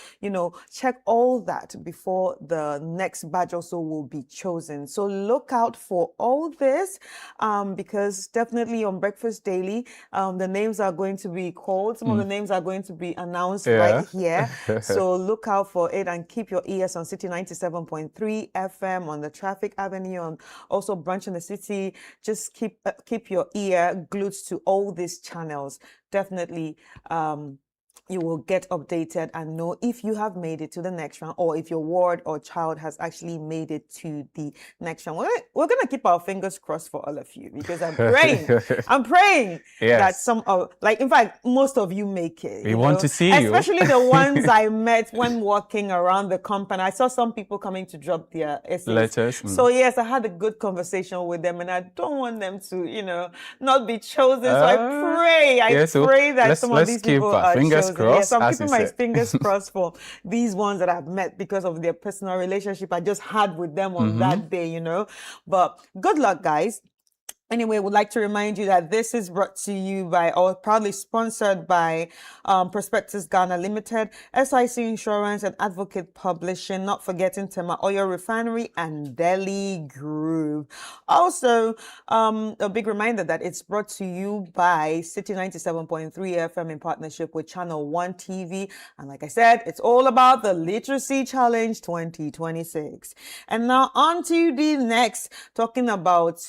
check all that before the next batch also will be chosen. So look out for all this because definitely on Breakfast Daily, the names are going to be called. Some of the names are going to be announced right here. So look out for it and keep your ears on City 97.3 FM on the Traffic Avenue and also Brunch in the City. Just keep your ear glued to all these channels. Definitely you will get updated and know if you have made it to the next round or if your ward or child has actually made it to the next round. We're going to keep our fingers crossed for all of you because I'm praying that some of, in fact, most of you make it. We want to see you. Especially the ones I met when walking around the compound. I saw some people coming to drop their essays. Letters. So yes, I had a good conversation with them and I don't want them to, not be chosen. So I pray that some of these people are chosen. Yes, I'm keeping my fingers crossed for these ones that I've met because of their personal relationship I just had with them on that day, But good luck, guys. Anyway, would like to remind you that this is brought to you by or proudly sponsored by Prospectus Ghana Limited, SIC Insurance and Advocate Publishing, not forgetting Tema Oil Refinery and Delhi Groove. Also, a big reminder that it's brought to you by City 97.3 FM in partnership with Channel 1 TV. And like I said, it's all about the Literacy Challenge 2026. And now on to the next, talking about,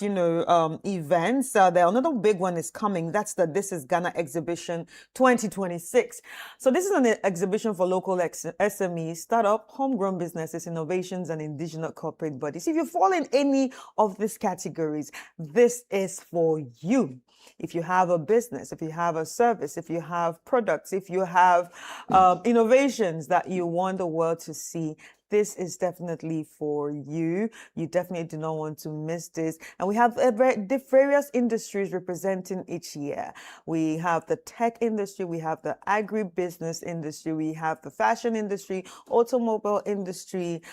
events. Another big one is coming. That's the This is Ghana Exhibition 2026. So this is an exhibition for local SMEs, startup, homegrown businesses, innovations, and indigenous corporate bodies. If you fall in any of these categories, this is for you. If you have a business, if you have a service, if you have products, if you have innovations that you want the world to see, this is definitely for you. You definitely do not want to miss this. And we have various industries representing each year. We have the tech industry, we have the agribusiness industry, we have the fashion industry, automobile industry,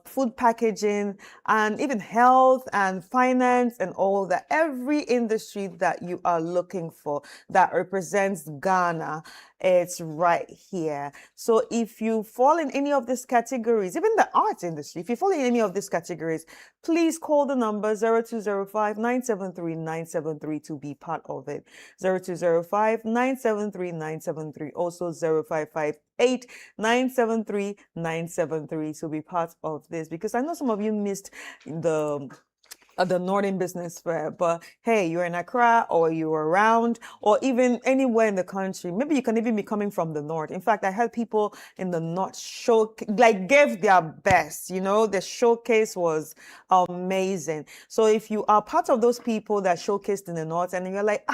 food packaging, and even health and finance and all that. Every industry that you are looking for that represents Ghana, it's right here. So if you fall in any of these categories, even the arts industry, if you fall in any of these categories, please call the number 0205-973-973 to be part of it. 0205-973-973, also 0558-973-973 to be part of this. Because I know some of you missed the Northern Business Fair, but hey, you're in Accra or you're around or even anywhere in the country. Maybe you can even be coming from the north. In fact, I heard people in the north gave their best, the showcase was amazing. So if you are part of those people that showcased in the north and you're like,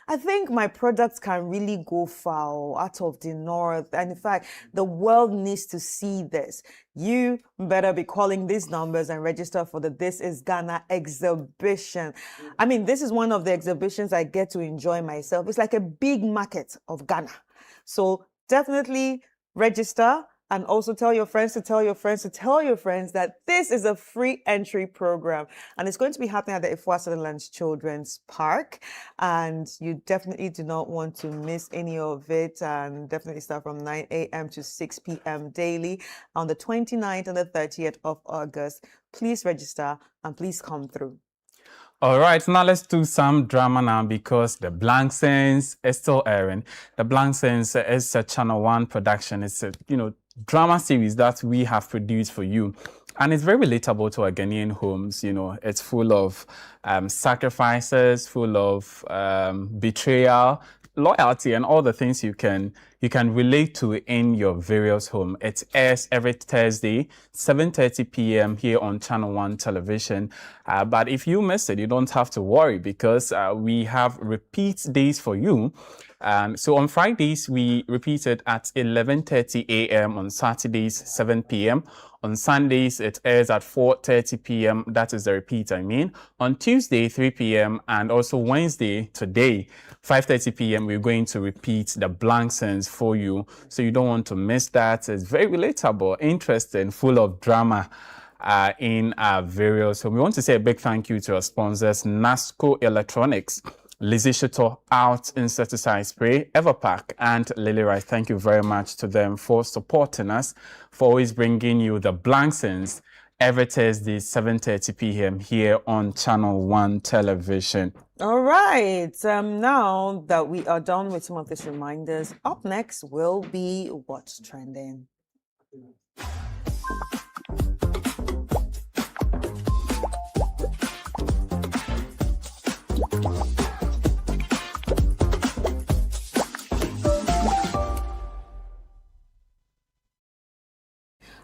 I think my products can really go far out of the north. And in fact, the world needs to see this. You better be calling these numbers and register for the This is Ghana exhibition. I mean, this is one of the exhibitions I get to enjoy myself. It's like a big market of Ghana. So definitely register and also tell your friends to tell your friends to tell your friends that this is a free entry program. And it's going to be happening at the Ifua Sutherland Children's Park. And you definitely do not want to miss any of it. And definitely start from 9 a.m. to 6 p.m. daily on the 29th and the 30th of August. Please register and please come through. All right, now let's do some drama now because The Blank Sense is still airing. The Blank Sense is a Channel 1 production. It's a, drama series that we have produced for you. And it's very relatable to our Ghanaian homes. It's full of sacrifices, full of betrayal, loyalty, and all the things you can you can relate to in your various home. It airs every Thursday, 7:30 p.m. here on Channel 1 Television. But if you miss it, you don't have to worry because we have repeat days for you. So on Fridays, we repeat it at 11:30 a.m. On Saturdays, 7 p.m. On Sundays, it airs at 4:30 p.m. That is the repeat, I mean. On Tuesday, 3 p.m. and also Wednesday, today, 5:30 p.m. We're going to repeat the blank sense for you. So you don't want to miss that. It's very relatable, interesting, full of drama. In our various. So we want to say a big thank you to our sponsors, NASCO Electronics, Lizzie Shuto Out Insecticide Spray, Everpack, and Lily Rice. Thank you very much to them for supporting us, for always bringing you the blank sense every Thursday, 7:30 p.m. here on Channel 1 Television. All right. Now that we are done with some of these reminders, up next will be What's Trending.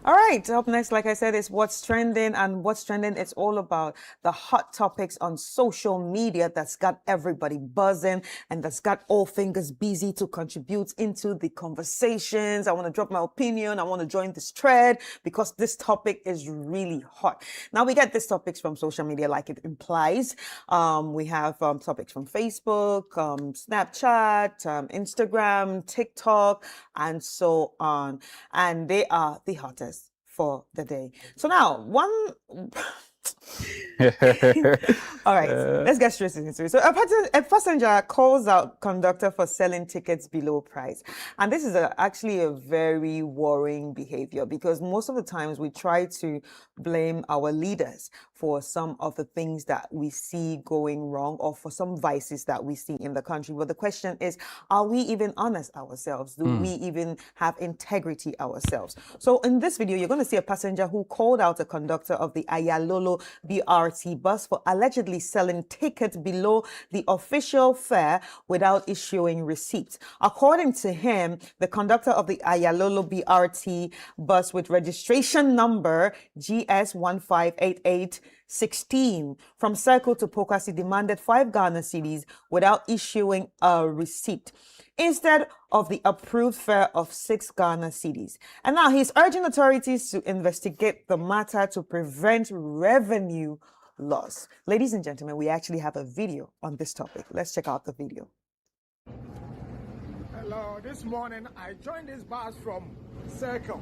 All right, up next, like I said, is What's Trending. And What's Trending is all about the hot topics on social media that's got everybody buzzing and that's got all fingers busy to contribute into the conversations. I want to drop my opinion. I want to join this thread because this topic is really hot. Now, we get these topics from social media like it implies. We have topics from Facebook, Snapchat, Instagram, TikTok, and so on. And they are the hottest for the day. So now, all right, let's get straight into it. So a passenger calls out conductor for selling tickets below price. And this is actually a very worrying behavior because most of the times we try to blame our leaders for some of the things that we see going wrong or for some vices that we see in the country. But the question is, are we even honest ourselves? Do we even have integrity ourselves? So in this video, you're going to see a passenger who called out a conductor of the Ayalolo BRT bus for allegedly selling tickets below the official fare without issuing receipts. According to him, the conductor of the Ayalolo BRT bus with registration number GS158816 from Circle to Pokasi demanded 5 Ghana cedis without issuing a receipt, instead of the approved fare of 6 Ghana cedis. And now he's urging authorities to investigate the matter to prevent revenue loss. Ladies and gentlemen, we actually have a video on this topic. Let's check out the video. Hello, this morning I joined this bus from Circle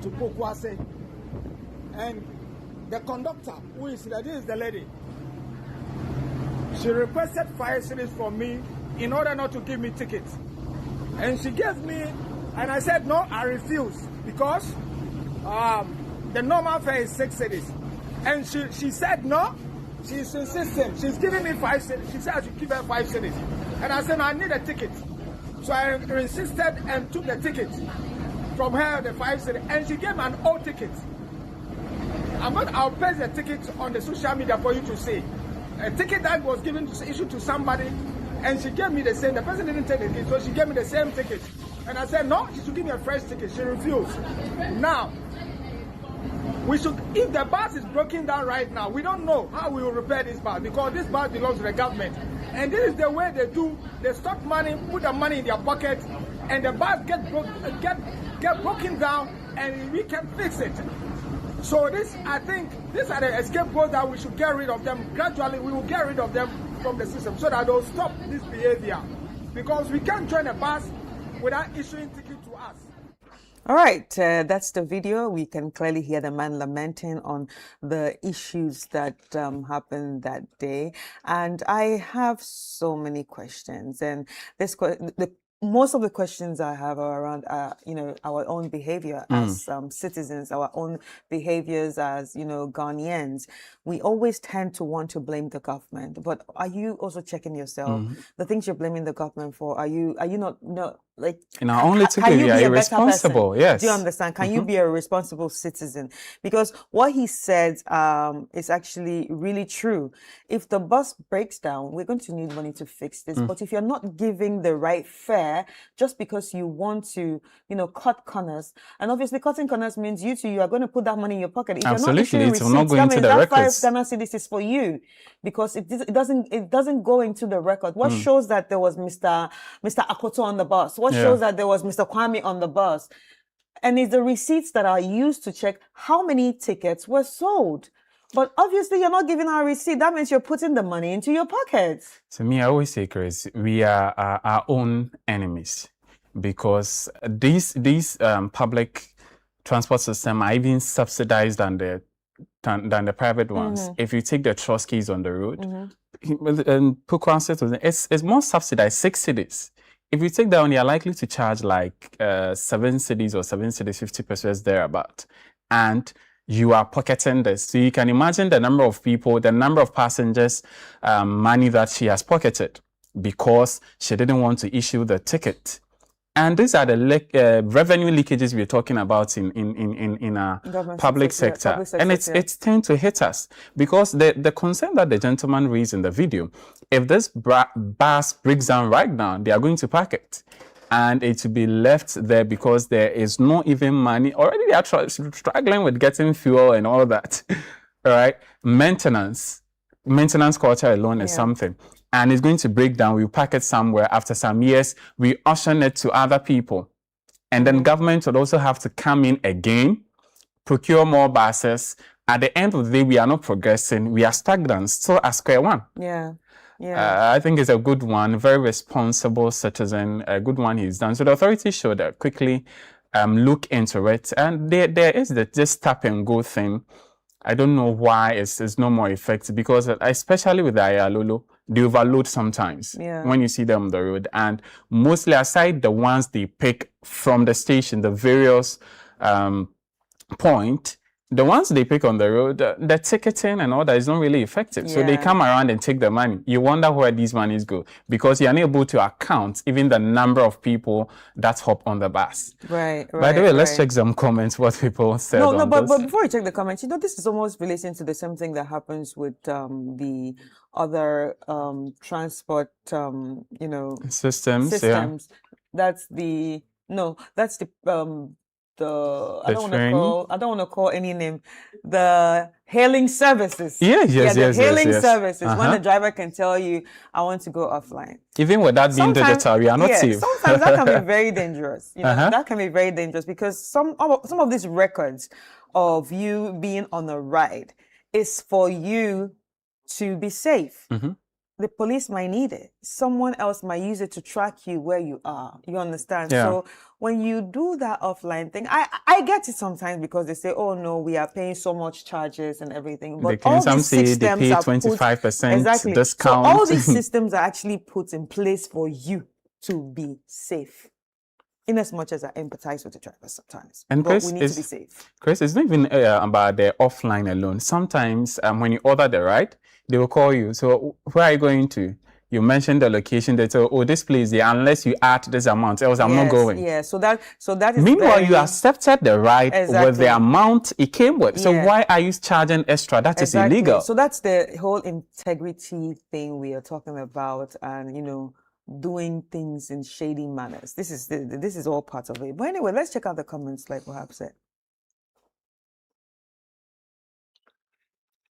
to Pokwase, and the conductor, who is this is the lady, she requested 5 cedis from me in order not to give me tickets. And she gave me, and I said, no, I refuse, because the normal fare is 6 cedis. And she said, no, she's insisting. She's giving me 5 cedis. She said I should give her 5 cedis. And I said, no, I need a ticket. So I insisted and took the ticket from her, the 5 cedis. And she gave me an old ticket. I'll paste the ticket on the social media for you to see. A ticket that was issued to somebody, and she gave me the same. The person didn't take the ticket, so she gave me the same ticket. And I said, no, she should give me a fresh ticket. She refused. Now, if the bus is broken down right now, we don't know how we will repair this bus, because this bus belongs to the government. And this is the way they do. They stock money, put the money in their pocket, and the bus get broken down, and we can fix it. So I think these are the scapegoats that we should get rid of them. Gradually, we will get rid of them from the system so that they'll stop this behavior. Because we can't join a bus without issuing ticket to us. All right, that's the video. We can clearly hear the man lamenting on the issues that happened that day. And I have so many questions. And most of the questions I have are around, our own behavior as citizens, our own behaviors as, Ghanaians. We always tend to want to blame the government. But are you also checking yourself? The things you're blaming the government for, are you not like in our own little can way, you we are be a better irresponsible. person? Yes. Do you understand? Can you Mhm. be a responsible citizen? Because what he said is actually really true. If the bus breaks down, we're going to need money to fix this. Mm. But if you're not giving the right fare, just because you want to, cut corners, and obviously cutting corners means you are going to put that money in your pocket. If you're not Absolutely, issuing it will not receipts, go that into means the that 5 records. Ghana cedis is for you, because it doesn't go into the record. What Mm. shows that there was Mr. Akoto on the bus? What Yeah. shows that there was Mr. Kwame on the bus? And it's the receipts that are used to check how many tickets were sold. But obviously, you're not giving our receipt. That means you're putting the money into your pockets. To me, I always say, Chris, we are our own enemies, because these public transport system are even subsidized than the private ones. Mhm. If you take the Trotsky's on the road, Mhm. and Pukwan said it's more subsidized, 6 cities. If you take that one, you're likely to charge like 7 cities or 7 cities, 50% thereabout. And you are pocketing this. So you can imagine the number of people, the number of passengers, money that she has pocketed because she didn't want to issue the ticket. And these are the revenue leakages we're talking about in our Government public sector, sector. public sector, And yeah. it's tend to hit us, because the concern that the gentleman raised in the video, if this bus breaks down right now, they are going to park it. And it will be left there because there is no even money. Already they are struggling with getting fuel and all that. All right. Maintenance culture alone is something. And it's going to break down. We pack it somewhere. After some years, we auction it to other people. And then government would also have to come in again, procure more buses. At the end of the day, we are not progressing. We are stagnant, still at square one. Yeah. Yeah. I think it's a good one, very responsible citizen, a good one he's done. So the authorities should quickly look into it. And there is this tap and go thing. I don't know why it's no more effective, because especially with the Ayalolo, they overload sometimes when you see them on the road. And mostly, aside the ones they pick from the station, the various point, the ones they pick on the road, the ticketing and all that is not really effective. So they come around and take the money. You wonder where these monies go, because you're unable to account even the number of people that hop on the bus. Right. By the way, let's check some comments, what people said on but this. before you check the comments, this is almost relating to the same thing that happens with the other transport, Systems. That's the I don't want to call any name. The hailing services. Yes. Hailing services. When Uh-huh. the driver can tell you, I want to go offline. Even with that being digital, we are not safe. Sometimes that can be very dangerous. Uh-huh. That can be very dangerous, because some of these records of you being on a ride is for you to be safe. Mhm. The police might need it. Someone else might use it to track you where you are. You understand? Yeah. So when you do that offline thing, I get it sometimes, because they say, oh no, we are paying so much charges and everything. But all Some these say they systems pay are put- 25% exactly. discount. So all these systems are actually put in place for you to be safe. In as much as I empathize with the driver sometimes. And but Chris, we need to be safe. Chris, it's not even about the offline alone. Sometimes when you order the ride, they will call you. So where are you going to? You mentioned the location. They say, oh, this place there, unless you add this amount, else I'm not going. Yeah, so that is Meanwhile, you very- accepted the ride with Exactly. the amount it came with. So Yeah. why are you charging extra? That is Exactly. illegal. So that's the whole integrity thing we are talking about, and doing things in shady manners. This is all part of it. But anyway, let's check out the comments, like Wahab said.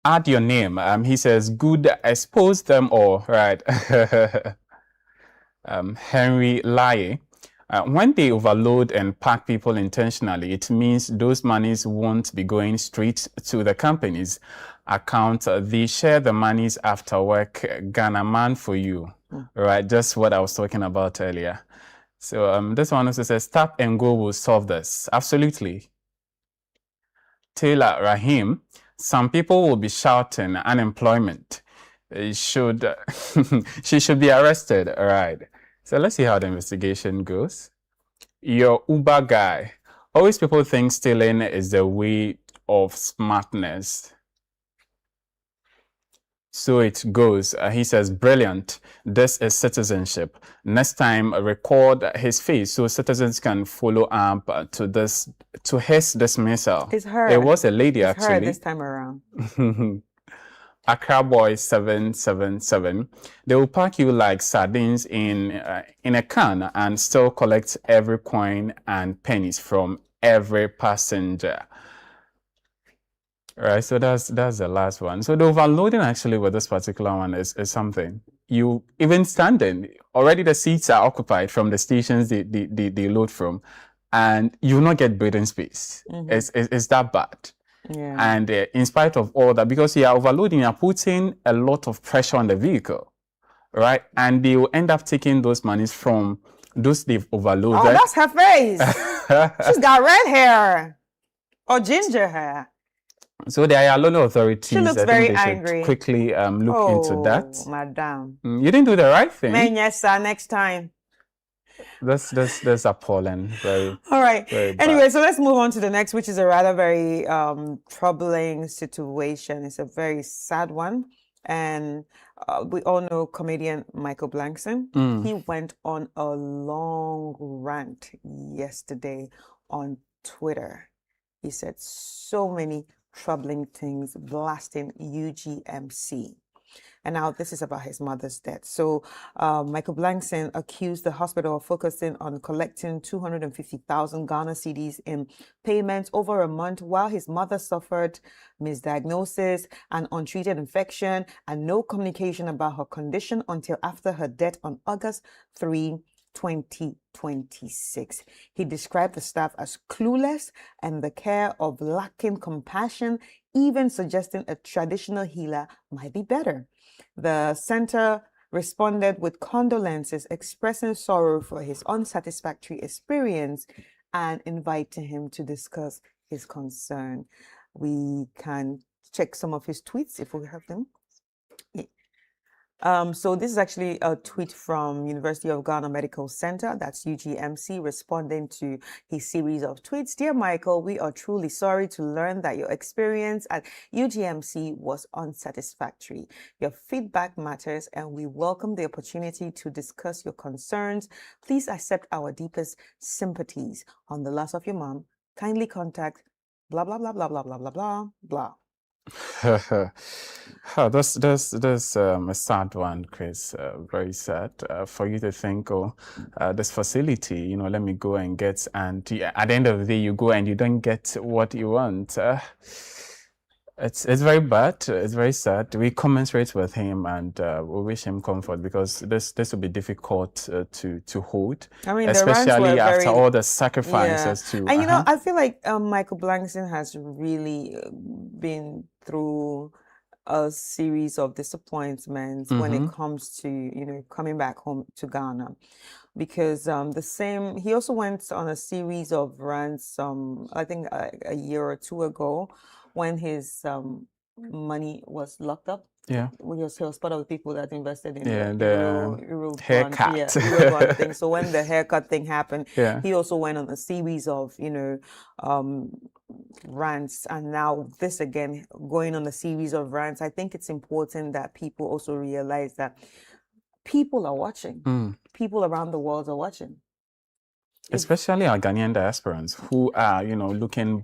Add your name. He says, good, expose them all. Right. Henry Lai. When they overload and pack people intentionally, it means those monies won't be going straight to the company's account. They share the monies after work. Ghana man for you. Right. Just what I was talking about earlier. So this one also says, tap and go will solve this. Absolutely. Taylor Rahim. Some people will be shouting unemployment. She should be arrested. All right. So let's see how the investigation goes. Your Uber guy. Always people think stealing is the way of smartness. So it goes. He says, brilliant. This is citizenship. Next time, record his face so citizens can follow up to his dismissal. It's her. It was a lady, it's actually. Her this time around. Accra Boy 777. They will pack you like sardines in a can and still collect every coin and pennies from every passenger. Right, so that's the last one. So the overloading actually with this particular one is something. You even standing, already the seats are occupied from the stations they load from, and you will not get breathing space. It's that bad. Yeah. And in spite of all that, because you are overloading, you are putting a lot of pressure on the vehicle, right? And they will end up taking those monies from those they've overloaded. Oh, that's her face. She's got red hair or ginger hair. So there are a lot of authorities. She looks very angry. Quickly look into that. Madam. You didn't do the right thing. Man, yes, sir. Next time. That's appalling. Very. All right. Very Anyway, bad. so let's move on to the next, which is a rather very troubling situation. It's a very sad one. And we all know comedian Michael Blankson. He went on a long rant yesterday on Twitter. He said so many troubling things, blasting UGMC. And now this is about his mother's death. So Michael Blankson accused the hospital of focusing on collecting 250,000 Ghana cedis in payments over a month while his mother suffered misdiagnosis and untreated infection and no communication about her condition until after her death on August 3, 2026. He described the staff as clueless and the care of lacking compassion, even suggesting a traditional healer might be better. The center responded with condolences, expressing sorrow for his unsatisfactory experience and inviting him to discuss his concern. We can check some of his tweets if we have them. So this is actually a tweet from University of Ghana Medical Center, that's UGMC, responding to his series of tweets. Dear Michael, we are truly sorry to learn that your experience at UGMC was unsatisfactory. Your feedback matters and we welcome the opportunity to discuss your concerns. Please accept our deepest sympathies on the loss of your mom. Kindly contact blah, blah, blah, blah, blah, blah, blah, blah, blah. That's a sad one, Chris. Very sad for you to think, this facility, let me go and get, and at the end of the day, you go and you don't get what you want. It's very bad. It's very sad. We commensurate with him and we wish him comfort because this will be difficult to hold. I mean, especially after all the sacrifices to. And I feel like Michael Blankson has really been through a series of disappointments when it comes to coming back home to Ghana, because he also went on a series of rants. I think a year or two ago, when his money was locked up. Yeah. He was part of the people that invested in the Euro haircut. Eurobond thing. So when the haircut thing happened, he also went on a series of, rants. And now this again, going on a series of rants. I think it's important that people also realize that people are watching. People around the world are watching. Especially our Ghanaian diasporans who are, looking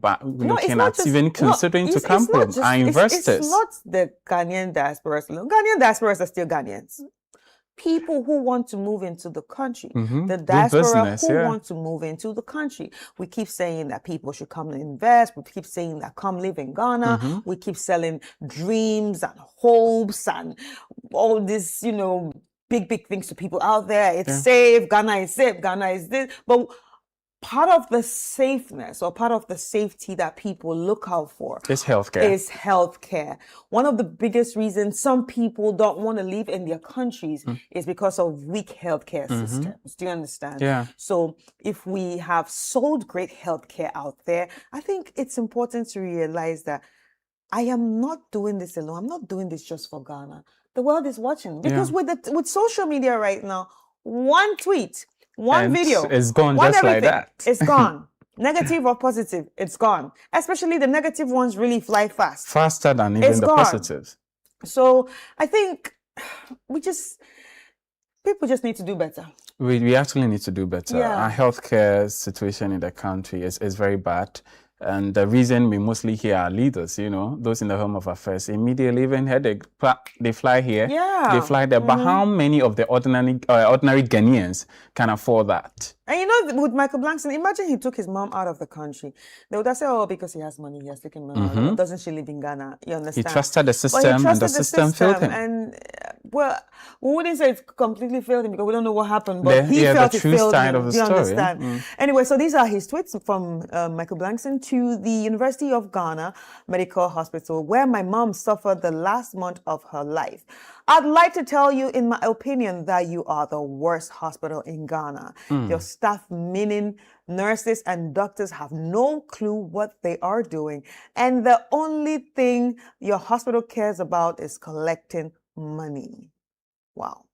considering to come home, are investors. It's not the Ghanaian diasporas. Ghanaian diasporas are still Ghanaians. People who want to move into the country, the diaspora who want to move into the country. We keep saying that people should come and invest. We keep saying that come live in Ghana. We keep selling dreams and hopes and all this, big things to people out there. It's safe. Ghana is safe. Ghana is this. But part of the safeness or part of the safety that people look out for is healthcare. One of the biggest reasons some people don't want to live in their countries is because of weak healthcare systems. Do you understand? Yeah. So if we have sold great healthcare out there, I think it's important to realize that I am not doing this alone. I'm not doing this just for Ghana. The world is watching because with social media right now, one tweet, one video, it's gone just like that. It's gone. Negative or positive, it's gone. Especially the negative ones really fly fast. Faster than even the positives. So I think people just need to do better. We actually need to do better. Yeah. Our healthcare situation in the country is very bad. And the reason we mostly hear our leaders, those in the Home of Affairs, immediately even headache, they fly here, they fly there. But how many of the ordinary Ghanaians can afford that? And with Michael Blankson, imagine he took his mom out of the country. They would have said, oh, because he has money, he has taken money. Doesn't she live in Ghana? You understand? He trusted the system, and the system failed him. And, well, we wouldn't say it's completely failed him because we don't know what happened, but he felt it failed him. Of the Do you story. understand? Anyway, so these are his tweets from Michael Blankson to the University of Ghana Medical Hospital, where my mom suffered the last month of her life. I'd like to tell you, in my opinion, that you are the worst hospital in Ghana. Your staff, meaning nurses and doctors, have no clue what they are doing. And the only thing your hospital cares about is collecting money. Wow.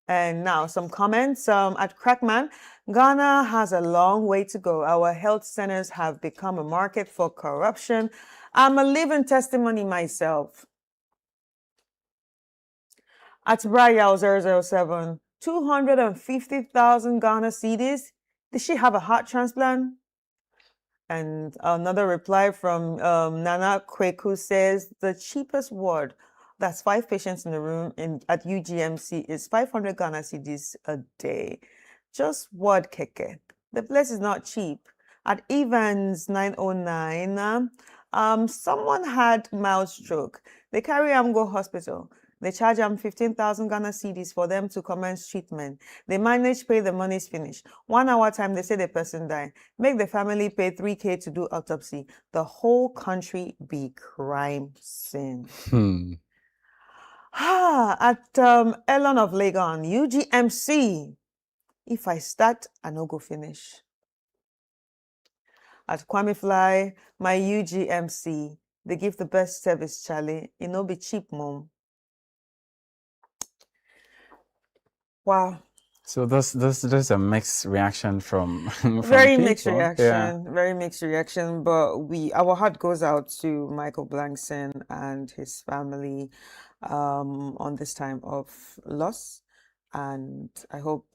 And now some comments at Crackman. Ghana has a long way to go. Our health centers have become a market for corruption. I'm a living testimony myself. At Brayal 007, 250,000 Ghana cedis. Did she have a heart transplant? And another reply from Nana Kweku says, the cheapest ward, that's 5 patients in the room at UGMC, is 500 Ghana cedis a day. Just word keke. The place is not cheap. At Evans 909, someone had mild stroke. They carry him go hospital. They charge them 15,000 Ghana cedis for them to commence treatment. They manage pay, the money's finished. 1 hour time, they say the person died. Make the family pay 3K to do autopsy. The whole country be crime scene. At Elon of Legon, UGMC. If I start, I no go finish. At Kwame Fly, my UGMC. They give the best service, Charlie. It no be cheap, mom. Wow. So there's a mixed reaction from Very people. mixed reaction. Yeah. Very mixed reaction. But our heart goes out to Michael Blankson and his family on this time of loss. And I hope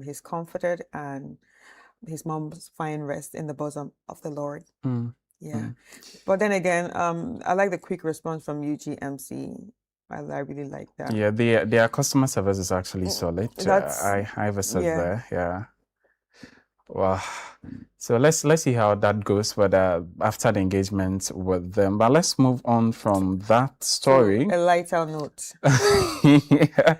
he's comforted and his mom's find rest in the bosom of the Lord. Yeah. But then again, I like the quick response from UGMC. I really like that. Yeah, their customer service is actually solid. I visit there. Yeah. Well, so let's see how that goes after the engagement with them. But let's move on from that story. A lighter note. Yeah.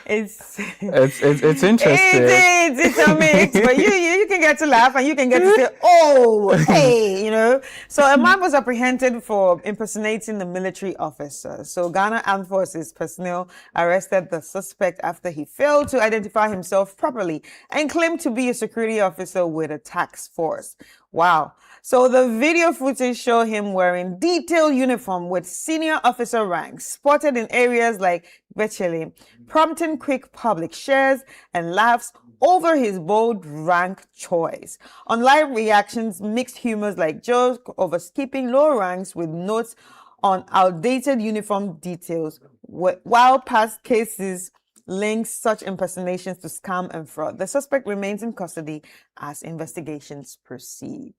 It's interesting. It's a mix, but you can get to laugh and you can get to say, oh, hey, So a man was apprehended for impersonating the military officer. So Ghana Armed Forces personnel arrested the suspect after he failed to identify himself properly and claimed to be a security officer with a task force. Wow. So the video footage show him wearing detailed uniform with senior officer ranks spotted in areas like Bechele, prompting quick public shares and laughs over his bold rank choice. On live reactions, mixed humors like joke over skipping low ranks with notes on outdated uniform details, while past cases links such impersonations to scam and fraud. The suspect remains in custody as investigations proceed.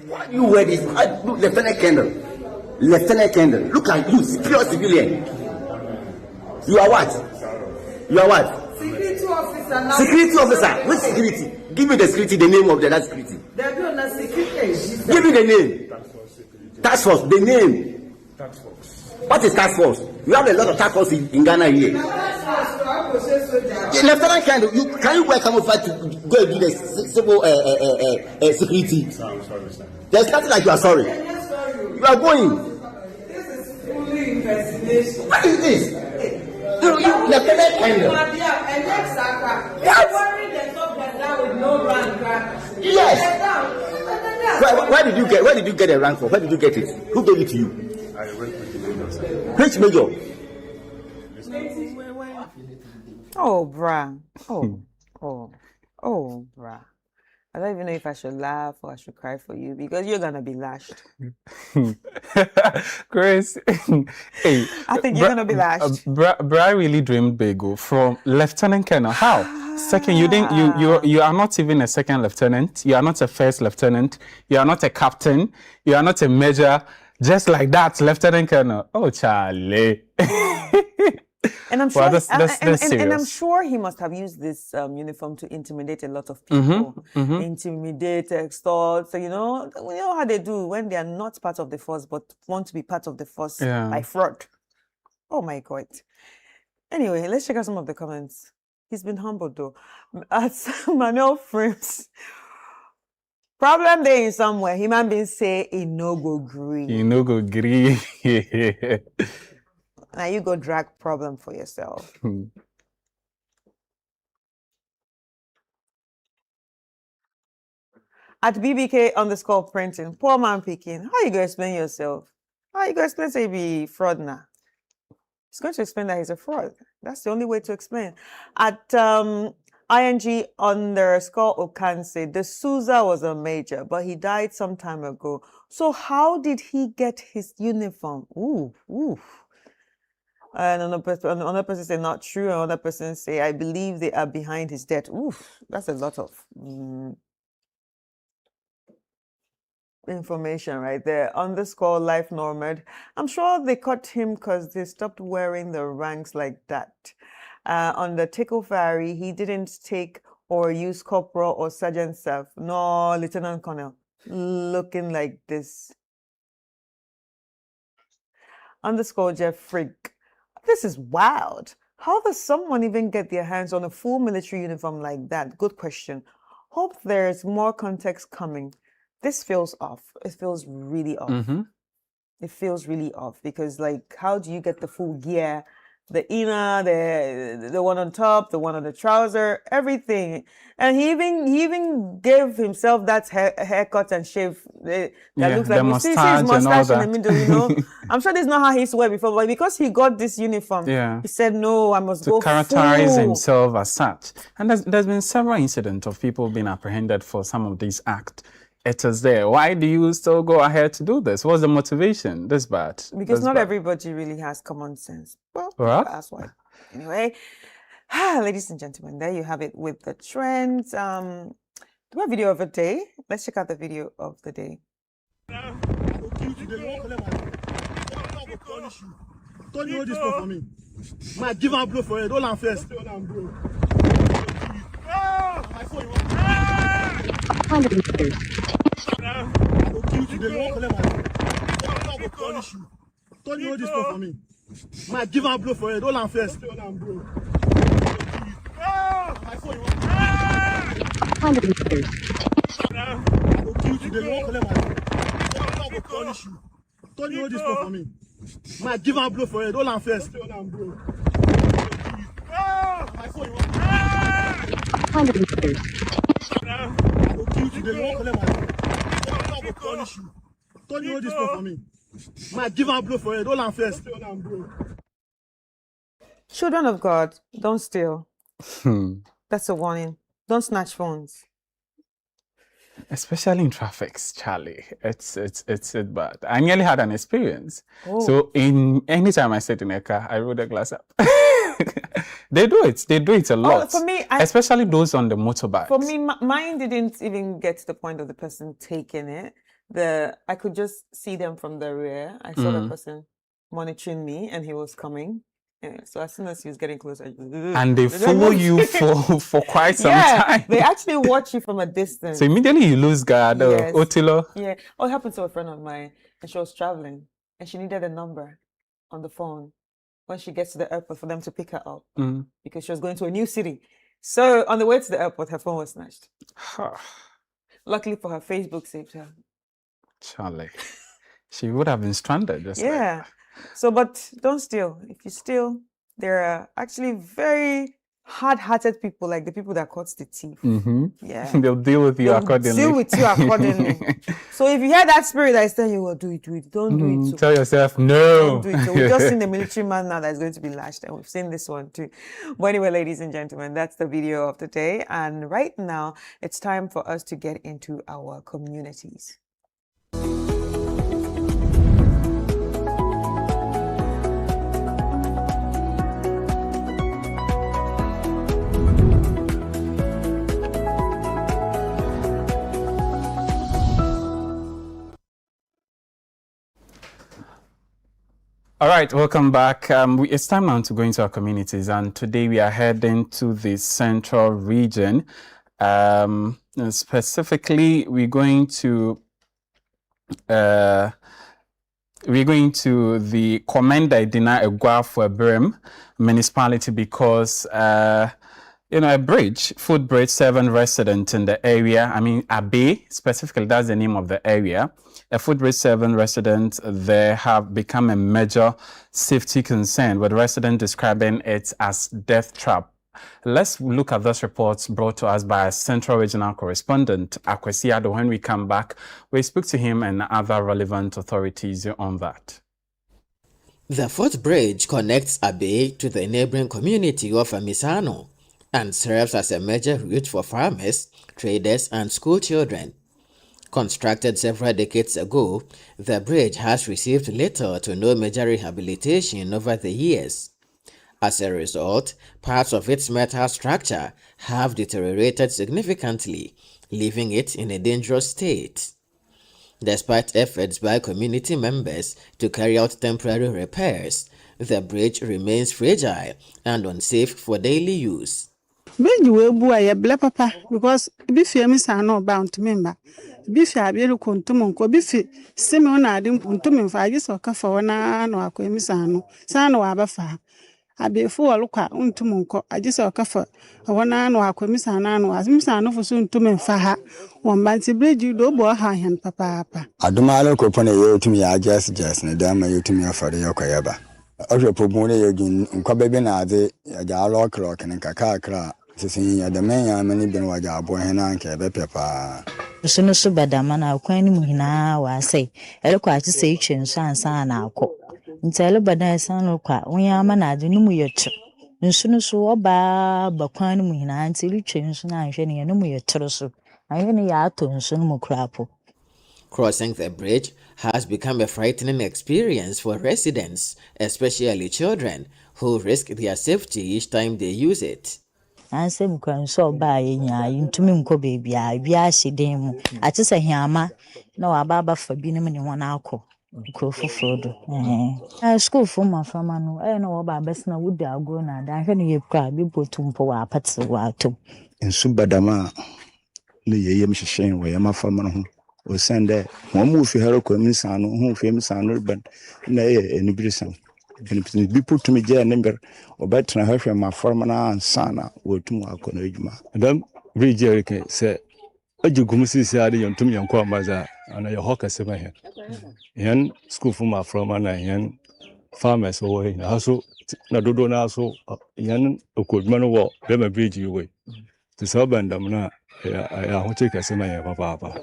Why you wear this? Look, Lieutenant Kendall. Lieutenant Kendall. Look at you, pure civilian. You are what? You are what? Security officer. Security officer. Which security? Give me the security, the name of the security. They're doing a security. Give me the name. Task force. The name. Task force. What is task force? You have a lot of task force in Ghana here. Lieutenant Kendall, can you wear camouflage to go and do the civil security? There's nothing like you are sorry. You are going. This is fully impersonation. What is this? Lieutenant Kendall. Yes. Wearing the top that with no rank. Yes. Where did you get a rank for? Where did you get it? Who gave it to you? Which major? Oh, bruh. Oh, bruh. I don't even know if I should laugh or I should cry for you because you're gonna be lashed. Chris, hey, I think you're gonna be lashed. Bra really dreamed big from lieutenant colonel. How? Second, you are not even a second lieutenant. You are not a first lieutenant. You are not a captain. You are not a major. Just like that, lieutenant colonel. Oh, Charlie. And I'm sure, Well, that's and I'm serious. sure he must have used this uniform to intimidate a lot of people, intimidate, extort. So we know how they do when they are not part of the force but want to be part of the force by fraud. Oh my God. Anyway, let's check out some of the comments. He's been humbled though. At Manuel Frames. Problem there is somewhere. Human beings say he no go green. You no go agree. Now you go drag problem for yourself. At BBK_printing, poor man picking. How you gonna explain yourself? How you gonna explain say he be fraud now? He's going to explain that he's a fraud. That's the only way to explain. At ING_Okanse, the Souza was a major, but he died some time ago. So how did he get his uniform? Ooh. And another person say not true. Another person say I believe they are behind his death. Oof, that's a lot of information right there. _Life Normad. I'm sure they cut him because they stopped wearing the ranks like that. On the Tickle Ferry, he didn't take or use corporal or sergeant self. No, lieutenant colonel. Looking like this. _Jeff Frick. This is wild. How does someone even get their hands on a full military uniform like that? Good question. Hope there's more context coming. This feels off. It feels really off. It feels really off because, like, how do you get the full gear? The inner, the one on top, the one on the trouser, everything. And he even gave himself that haircut and shave that looks like we see his mustache in the middle, I'm sure this is not how he used to wear before, but because he got this uniform, he said, no, I must go characterize full. himself as such. And there's been several incidents of people being apprehended for some of these acts. It is there. Why do you still go ahead to do this? What's the motivation? This bad. Because not everybody really has common sense. Well, that's why. Anyway, ladies and gentlemen, there you have it with the trends. Do we have video of the day? Let's check out the video of the day. Don't you hold this for me? Man, give a blow for it. Hold on first. Don't you hold this for me? Man, give a blow for it. Hold on first. Don't you hold this for me? Man, give a blow for it. Hold on first. Don't you hold this for me? Man, give a blow for it. Hold on first. Children of God, don't steal. That's a warning. Don't snatch phones. Especially in traffic, Charlie. It's bad. I nearly had an experience. Oh. So anytime I sit in a car, I roll the glass up. They do it a lot. For me, especially those on the motorbike. For me, mine didn't even get to the point of the person taking it. I could just see them from the rear. I saw the person monitoring me, and he was coming. Yeah, so as soon as he was getting closer, and they follow you for quite some time. They actually watch you from a distance. So immediately you lose guard. Yes. Otilo. Yeah. Oh, it happened to a friend of mine, and she was traveling, and she needed a number on the phone when she gets to the airport for them to pick her up because she was going to a new city. So on the way to the airport, her phone was snatched. Luckily for her, Facebook saved her. Charlie, she would have been stranded. Like that. So, but don't steal. If you steal, there are actually very hard-hearted people, like the people that cut the teeth. Yeah. They'll deal with you accordingly. Deal with you accordingly. So if you hear that spirit that is telling you, well, do it. Don't do it. So tell yourself, no. Don't do it. So we've just seen the military man now that's going to be lashed, and we've seen this one too. But anyway, ladies and gentlemen, that's the video of the day. And right now, it's time for us to get into our communities. All right, welcome back. It's time now to go into our communities, and today we are heading to the central region. Specifically, we're going to the Komenda Edina Egwafo Ebrem municipality because a bridge, footbridge, 7 residents in the area. I mean, Abe, specifically, that's the name of the area. A footbridge 7 residents there have become a major safety concern, with residents describing it as death trap. Let's look at those reports brought to us by a Central Regional correspondent, Akwesi Ado. When we come back, we speak to him and other relevant authorities on that. The footbridge connects Abe to the neighboring community of Amisano and serves as a major route for farmers, traders, and school children. Constructed several decades ago, the bridge has received little to no major rehabilitation over the years. As a result, parts of its metal structure have deteriorated significantly, leaving it in a dangerous state. Despite efforts by community members to carry out temporary repairs, the bridge remains fragile and unsafe for daily use. Bridge will be a black papa because Biffy Miss are not bound to member. Biffy I be contumunco Biffy Simon I didn't contumin for I just or for 1 hour no Aquemisano, Sano Abafa. I be fool look at untumunco, I just or for 1 hour no Aquemisano, as Miss Anno for soon to men for her. 1 month bridge you do boy high hand papa. I do my local upon a year to me, I just and damn you to me for the Yokoyaba. Other Pomone again, Cobebina, the Yalo clock and Kakakra. The man, many been what your boy and Uncle Pepper. Soon as Badamana, Queen Muhina, was say, Eloquat to say, and son, I'll cook. Until Bada son of Quat, when your man, I do know your trip. And soon as so bad, but Queen Muhina until you change and I know your trousseau. I only out to soon more crap. Crossing the bridge has become a frightening experience for residents, especially children, who risk their safety each time they use it. I say, so by into me, baby, I be a shame. I just say, Yama, no, a baba for being in 1 hour. Go for food. School for my family. I know about best now would be a grown and I can you cry, be put to our pets a while too. In Subadama, the Yamish Shane, where my family will send there. One move for her, Miss Anno, who famous and urban, nay, any Brisson. And be put to me, dear number, or better her from my former and sana, or to my conejuma. Madame Bridge said, "A Jugumsi said, and to me and Quamaza, and a hawker seven here. Yan school from my former and farmers away in also, Nadodona, so Yan, a good man of war, let me bridge you away. To Sabandamna, I will take a semi papa."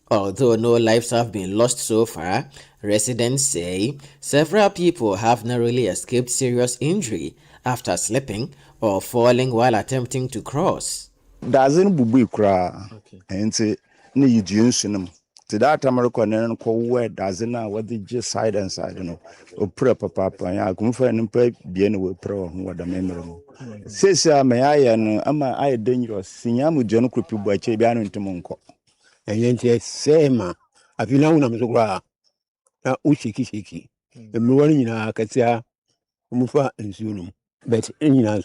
Although no lives have been lost so far, residents say several people have narrowly escaped serious injury after slipping or falling while attempting to cross. Doesn't bubu cry and say, "No, you do to that American and call where doesn't know what they just side and side, or prep papa, and I come for an impay bien with pro, what the memory. Says, may I and I dangerous, Sinyamu John Kupu by Chabian into Monco. And yet, same, I feel now I'm so glad. Now, Ushiki, the morning in our Katia, Mufa and Zulum, but in our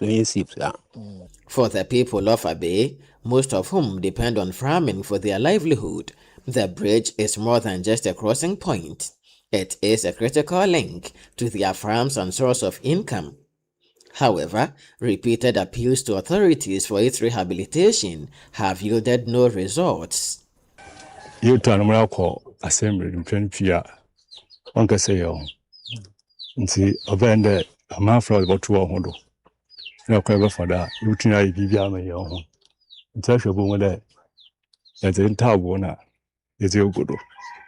For the people of Abe, most of whom depend on farming for their livelihood, the bridge is more than just a crossing point. It is a critical link to their farms and source of income. However, repeated appeals to authorities for its rehabilitation have yielded no results. You turn me call assembly in 20 years. One can say, and see, a vendor, a man for about 200. na kwa for that wotumi ayɛ biribi ama yɛn ho nti ahwɛ bɔ mu dɛ yɛdze ntaaboo na yɛdze egu do.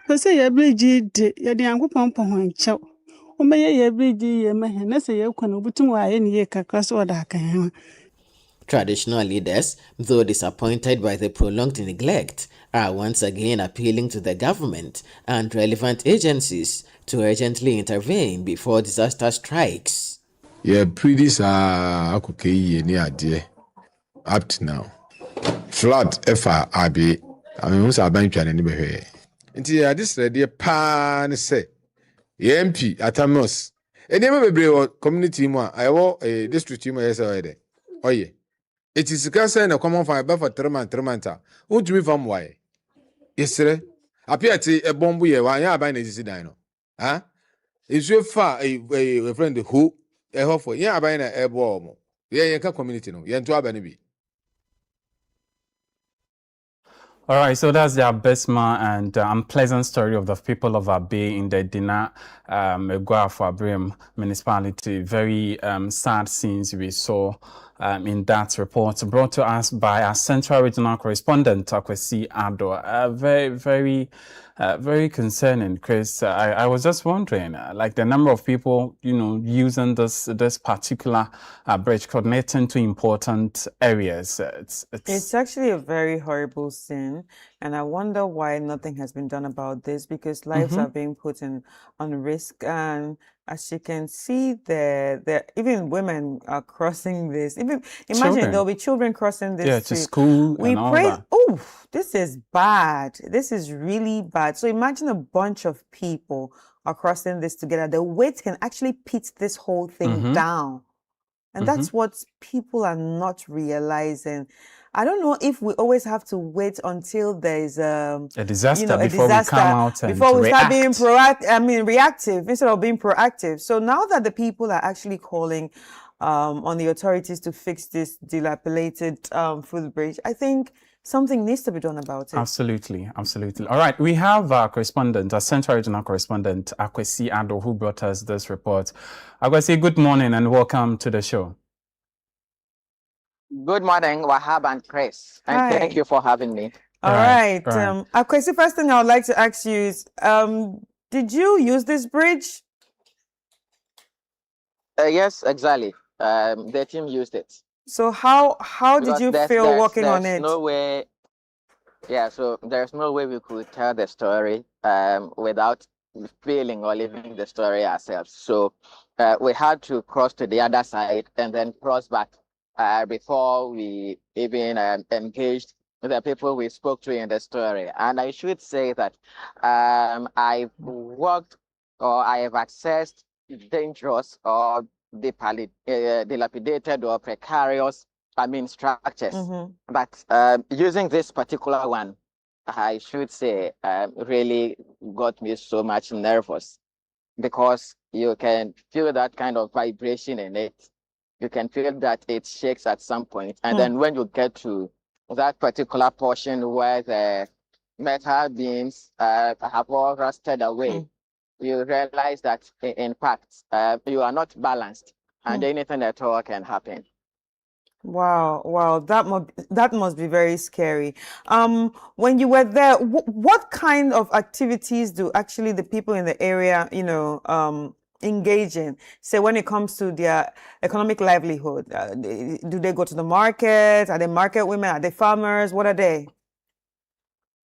Pɛ sɛ yɛbirigye de yɛde Nyankopɔn pɔ ho nkyɛw. Womɛyɛ yɛbirigye yɛ mɛhɛ na sɛ yɛkɔ no wobɛtumi ayɛ ne yie kakra sɛ wɔde aka yɛn ho. Traditional leaders, though disappointed by the prolonged neglect, are once again appealing to the government and relevant agencies to urgently intervene before disaster strikes. Yeah, pretty okay ni idea up to now. Flood FRB, I mean, who's our bank channel anyway? Until this ready pan say, MP Atamos. And never be community more. I will a district team as already. Oh, yeah. It is a a common fiber for Tremanta. Who do we from why? Yes, sir. Appear to a bomb we are ya by Nisi Dino. Huh? Is your far a friend who a hope for ya by a bomb? Yeah, community no, yan to Abanibi. All right, so that's the abysmal and unpleasant story of the people of Abe in the Dina Eguafo Abrim municipality. Very sad scenes we saw in that report, brought to us by our Central Regional Correspondent, Akwesi Ado. Very concerning, Chris. I was just wondering, like the number of people, using this particular bridge connecting to important areas. It's actually a very horrible sin, and I wonder why nothing has been done about this, because lives are being put on risk. And as you can see, there even women are crossing this. Even imagine there'll be children crossing this. Yeah, to school. We and all pray. that. Oh, this is bad. This is really bad. So imagine a bunch of people are crossing this together. The weight can actually pit this whole thing down. And that's what people are not realizing. I don't know if we always have to wait until there's a disaster before we come out and before we start being react. reactive instead of being proactive. So now that the people are actually calling on the authorities to fix this dilapidated footbridge, I think something needs to be done about it. Absolutely. All right, we have our correspondent, our Central Regional Correspondent, Akwesi Ado, who brought us this report. Akwesi, good morning and welcome to the show. Good morning, Wahab and Chris, and thank you for having me. All right. Akwesi, first thing I would like to ask you is, did you use this bridge? Yes, exactly. The team used it. So how did you feel working on it? No way. Yeah, so there's no way we could tell the story without feeling or living the story ourselves. So we had to cross to the other side and then cross back before we even engaged the people we spoke to in the story. And I should say that I've worked or I have accessed dangerous or dilapidated or precarious, structures. But using this particular one, I should say, really got me so much nervous, because you can feel that kind of vibration in it. You can feel that it shakes at some point. And then when you get to that particular portion where the metal beams have all rusted away, you realize that in fact, you are not balanced and anything at all can happen. Wow, that must be very scary. When you were there, what kind of activities do actually the people in the area, engage in? Say when it comes to their economic livelihood, do they go to the market? Are they market women? Are they farmers? What are they?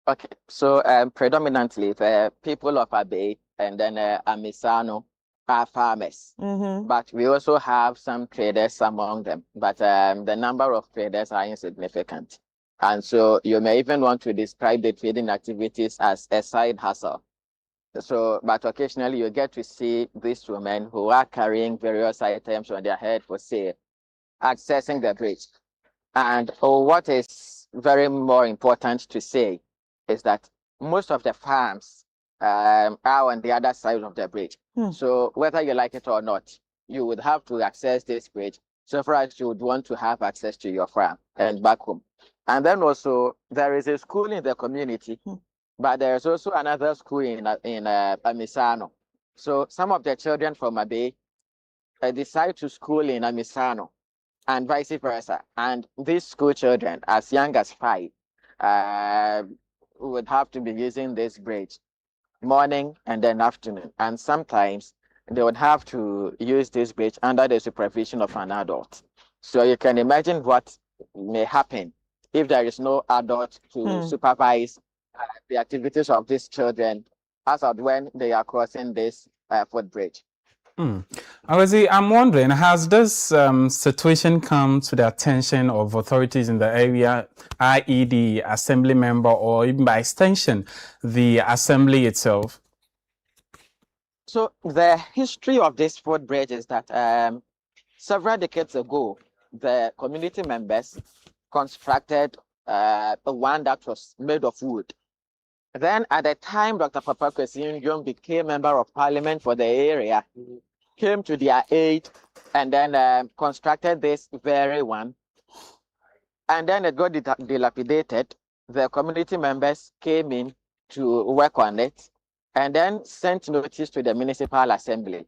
Okay, so predominantly the people of Abe and then Amisano are farmers, but we also have some traders among them, but the number of traders are insignificant. And so you may even want to describe the trading activities as a side hustle. So, but occasionally you get to see these women who are carrying various items on their head for sale, accessing the bridge. And what is very more important to say is that most of the farms are on the other side of the bridge. So whether you like it or not, you would have to access this bridge so far as you would want to have access to your farm and back home. And then also there is a school in the community, but there's also another school in Amisano. So some of the children from Abe decide to school in Amisano. and vice versa. And these school children, as young as 5, would have to be using this bridge morning and then afternoon. And sometimes they would have to use this bridge under the supervision of an adult. So you can imagine what may happen if there is no adult to supervise the activities of these children as of when they are crossing this footbridge. I'm wondering, has this situation come to the attention of authorities in the area, i.e. the assembly member, or even by extension, the assembly itself? So the history of this footbridge is that several decades ago, the community members constructed one that was made of wood. Then at the time Dr. Papa Kwesi Nkrumah became member of parliament for the area, came to their aid and then constructed this very one. And then it got dilapidated. The community members came in to work on it and then sent notice to the municipal assembly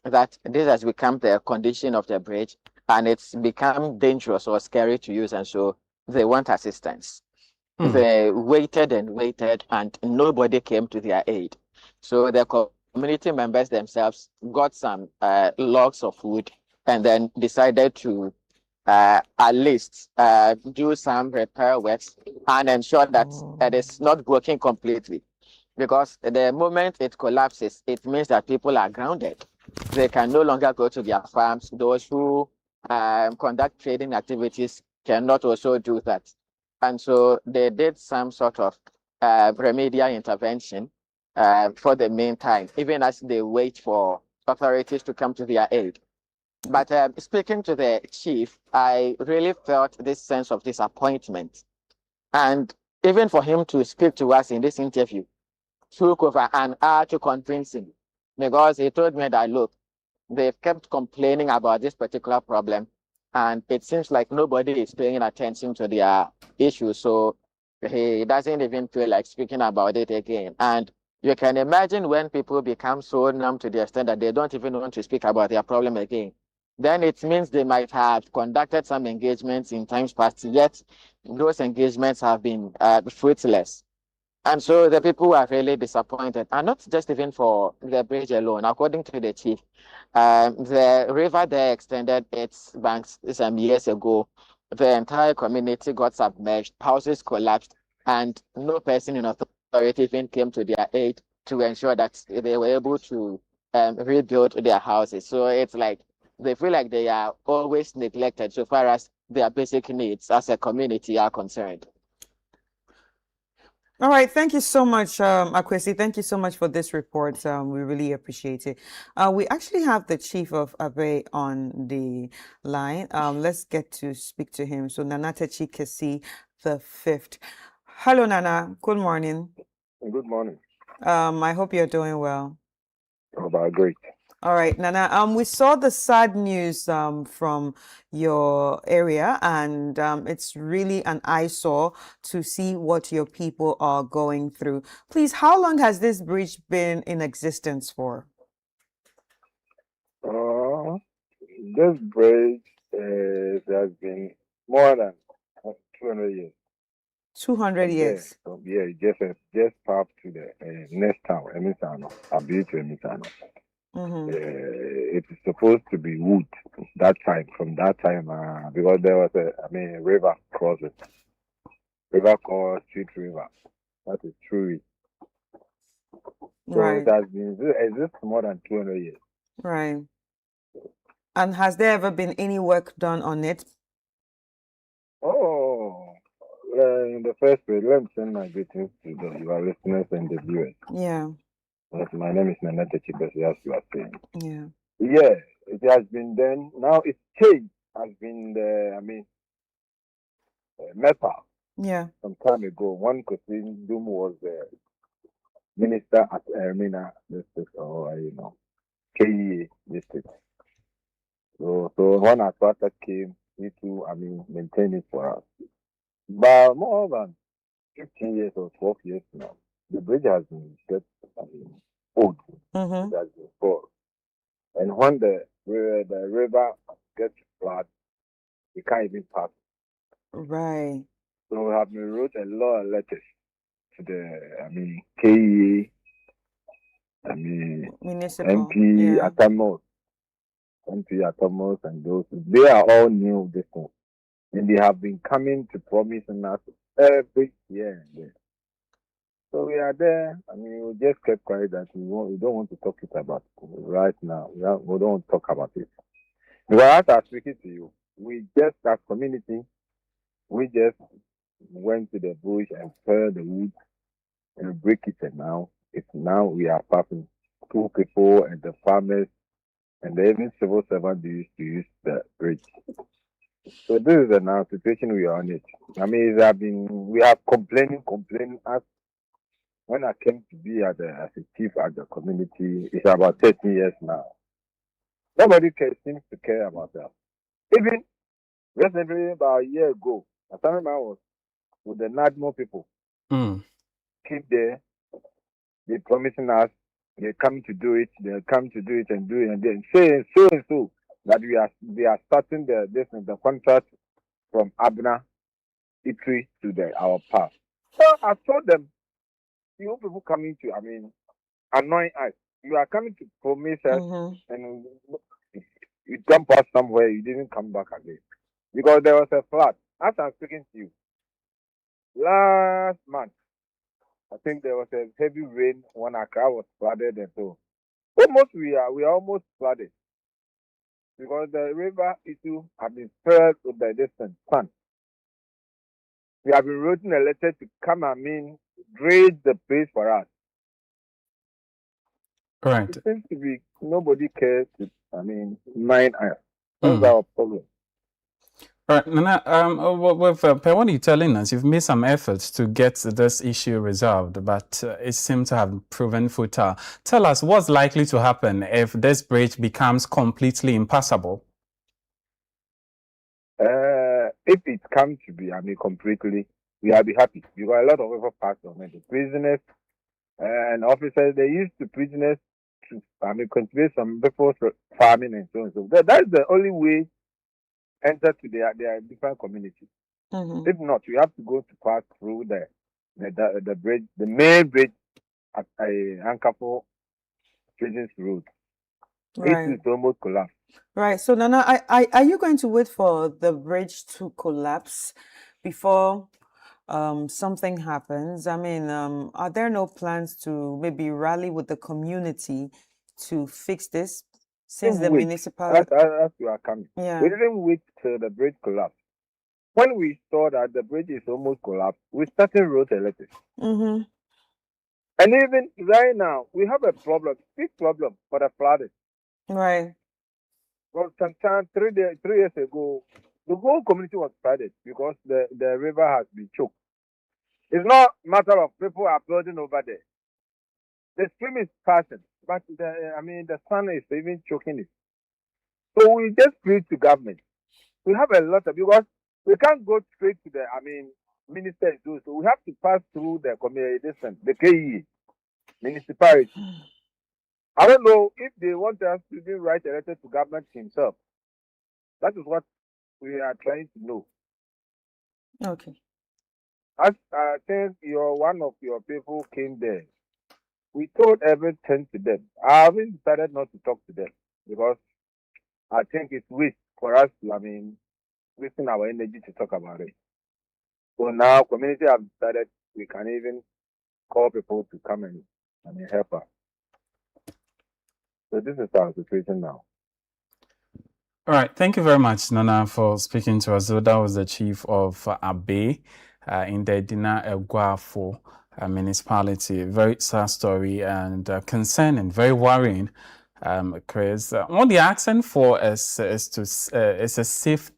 that this has become the condition of the bridge and it's become dangerous or scary to use, and so they want assistance. They waited and waited and nobody came to their aid. So the community members themselves got some logs of wood and then decided to at least do some repair works and ensure that it is not broken completely. Because the moment it collapses, it means that people are grounded. They can no longer go to their farms. Those who conduct trading activities cannot also do that. And so they did some sort of remedial intervention for the meantime, even as they wait for authorities to come to their aid. But speaking to the chief, I really felt this sense of disappointment. And even for him to speak to us in this interview took over an hour to convince him, because he told me that, look, they've kept complaining about this particular problem, and it seems like nobody is paying attention to their issue. So he doesn't even feel like speaking about it again. And you can imagine when people become so numb to the extent that they don't even want to speak about their problem again, then it means they might have conducted some engagements in times past, yet those engagements have been fruitless. And so the people were really disappointed, and not just even for the bridge alone. According to the chief, the river there extended its banks some years ago. The entire community got submerged, houses collapsed, and no person in authority even came to their aid to ensure that they were able to rebuild their houses. So it's like they feel like they are always neglected so far as their basic needs as a community are concerned. All right, thank you so much, Akwesi. Thank you so much for this report. We really appreciate it. We actually have the chief of Abe on the line. Let's get to speak to him. So Nana Techi Kesi the 5th. Hello, Nana. Good morning. Good morning. I hope you're doing well. About great. All right, Nana. We saw the sad news from your area, and it's really an eyesore to see what your people are going through. Please, how long has this bridge been in existence for? This bridge has been more than 200 years. 200 years. Yeah, just up to the next town, Emisano. I've been to Emisano. It is supposed to be wood that time, from that time, because there was a river crossing. River called Street River. That is true. So Right. it has been exists more than 200 years. Right. And has there ever been any work done on it? In the first place, let me send my greetings to your listeners and the viewers. Yeah. Yes, my name is Nana Techi Kesi, as you are saying. Yeah. Yeah, it has been done. Now its change has been metal. Yeah. Some time ago, one Kwesi Nkrumah was the minister at Ermina district, or KEA district. So when our partner came, he to maintain it for us. But more than 15 years or 12 years now, the bridge has been old. It has been full. And when the river gets flood, we can't even pass. Right. So we have been wrote a lot of letters to the, KEA, Municipal. MP Atamos, and those. They are all new this thing, and they have been coming to promising us every year and there. So we are there. We just kept quiet that we don't want to talk it about right now. We don't want to talk about it. Because as I'm speaking to you, we just, as community, we just went to the bush and fell the wood and break it, and now we are passing school people and the farmers and even civil servants used to use the bridge. So this is the now situation we are on it. We have complaining as when I came to be as a chief at the community, it's about 13 years now. Nobody seems to care about that. Even recently, about a year ago, I was with the NADMO people. Keep there, they promising us they're coming to do it, and then saying so that they are starting the contract from Abna, Itri to our path. So I told them, you people coming to, annoy us. You are coming to promise us, and you jump out somewhere, you didn't come back again. Because there was a flood. As I'm speaking to you, last month, I think there was a heavy rain when Accra was flooded, and so we are almost flooded. Because the river issue has been filled with the distant sun. We have been writing a letter to come grade the place for us. Right. It seems to be nobody cares to, mind us. That's our problem. Right, Nana, what are you telling us? You've made some efforts to get this issue resolved, but it seems to have proven futile. Tell us what's likely to happen if this bridge becomes completely impassable? If it comes to be, completely, we will be happy. Because a lot of people pass on it. The prisoners and officers, they used to prisoners to, contribute some people's farming and so on. So that's the only way enter to their different communities. If not, you have to go to pass through the bridge, the main bridge at Ankafo Prisons Road. Right. It is almost collapsed. Right. So Nana, are you going to wait for the bridge to collapse before something happens? Are there no plans to maybe rally with the community to fix this? Since the municipality, as you are coming, we didn't wait till the bridge collapsed. When we saw that the bridge is almost collapsed, we started wrote a letter. And even right now, we have a big problem for the flooding. Right. Well, sometime 3 years ago, the whole community was flooded because the river has been choked. It's not a matter of people are building over there. The stream is passing. But the sun is even choking it. So we just plead to government. We have a lot of, because we can't go straight to the, ministers do. So we have to pass through the community, the KE, municipality. I don't know if they want us to even write a letter to government himself. That is what we are trying to know. Okay. As I think one of your people came there. We told everything to them. I haven't decided not to talk to them because I think it's waste for us to, wasting our energy to talk about it. So now, community have decided we can even call people to come and help us. So this is our situation now. All right. Thank you very much, Nana, for speaking to us. So that was the chief of Abe in the Dina Eguafo municipality. Very sad story and concerning, very worrying, Chris. What they're asking for is a safe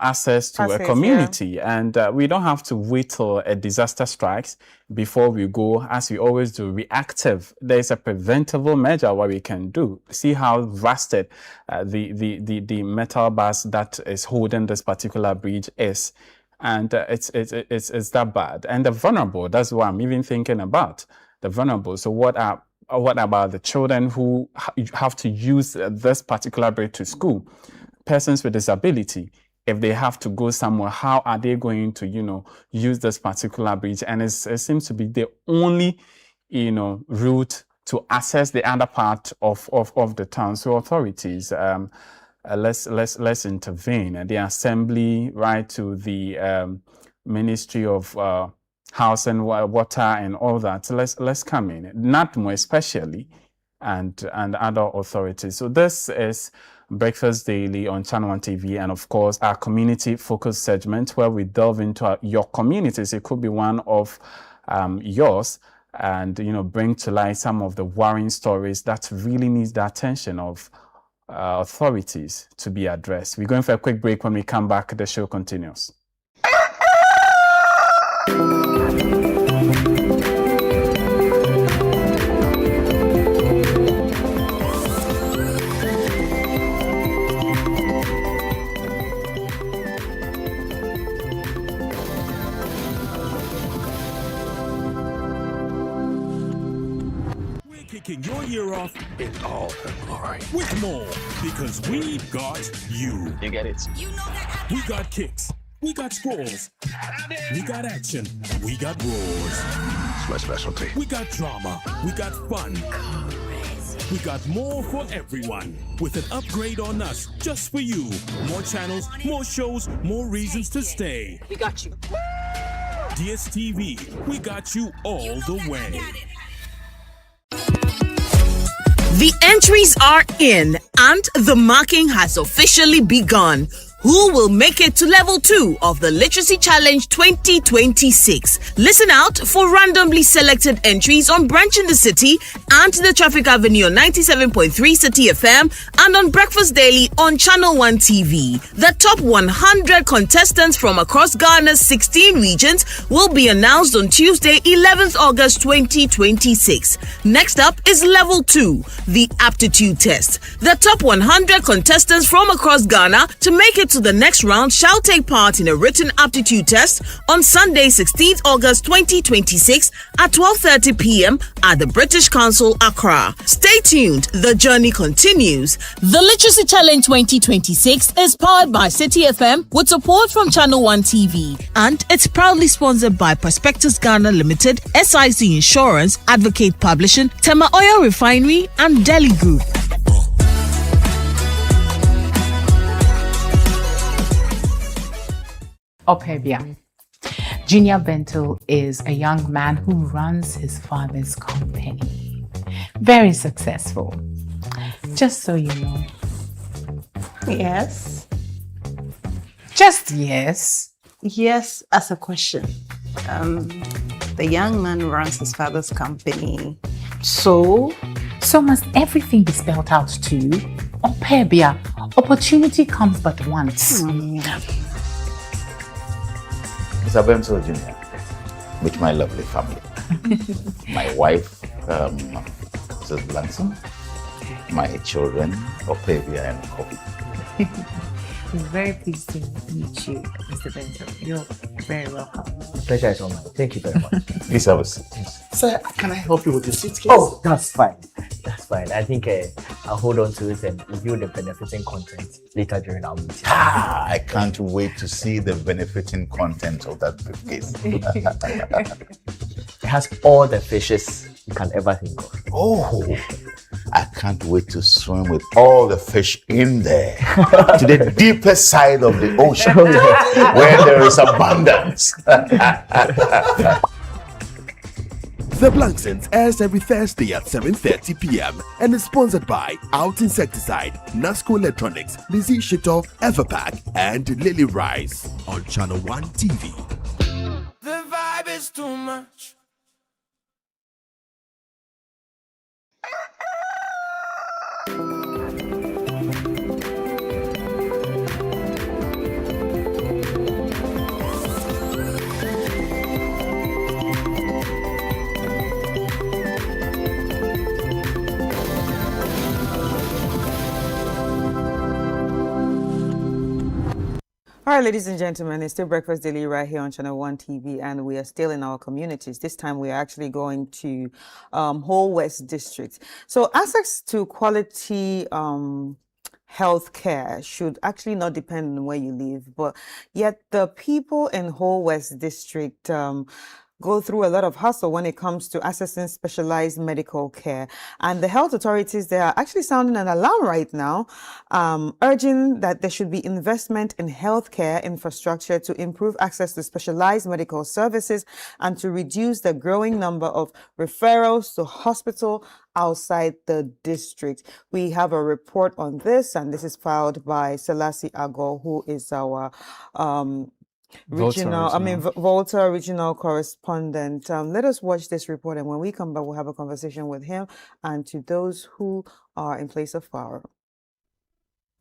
access to a community, and we don't have to wait till a disaster strikes before we go, as we always do, reactive. There's a preventable measure what we can do. See how rusted the metal bars that is holding this particular bridge is. And it's that bad. And the vulnerable, that's what I'm even thinking about, the vulnerable. So what about the children who have to use this particular bridge to school? persons with disability, if they have to go somewhere, how are they going to, use this particular bridge? And it seems to be the only, route to access the other part of the town. So authorities, let's intervene. And the assembly, right to the Ministry of House and Water and all that. Let's come in. NADMO especially, and other authorities. So this is Breakfast Daily on Channel One TV, and of course our community focus segment where we delve into your communities. It could be one of yours, and bring to light some of the worrying stories that really needs the attention of authorities to be addressed. We're going for a quick break. When we come back, the show continues. Kicking your year off in all her glory. With more, because we got you. You get it? We got kicks. We got scrolls. We got action. We got roars. It's my specialty. We got drama. We got fun. We got more for everyone. With an upgrade on us, just for you. More channels, more shows, more reasons to stay. We got you. DSTV, we got you all the way. The entries are in and the marking has officially begun. Who will make it to level 2 of the Literacy Challenge 2026? Listen out for randomly selected entries on Branch in the City and the Traffic Avenue on 97.3 City FM and on Breakfast Daily on Channel 1 TV. The top 100 contestants from across Ghana's 16 regions will be announced on Tuesday, 11th August 2026. Next up is level 2, the aptitude test. The top 100 contestants from across Ghana to make it to the next round shall take part in a written aptitude test on Sunday, 16th August 2026 at 12:30 p.m. at the British Council, Accra. Stay tuned, the journey continues. The Literacy Challenge 2026 is powered by City FM with support from Channel 1 TV, and it's proudly sponsored by Prospectus Ghana Limited, SIC Insurance, Advocate Publishing, Tema Oil Refinery, and Delhi Group. Opebia. Junior Bento is a young man who runs his father's company. Very successful. Just so you know. Yes. Just yes. Yes, as a question. The young man runs his father's company. So must everything be spelled out to you? Opebia. Opportunity comes but once. Mr. Bento Jr., with my lovely family. My wife, Mrs. Blanson, my children, Opebia and Kobe. I'm very pleased to meet you, Mr. Bento. You're very welcome. Pleasure is all mine. Thank you very much. Please have a seat. Sir, can I help you with your suitcase? Oh, that's fine. That's fine. I think I'll hold on to it and review the benefiting content later during our meeting. I can't wait to see the benefiting content of that briefcase. It has all the fishes you can ever think of. Oh, I can't wait to swim with all the fish in there to the deepest side of the ocean where there is abundance. The Blanksons airs every Thursday at 7:30 p.m. and is sponsored by Out Insecticide, Nasco Electronics, Lizzie Shito, Everpack, and Lily Rice on Channel 1 TV. The vibe is too much. All right, ladies and gentlemen, it's still Breakfast Daily right here on Channel 1 TV, and we are still in our communities. This time we are actually going to Whole West District. So access to quality health care should actually not depend on where you live, but yet the people in Whole West District go through a lot of hustle when it comes to accessing specialized medical care. And the health authorities, they are actually sounding an alarm right now, urging that there should be investment in healthcare infrastructure to improve access to specialized medical services and to reduce the growing number of referrals to hospital outside the district. We have a report on this, and this is filed by Selassie Agor, who is our Volta regional correspondent. Let us watch this report, and when we come back, we'll have a conversation with him and to those who are in place of power.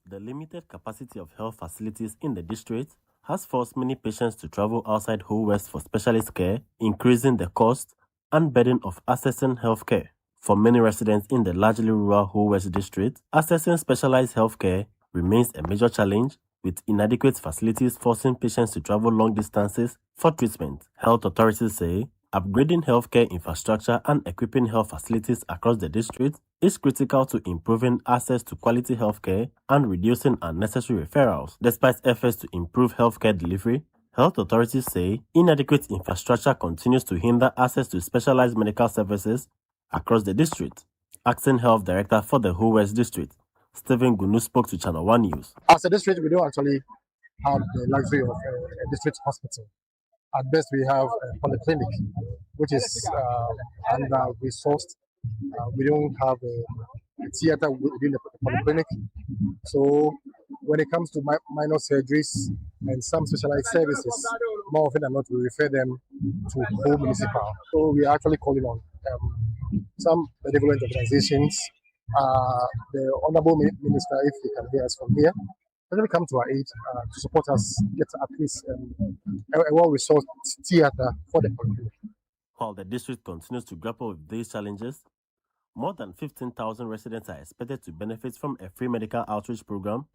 The limited capacity of health facilities in the district has forced many patients to travel outside Whole West for specialist care, increasing the cost and burden of accessing health care. For many residents in the largely rural Whole West district, accessing specialized health care remains a major challenge, with inadequate facilities forcing patients to travel long distances for treatment. Health authorities say upgrading healthcare infrastructure and equipping health facilities across the district is critical to improving access to quality healthcare and reducing unnecessary referrals. Despite efforts to improve healthcare delivery, health authorities say inadequate infrastructure continues to hinder access to specialized medical services across the district. Acting Health Director for the Whole West District, Stephen Gunu, spoke to Channel One News. As a district, we don't actually have the luxury of a district hospital. At best, we have a polyclinic, which is under-resourced. We don't have a theater within the polyclinic. So when it comes to minor surgeries and some specialized services, more often than not, we refer them to Whole Municipal. So we are actually calling on some benevolent organizations, the Honorable Minister, if he can hear us from here, really come to our aid to support us get at least a well-resourced theater for the country. While the district continues to grapple with these challenges, more than 15,000 residents are expected to benefit from a free medical outreach program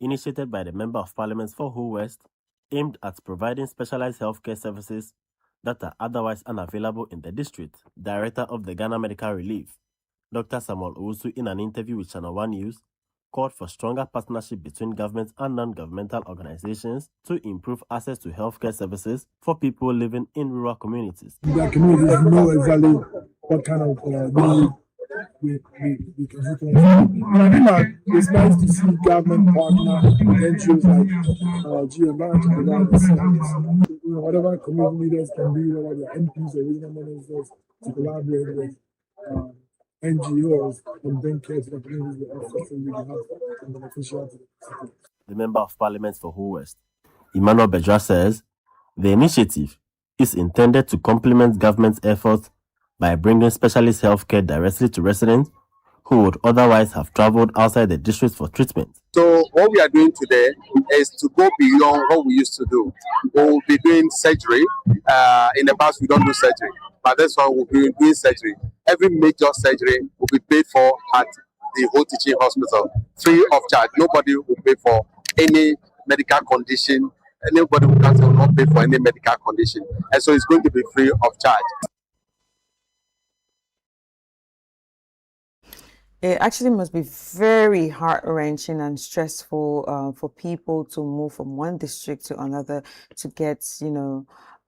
initiated by the Member of Parliament for Whole West, aimed at providing specialized healthcare services that are otherwise unavailable in the district. Director of the Ghana Medical Relief, Dr. Samuel Owusu, in an interview with Channel One News, called for stronger partnership between government and non-governmental organizations to improve access to healthcare services for people living in rural communities. The communities know exactly what kind of need we can help them. And I think that it's nice to see government partner NGOs like GMI to provide the service. Whatever community leaders can do, whether they're MPs or regional ministers, to collaborate with NGOs and bring care to the communities that are suffering and beneficial to the. The Member of Parliament for Whole West, Emmanuel Bedra, says the initiative is intended to complement government's efforts by bringing specialist healthcare directly to residents who would otherwise have traveled outside the district for treatment. So what we are doing today is to go beyond what we used to do. We will be doing surgery. In the past, we don't do surgery, but this one will be doing surgery. Every major surgery will be paid for at the Whole Teaching Hospital, free of charge. Nobody will pay for any medical condition. Anybody will not pay for any medical condition. And so it's going to be free of charge. It actually must be very heart-wrenching and stressful for people to move from one district to another to get,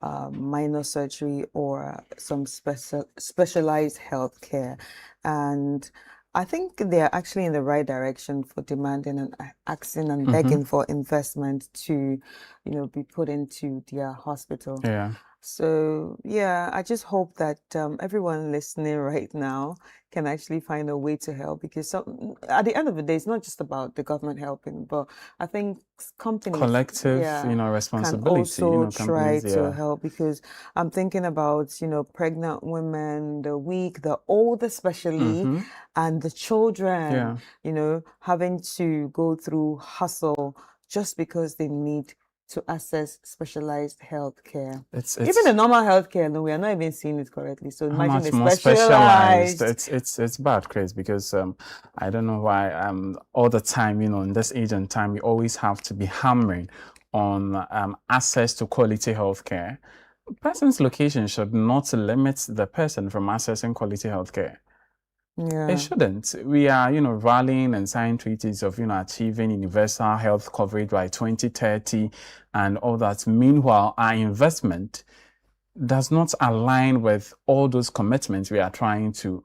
minor surgery or some specialized health care. And I think they're actually in the right direction for demanding and asking and begging for investment to, be put into their hospital. Yeah. So, yeah, I just hope that everyone listening right now can actually find a way to help, because at the end of the day, it's not just about the government helping, but I think companies, collective, responsibility, can also try to help, because I'm thinking about, pregnant women, the weak, the old especially, and the children, having to go through hustle just because they need to access specialized health care. Even the normal health care, no, we are not even seeing it correctly. So imagine the more specialized. It's bad, Chris, because I don't know why all the time, in this age and time, we always have to be hammering on access to quality health care. A person's location should not limit the person from accessing quality health care. It shouldn't. We are, rallying and signing treaties of, achieving universal health coverage by 2030 and all that. Meanwhile, our investment does not align with all those commitments we are trying to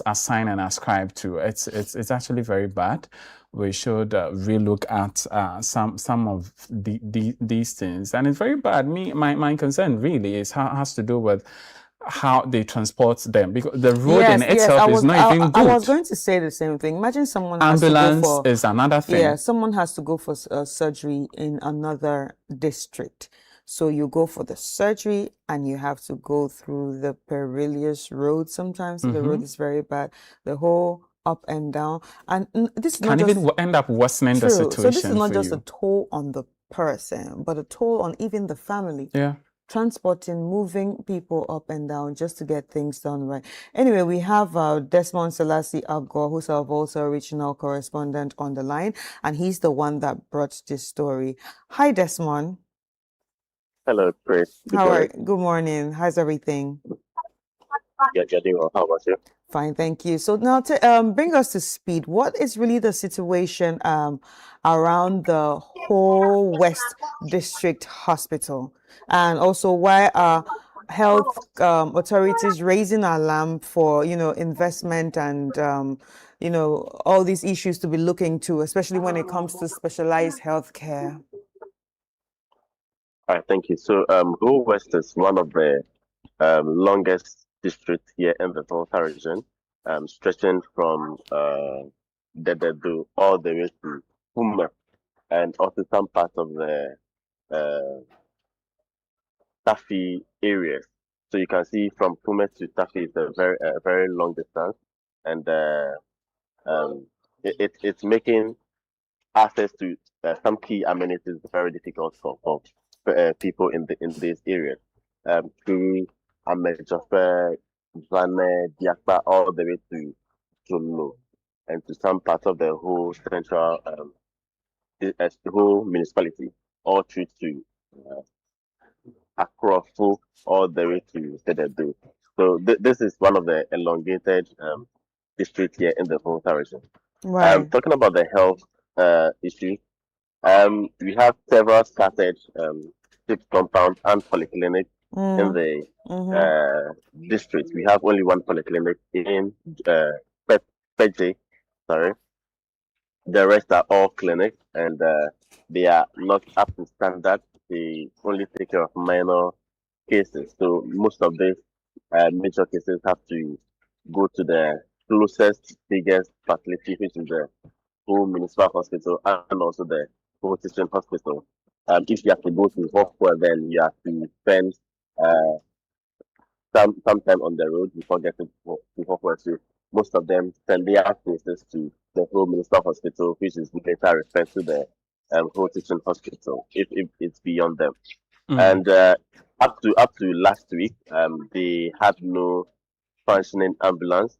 assign and ascribe to. It's actually very bad. We should relook at some of these things, and it's very bad. My concern really has to do with how they transport them, because the road in itself is not even good. I was going to say the same thing. Imagine someone ambulance has to go for, is another thing. Yeah, someone has to go for surgery in another district. So you go for the surgery and you have to go through the perilous road. Sometimes the road is very bad. The whole up and down, and this can even end up worsening the situation. So this is not just a toll on the person, but a toll on even the family. Yeah. Transporting, moving people up and down just to get things done right. Anyway, we have Desmond Selassie Agor, who's our Volta regional correspondent, on the line, and he's the one that brought this story. Hi, Desmond. Hello, Chris. Good morning. How's everything? Yeah, doing well. How about you? Fine, thank you. So now to bring us to speed, what is really the situation around the whole West District Hospital? And also, why are health authorities raising alarm for, investment and, all these issues to be looking to, especially when it comes to specialized healthcare? All right, thank you. So, Go West is one of the longest districts here in the Volta region, stretching from Dededo all the way to Puma, and also some parts of the Tafi areas. So you can see from Puma to Tafi is a very long distance, and it's making access to some key amenities very difficult for people in these areas. Through Amejofe, Zane, Diakpa, all the way to Jolo, and to some parts of the whole central, the whole municipality, all through to Akrofu, all the way to Dededo. So this is one of the elongated districts here in the Volta region. Right. Talking about the health issues, we have several scattered SIP compounds and polyclinics in the district. We have only one polyclinic in Peje, sorry. The rest are all clinics, and they are not up to standard. They only take care of minor cases. So most of these major cases have to go to the closest, biggest facility, which is the whole municipal hospital and also the whole teaching hospital. If you have to go to Hofwa, then you have to spend some time on the road before getting to Hofwa. So most of them send their cases to the whole municipal hospital, which is later referred to the whole teaching hospital if it's beyond them. And up to last week, they had no functioning ambulance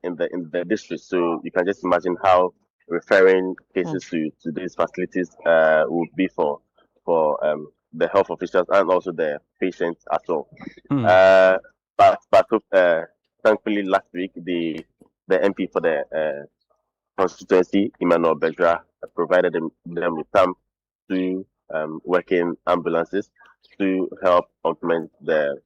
in the district. So you can just imagine how referring cases to these facilities would be for the health officials and also the patients as well. But thankfully last week the MP for the constituency, Emmanuel Bedra, provided them with some 2 working ambulances to help augment the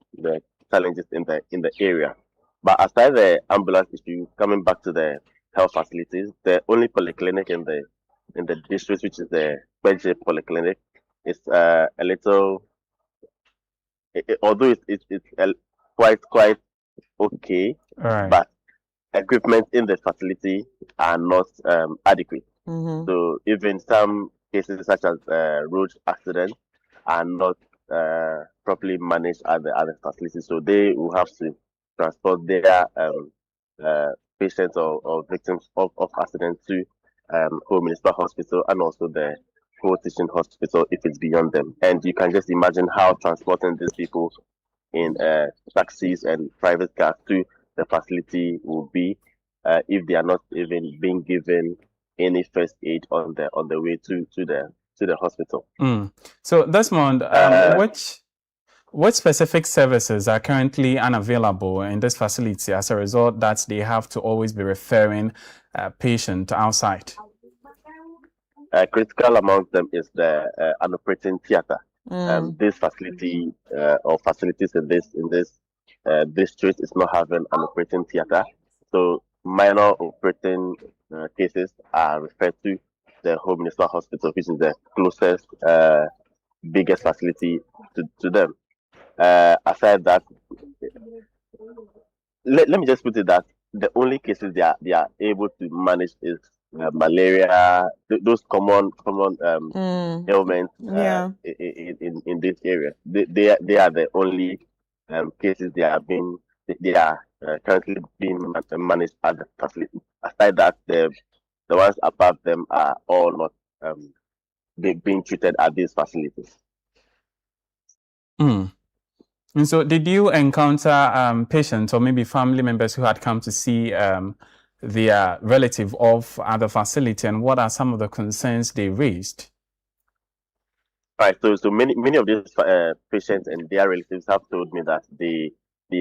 challenges in the area. But aside the ambulance issue, coming back to the health facilities, the only polyclinic in the district, which is the Peje Polyclinic, is a little, although it's quite okay, but equipment in the facility are not adequate. So even some cases such as road accidents are not properly managed at the other facilities. So they will have to transport their patients or victims of accidents to whole municipal hospital and also the whole teaching hospital if it's beyond them. And you can just imagine how transporting these people in taxis and private cars to the facility will be if they are not even being given any first aid on the way to the hospital. So Desmond, what specific services are currently unavailable in this facility as a result that they have to always be referring patient outside? Critical among them is the an operating theater. This facility or facilities in this district is not having an operating theater, so minor operating cases are referred to the Home Municipal Hospital, which is the closest, biggest facility to them. Aside that, let me just put it that the only cases they are able to manage is malaria, those common ailments in this area. They are the only cases they are currently being managed at the facility. Aside that, the ones above them are all not being treated at these facilities. And so did you encounter patients or maybe family members who had come to see their relative of the facility, and what are some of the concerns they raised? Right, so many of these patients and their relatives have told me that they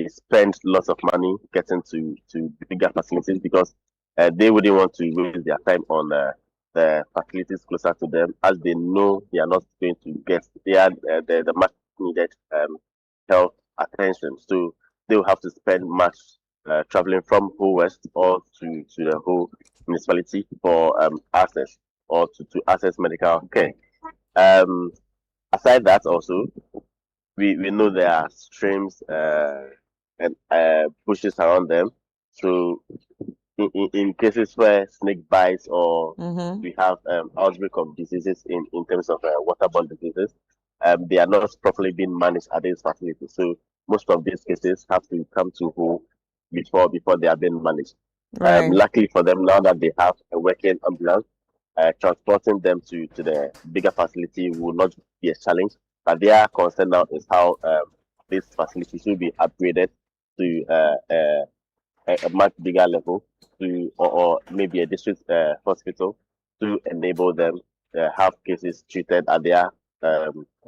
spend lots of money getting to bigger facilities because they wouldn't want to waste their time on the facilities closer to them, as they know they are not going to get the much needed health attention. So they will have to spend much traveling from Ho West or to the whole municipality for access or to access medical care. Aside that, also we know there are streams and bushes around them. So in cases where snake bites or we have outbreak of diseases in terms of waterborne diseases, they are not properly being managed at these facilities. So most of these cases have to come to Ho before they are being managed. Right. Luckily for them, now that they have a working ambulance, transporting them to the bigger facility will not be a challenge. But their concern now is how this facility should be upgraded to a much bigger level, or maybe a district hospital, to enable them have cases treated at their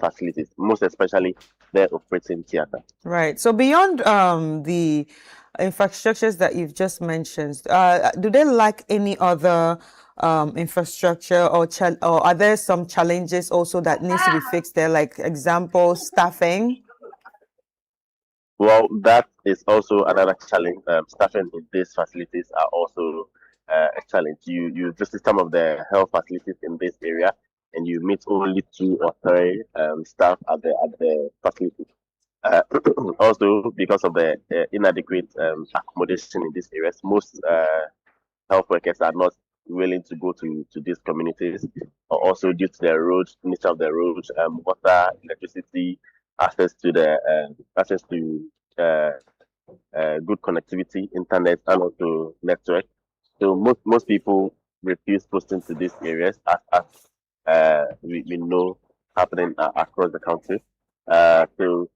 facilities, most especially the operating theater. Right. So beyond the infrastructures that you've just mentioned, do they lack any other infrastructure, or are there some challenges also that needs to be fixed there, like example, staffing? Well, that is also another challenge. Staffing in these facilities are also a challenge. You visit some of the health facilities in this area, and you meet only 2 or 3 staff at the facility. Also, because of the inadequate accommodation in these areas, most health workers are not willing to go to these communities, also due to the roads, nature of the roads, water, electricity, access to good connectivity, internet, and also network. So most people refuse posting to these areas, as we know happening across the country. So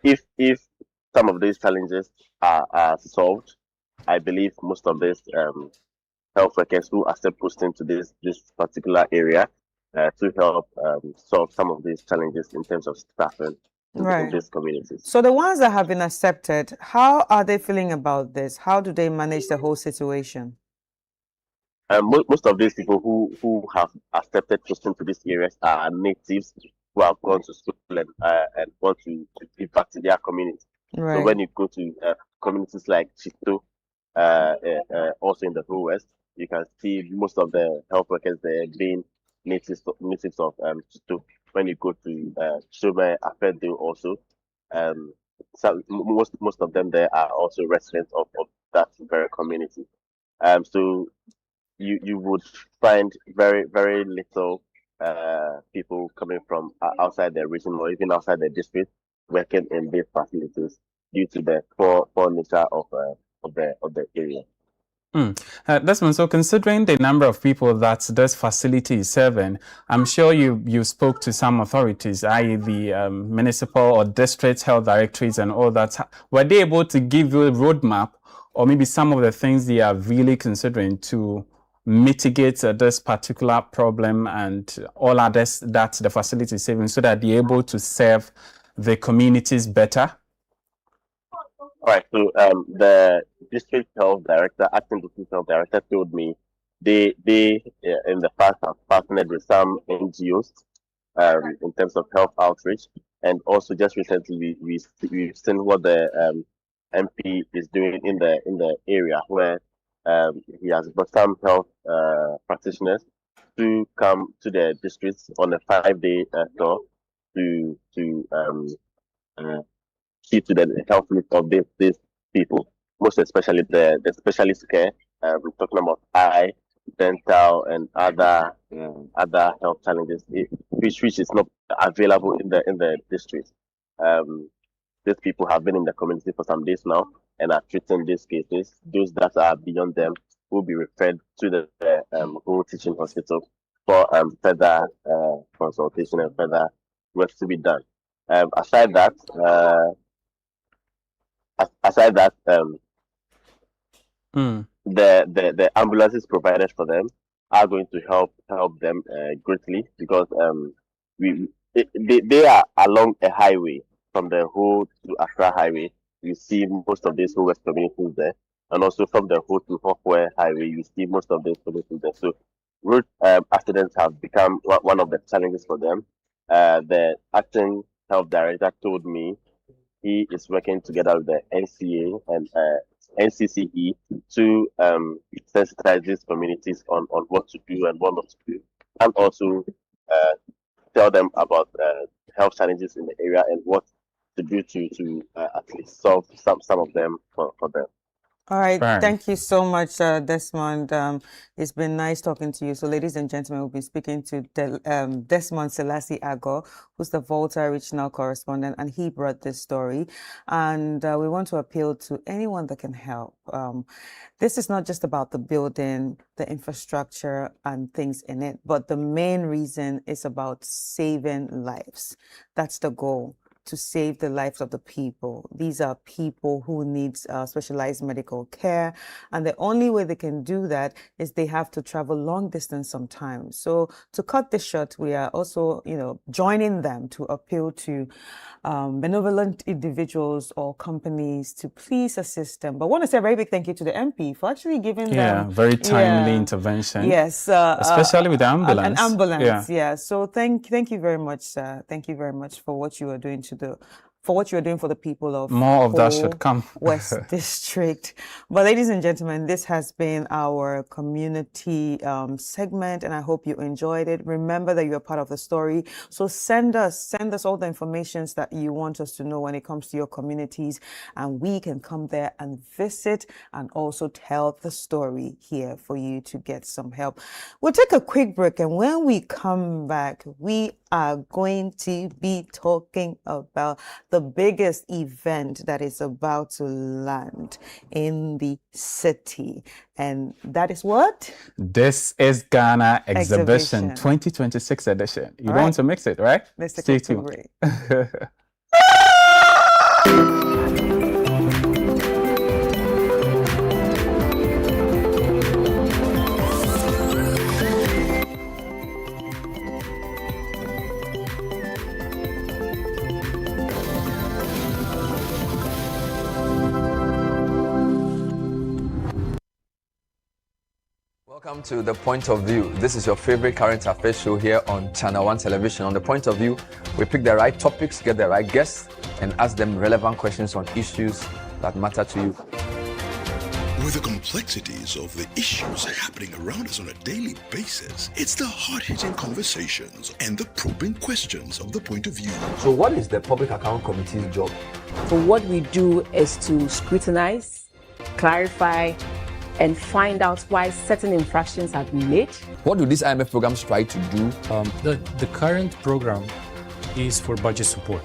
if some of these challenges are solved, I believe most of these health workers who accept posting to this particular area to help solve some of these challenges in terms of staffing in these communities. So the ones that have been accepted, how are they feeling about this? How do they manage the whole situation? Most of these people who have accepted posting to these areas are natives who have gone to school and want to give back to their community. Right. So when you go to communities like Chito, also in the Ho West, you can see most of the health workers there being natives of Chito. When you go to Shome, Afedo also, so most of them there are also residents of that very community. So you would find very, very little people coming from outside the region or even outside the district working in these facilities due to the poor nature of the area. Desmond, so considering the number of people that this facility is serving, I'm sure you spoke to some authorities, i.e. the municipal or district health directorates and all that. Were they able to give you a roadmap or maybe some of the things they are really considering to mitigate this particular problem and all others that the facility is saving, so that they're able to serve the communities better? All right. So the district health director, acting district health director, told me they in the past have partnered with some NGOs in terms of health outreach, and also just recently we've seen what the MP is doing in the area where he has brought some health practitioners to come to the districts on a 5-day tour to see to the health needs of these people, most especially the specialist care. We're talking about eye, dental, and other health challenges, which is not available in the district. These people have been in the community for some days now and are treating these cases. Those that are beyond them will be referred to the whole teaching hospital for further consultation and further work to be done. Aside that, the ambulances provided for them are going to help them greatly, because they are along a highway from the Ho to Accra highway. You see most of these Ho West communities there, and also from the Ho to Hofwe highway, you see most of these communities there. So road accidents have become one of the challenges for them. The acting health director told me he is working together with the NCA and NCCE to sensitize these communities on what to do and what not to do, and also tell them about health challenges in the area and what to do to at least solve some of them for them. All right. Fine. Thank you so much, Desmond. It's been nice talking to you. So, ladies and gentlemen, we'll be speaking to Desmond Selassie Ago, who's the Volta regional correspondent, and he brought this story. And we want to appeal to anyone that can help. This is not just about the building, the infrastructure, and things in it, but the main reason is about saving lives. That's the goal, to save the lives of the people. These are people who need specialized medical care, and the only way they can do that is they have to travel long distance sometimes. So to cut this short, we are also, joining them to appeal to benevolent individuals or companies to please assist them. But I want to say a very big thank you to the MP for actually giving them very timely intervention. Yes, especially with the ambulance. An ambulance, yeah. So thank you very much, sir. Thank you very much for what you are doing for what you're doing for the people of more of that should come. West District. But ladies and gentlemen, this has been our community segment, and I hope you enjoyed it. Remember that you're part of the story. So send us all the information that you want us to know when it comes to your communities, and we can come there and visit and also tell the story here for you to get some help. We'll take a quick break, and when we come back, we are going to be talking about the biggest event that is about to land in the city. And that is what? This is Ghana Exhibition 2026 edition. You don't want to mix it, right? Let's take Stay a tuned. break. Welcome to The Point of View. This is your favorite current affairs show here on Channel 1 Television. On The Point of View, we pick the right topics, get the right guests, and ask them relevant questions on issues that matter to you. With the complexities of the issues happening around us on a daily basis, it's the hard-hitting conversations and the probing questions of The Point of View. So what is the Public Account Committee's job? So what we do is to scrutinize, clarify, and find out why certain infractions have been made. What do these IMF programs try to do? The current program is for budget support.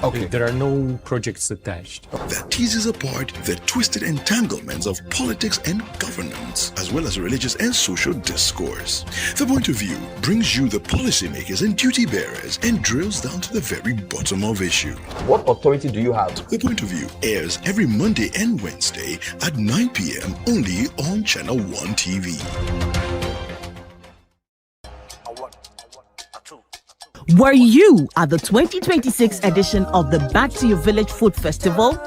Okay. There are no projects attached. That teases apart the twisted entanglements of politics and governance, as well as religious and social discourse. The Point of View brings you the policymakers and duty bearers and drills down to the very bottom of issues. What authority do you have? The Point of View airs every Monday and Wednesday at 9 p.m. only on Channel 1 TV. Were you at the 2026 edition of the Back to Your Village Food Festival?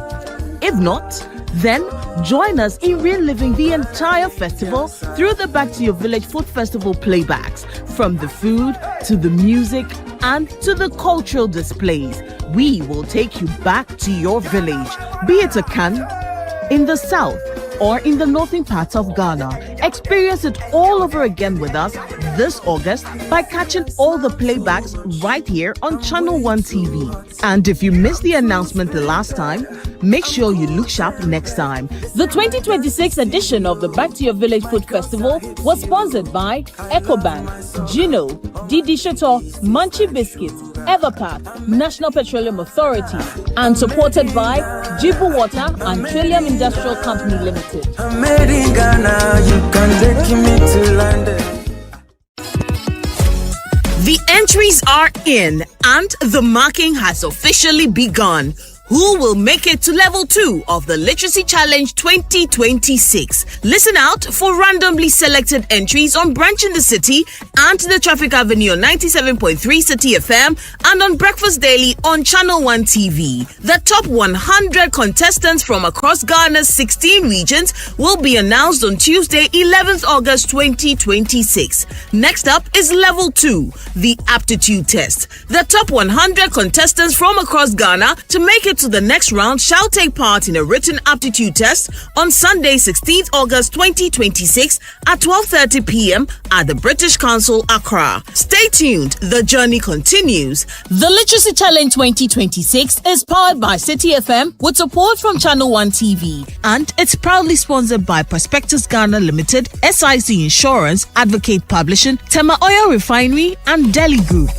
If not, then join us in reliving the entire festival through the Back to Your Village Food Festival playbacks, from the food to the music and to the cultural displays. We will take you back to your village, be it a Kan, in the south, or in the northern part of Ghana. Experience it all over again with us this August by catching all the playbacks right here on Channel One TV. And if you missed the announcement the last time, make sure you look sharp next time. The 2026 edition of the Back to Your Village Food Festival was sponsored by EcoBank, Gino, Didi Chateau, Munchie Biscuits, Everpack, National Petroleum Authority, and supported by Jibu Water and Trillium Industrial Company Limited. I'm made in Ghana, you can take me to London. The entries are in and the marking has officially begun. Who will make it to level 2 of the Literacy Challenge 2026? Listen out for randomly selected entries on Branch in the City and the Traffic Avenue on 97.3 City FM and on Breakfast Daily on Channel 1 TV. The top 100 contestants from across Ghana's 16 regions will be announced on Tuesday, 11th August 2026. Next up is level 2, the aptitude test. The top 100 contestants from across Ghana to make it to the next round shall take part in a written aptitude test on Sunday, 16th August 2026 at 12:30 p.m. at the British Council, Accra. Stay tuned, the journey continues. The Literacy Challenge 2026 is powered by City FM with support from Channel 1 TV, and it's proudly sponsored by Prospectus Ghana Limited, SIC Insurance, Advocate Publishing, Tema Oil Refinery, and Delhi Group.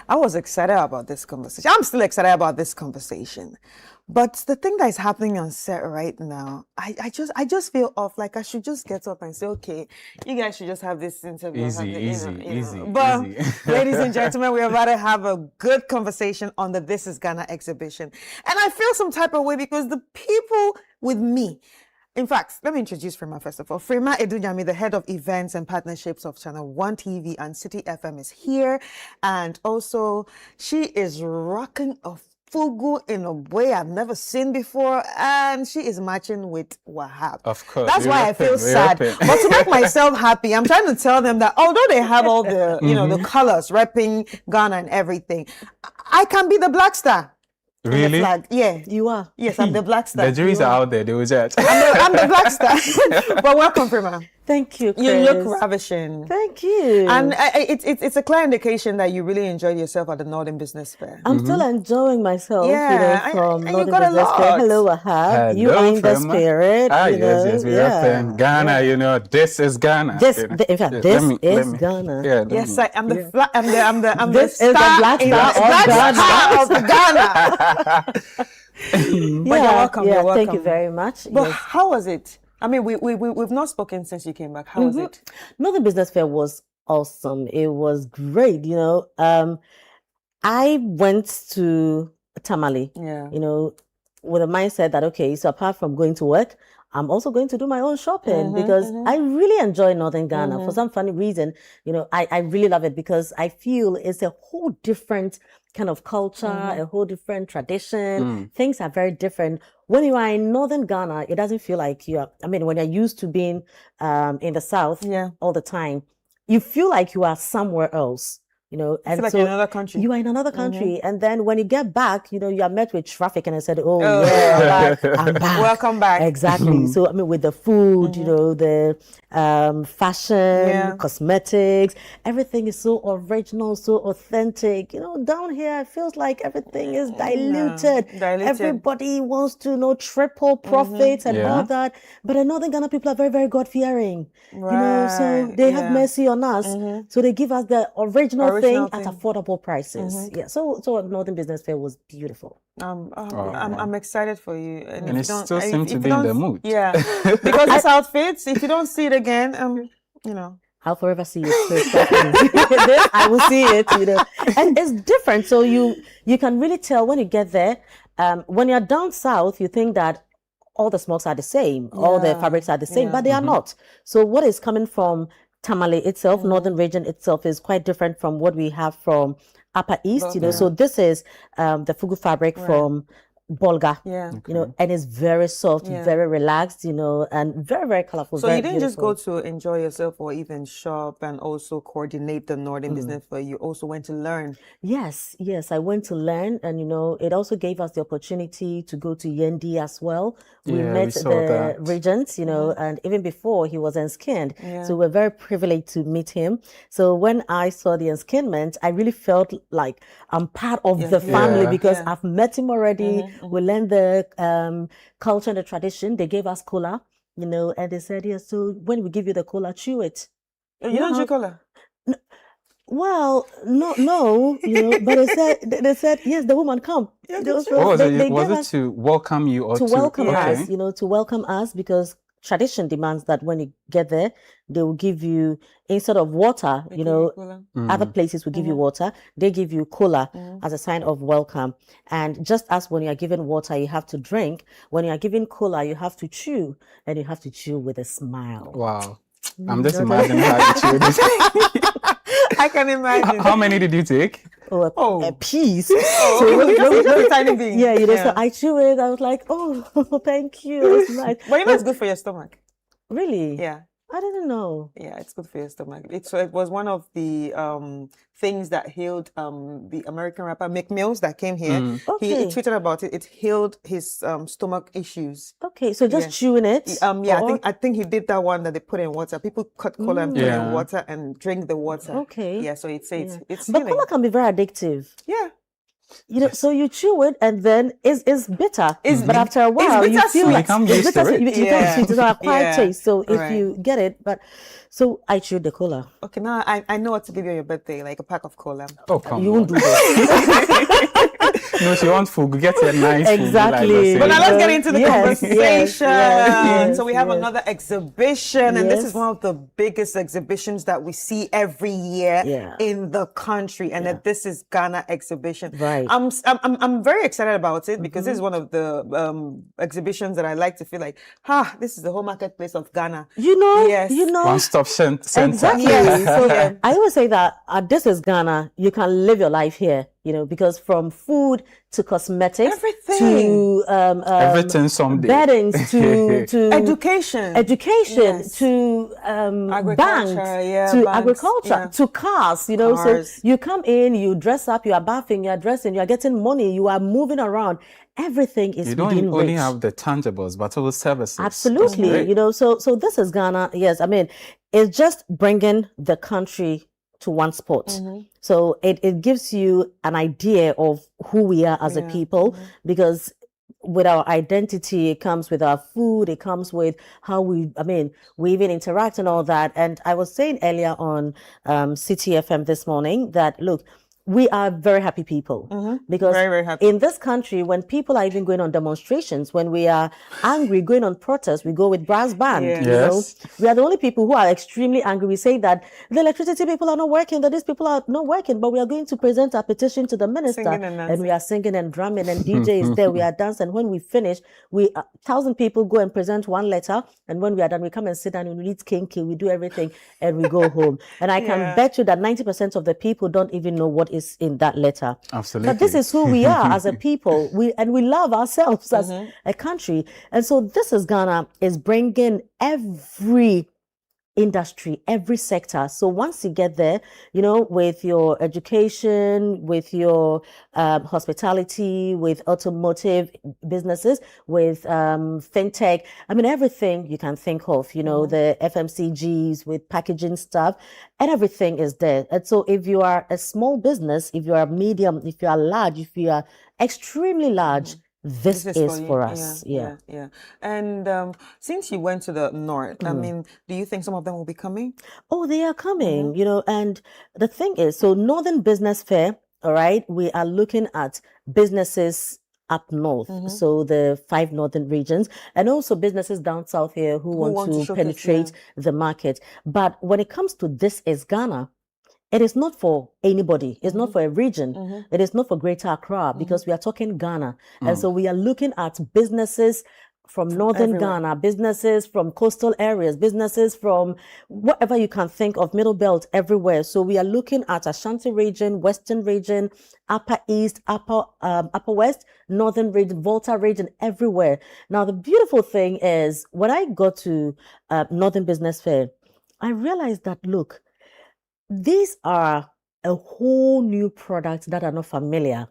I was excited about this conversation. I'm still excited about this conversation. But the thing that is happening on set right now, I just feel off. Like I should just get up and say, okay, you guys should just have this interview. Easy. But ladies and gentlemen, we're about to have a good conversation on the This Is Ghana exhibition. And I feel some type of way because the people with me, in fact, let me introduce Frema first of all. Frema Edunyami, the head of events and partnerships of Channel 1 TV and City FM, is here. And also, she is rocking a fugu in a way I've never seen before. And she is matching with Wahab. Of course. That's why I feel sad. But to make myself happy, I'm trying to tell them that although they have all the, the colors, repping Ghana and everything, I can be the black star. Really? Yeah, you are. Yes, I'm the black star. The juries are out there, they will judge. I'm the black star. But welcome, Frema. Thank you, Chris. You look ravishing. Thank you. And it's a clear indication that you really enjoyed yourself at the Northern Business Fair. I'm still enjoying myself, from and Northern you got Business Fair. Hello, Wahab. You are in the Frema. spirit. Yes, we represent Ghana. This is Ghana. In fact, this is Ghana. Yeah, yes, I'm the I'm this the is the black star of Ghana. But you're welcome. You're welcome. Thank you very much. But how was it? I mean, we've not spoken since you came back. How was it? Northern Business Fair was awesome. It was great. I went to Tamale. With a mindset that okay, so apart from going to work, I'm also going to do my own shopping because I really enjoy Northern Ghana for some funny reason. I really love it because I feel it's a whole different kind of culture, a whole different tradition. Things are very different. When you are in Northern Ghana, it doesn't feel like when you're used to being in the South all the time, you feel like you are somewhere else. And feel like you're in another country. You are in another country. And then when you get back, you are met with traffic and I said, yeah, I'm back. Welcome back. Exactly. So, with the food, the fashion, cosmetics, everything is so original, so authentic. Down here, it feels like everything is diluted. Everybody wants to triple profits and all that. But in Northern Ghana, people are very, very God-fearing. So they have mercy on us. So they give us the original everything original at thing. affordable prices. Yeah. So Northern Business Fair was beautiful. I'm excited for you. And if it you don't- still if- seems if to you be in the don't- mood. Yeah, because this outfits. If you don't see it again, I'll forever see it. So trust me. This, I will see it, and it's different. So you can really tell when you get there. When you're down south, you think that all the smokes are the same, all the fabrics are the same, but they are not. So what is coming from Tamale itself, northern region itself, is quite different from what we have from Upper East. So this is the fugu fabric from Bolga, and it's very soft, very relaxed, and very, very colorful. So very you didn't just go beautiful. to enjoy yourself or even shop and also coordinate the Northern Business Fair. You also went to learn. Yes, I went to learn, and it also gave us the opportunity to go to Yendi as well. We Yeah, met we saw the that. regent, and even before he was unskinned. Yeah. So we're very privileged to meet him. So when I saw the unskinment, I really felt like I'm part of the family because I've met him already. We learned the culture and the tradition. They gave us cola, and they said, yes, so when we give you the cola, chew it. You don't drink cola? Well, no, but they said yes, the woman come. So What was they it? Was gave it us to welcome you or to welcome okay. us, to welcome us, because tradition demands that when you get there, they will give you, instead of water, other places will give you water. They give you cola as a sign of welcome. And just as when you are given water, you have to drink. When you are given cola, you have to chew, and you have to chew with a smile. Wow. I'm just imagining how you chewed this. I can imagine. How many did you take? A piece. Just a tiny bit. Yeah, so I chew it. I was like, oh, thank you. It's nice. But it's good for your stomach. Really? Yeah. I didn't know. Yeah, it's good for your stomach. It was one of the things that healed the American rapper Meek Mills that came here. He tweeted about it. It healed his stomach issues. Okay, so just chewing it. I think he did that one that they put in water. People cut cola and put it in water and drink the water. Okay. Yeah, so it's But healing. cola can be very addictive. Yeah. So you chew it and then it's bitter. But after a while, you feel like become used to it. You become sweet. It's an acquired taste. So if Right. you get it, so I chewed the cola. Okay, now I know what to give you on your birthday, like a pack of cola. Oh, come You on. won't do that. No, she wants food. Get a nice Exactly. food. But now let's get into the Yes, conversation. yes, So we have yes. another exhibition, and this is Yes. one of the biggest exhibitions that we see every year in the country, and that this is Ghana exhibition. Right. I'm very excited about it because this is one of the exhibitions that I like to feel like, this is the whole marketplace of Ghana. Yes. One-stop center. Exactly. So I always say that this is Ghana. You can live your life here, because from food to cosmetics to Everything someday. beddings to education to banks to agriculture to cars. So you come in, you dress up, you are bathing, you are dressing, you are getting money, you are moving around. Everything is You don't within only reach. have the tangibles, but also services. Absolutely. Right? So this is Ghana. Yes, I mean, it's just bringing the country to one spot. So it gives you an idea of who we are as a people, because with our identity, it comes with our food, it comes with how we even interact and all that. And I was saying earlier on City FM this morning that, look, we are very happy people because Very, very happy. in this country, when people are even going on demonstrations, when we are angry, going on protests, we go with brass band. Yeah. Yes. We are the only people who are extremely angry. We say that the electricity people are not working, that these people are not working, but we are going to present our petition to the minister, Singing and dancing. we are singing and drumming, and DJ is there. We are dancing. When we finish, 1,000 people go and present one letter, and when we are done, we come and sit down and we eat kinky, we do everything, and we go home. And I can bet you that 90% of the people don't even know what is in that letter. Absolutely. But this is who we are as a people. We love ourselves as a country. And so this is Ghana is bringing every industry, every sector. So once you get there, with your education, with your hospitality, with automotive businesses, with fintech, everything you can think of, the FMCGs with packaging stuff, and everything is there. And so if you are a small business, if you are medium, if you are large, if you are extremely large, this is you. for us. Yeah. And since you went to the north, I mean, do you think some of them will be coming? Oh, they are coming, and the thing is, so Northern Business Fair, all right, we are looking at businesses up north, so the 5 northern regions, and also businesses down south here who want to showcase, penetrate the market. But when it comes to This is Ghana, it is not for anybody. It's not for a region. It is not for Greater Accra, because we are talking Ghana. And so we are looking at businesses from northern Ghana, businesses from coastal areas, businesses from whatever you can think of, Middle Belt, everywhere. So we are looking at Ashanti region, Western region, Upper East, Upper West, Northern region, Volta region, everywhere. Now, the beautiful thing is, when I got to Northern Business Fair, I realized that, look, these are a whole new products that are not familiar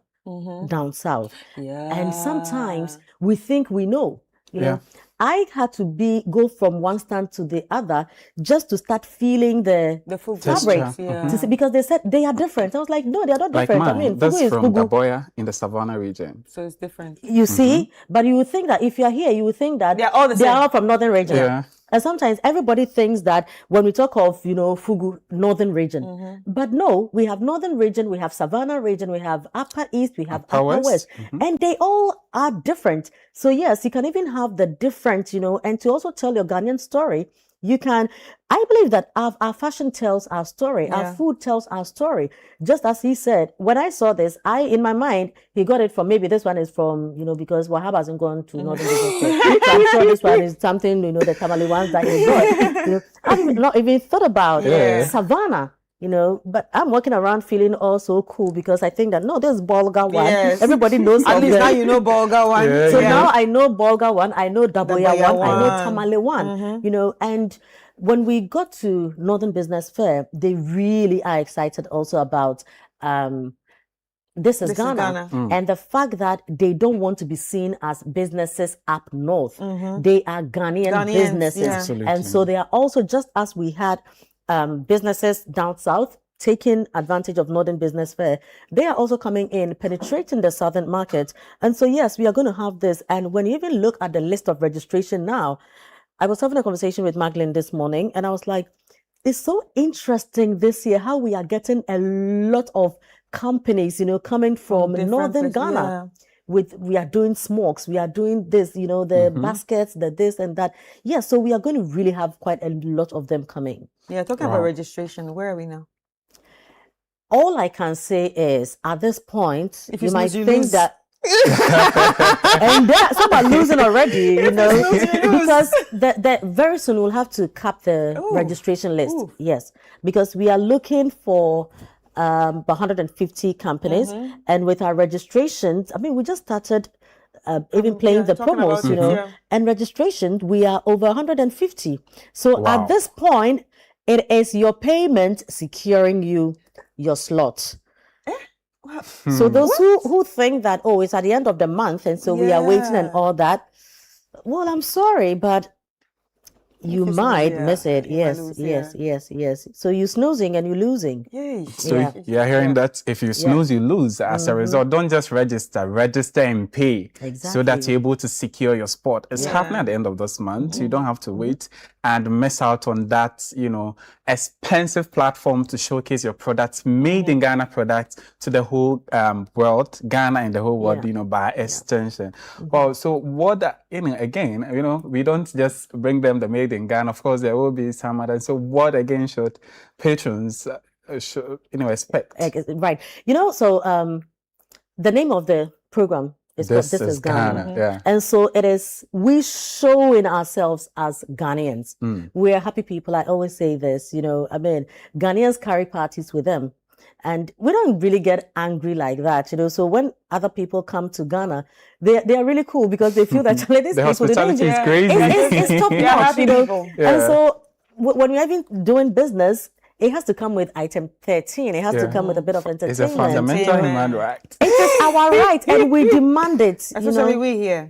down south. And sometimes we think we know. You know, I had to go from one stand to the other just to start feeling the fabrics, to see, because they said they are different. I was like, no, they are not different. Like I mean, that's fugu is from fugu. Gaboya in the Savannah region. So it's different. You see, but you would think that if you are here, you would think that they are all the they same. are all from northern region. Yeah. And sometimes everybody thinks that when we talk of, fugu, northern region. But no, we have northern region, we have Savannah region, we have Upper East, we have Upper West. And they all are different. So yes, you can even have the different, and to also tell your Ghanaian story, you can. I believe that our fashion tells our story, our food tells our story. Just as he said, when I saw this, in my mind, he got it from, maybe this one is from, because Wahab hasn't gone to Northern Business Fair. So I'm sure this one is something, the Tamale ones that he got. I've not even thought about Savannah. But I'm walking around feeling all so cool, because I think that, no, this is Bolga one. Yes. Everybody knows At least now you know Bolga one. So now I know Bolga one, I know Daboya one, I know Tamale one, and when we got to Northern Business Fair, they really are excited also about This is Ghana. And the fact that they don't want to be seen as businesses up north. They are Ghanaian businesses. And so they are also, just as we had businesses down south taking advantage of Northern Business Fair, they are also coming in, penetrating the southern market. And so, yes, we are going to have this. And when you even look at the list of registration now, I was having a conversation with Magdalene this morning, and I was like, it's so interesting this year how we are getting a lot of companies, coming from northern Ghana. We are doing smokes, we are doing this, the baskets, the this and that. Yeah, so we are going to really have quite a lot of them coming. Yeah, talking about registration, where are we now? All I can say is, at this point, if you might think lose. that and some are losing already, because very soon we'll have to cap the registration list. Yes, because we are looking for 150 companies, and with our registrations, I mean, we just started even playing the promos, and registration, we are over 150. So at this point, it is your payment securing you your slot. So those who think that, it's at the end of the month, and so we are waiting and all that, well, I'm sorry, but you might miss it. Yes. So you're snoozing and you're losing. So you're hearing that if you snooze, you lose. As a result, don't just register and pay so that you're able to secure your spot. It's happening at the end of this month. You don't have to wait and miss out on that, expensive platform to showcase your products, made in Ghana products to the whole world, Ghana and the whole world, by extension. Well, so what, again, we don't just bring them the made in Ghana. Of course, there will be some other. So what, again, should patrons expect? Right. So the name of the program is This is Ghana. And so it is, we showing ourselves as Ghanaians. We are happy people. I always say this, Ghanaians carry parties with them. And we don't really get angry like that, So when other people come to Ghana, they are really cool, because they feel that these the hospitality is crazy. It's top notch, And so when you're even doing business, it has to come with item 13. It has to come with a bit of entertainment. It's a fundamental human right. It is our right, and we demand it. Especially we here.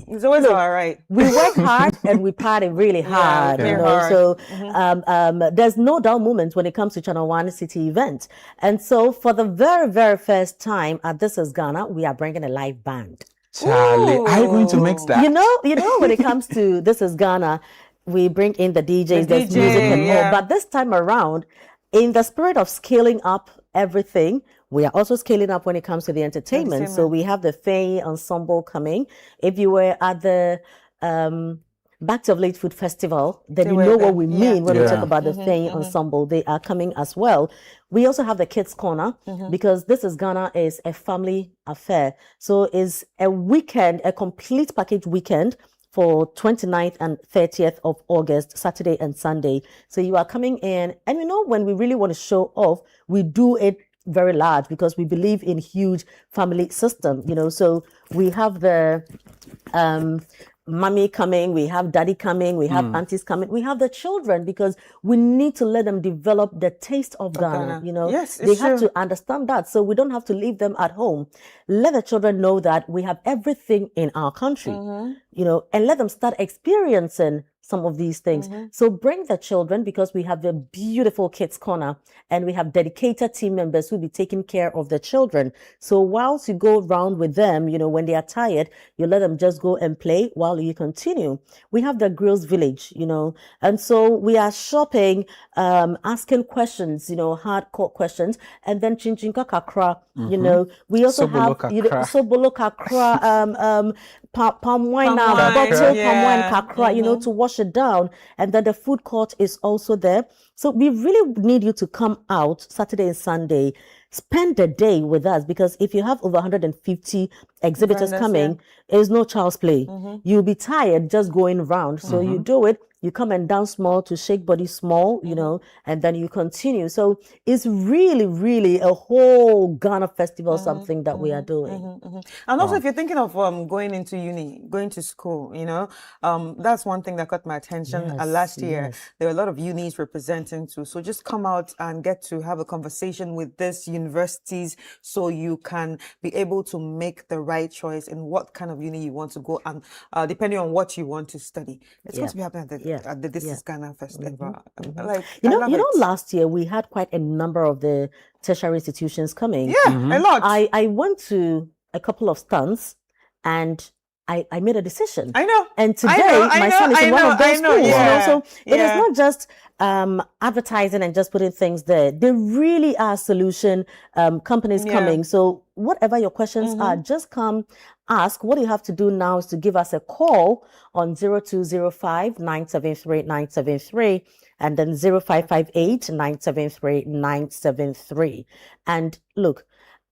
It's always all right. We work hard and we party really hard. Hard. So there's no dull moments when it comes to Channel One City event. And so for the very, very first time at This is Ghana, we are bringing a live band. Charlie, are you going to mix that? You know, when it comes to This Is Ghana, we bring in the DJs, there's DJ, music and yeah. all. But this time around, in the spirit of scaling up everything, we are also scaling up when it comes to the entertainment. So we have the Faye Ensemble coming. If you were at the Back to Village Food Festival, then you know what we mean when we talk about the Faye Ensemble. They are coming as well. We also have the Kids Corner because This Is Ghana is a family affair. So it's a weekend, a complete package weekend for 29th and 30th of August, Saturday and Sunday. So you are coming in, and when we really want to show off, we do it very large because we believe in huge family system, so we have the mommy coming, we have daddy coming, we have aunties coming, we have the children because we need to let them develop the taste of Ghana. Yes, they have to understand that, so we don't have to leave them at home. Let the children know that we have everything in our country, and let them start experiencing some of these things. So bring the children because we have a beautiful Kids Corner and we have dedicated team members who will be taking care of the children. So whilst you go around with them, when they are tired, you let them just go and play while you continue. We have the Grills Village, and so we are shopping, asking questions, hardcore questions, and then Chinchinka Kakra, we also have Sobolo Kakra, palm wine, bottle palm wine Kakra, to wash it down, and then the food court is also there. So we really need you to come out Saturday and Sunday, spend the day with us, because if you have over 150 exhibitors coming, there's no child's play. You'll be tired just going around. So you do it, you come and dance small to shake body small, and then you continue. So it's really, really a whole Ghana festival, something that we are doing. And also, if you're thinking of going into uni, going to school, that's one thing that caught my attention last year. There were a lot of unis representing too. So just come out and get to have a conversation with these universities so you can be able to make the right choice in what kind of uni you want to go, and depending on what you want to study. It's going to be happening at the This Is Ghana Festival. Last year we had quite a number of the tertiary institutions coming. A lot. I went to a couple of stands and I made a decision. I know. And today my son is in one of those schools. So it is not just advertising and just putting things there. There really are solution companies coming. So whatever your questions are, just come ask. What you have to do now is to give us a call on 0205 973 973 and then 0558 973 973. And look,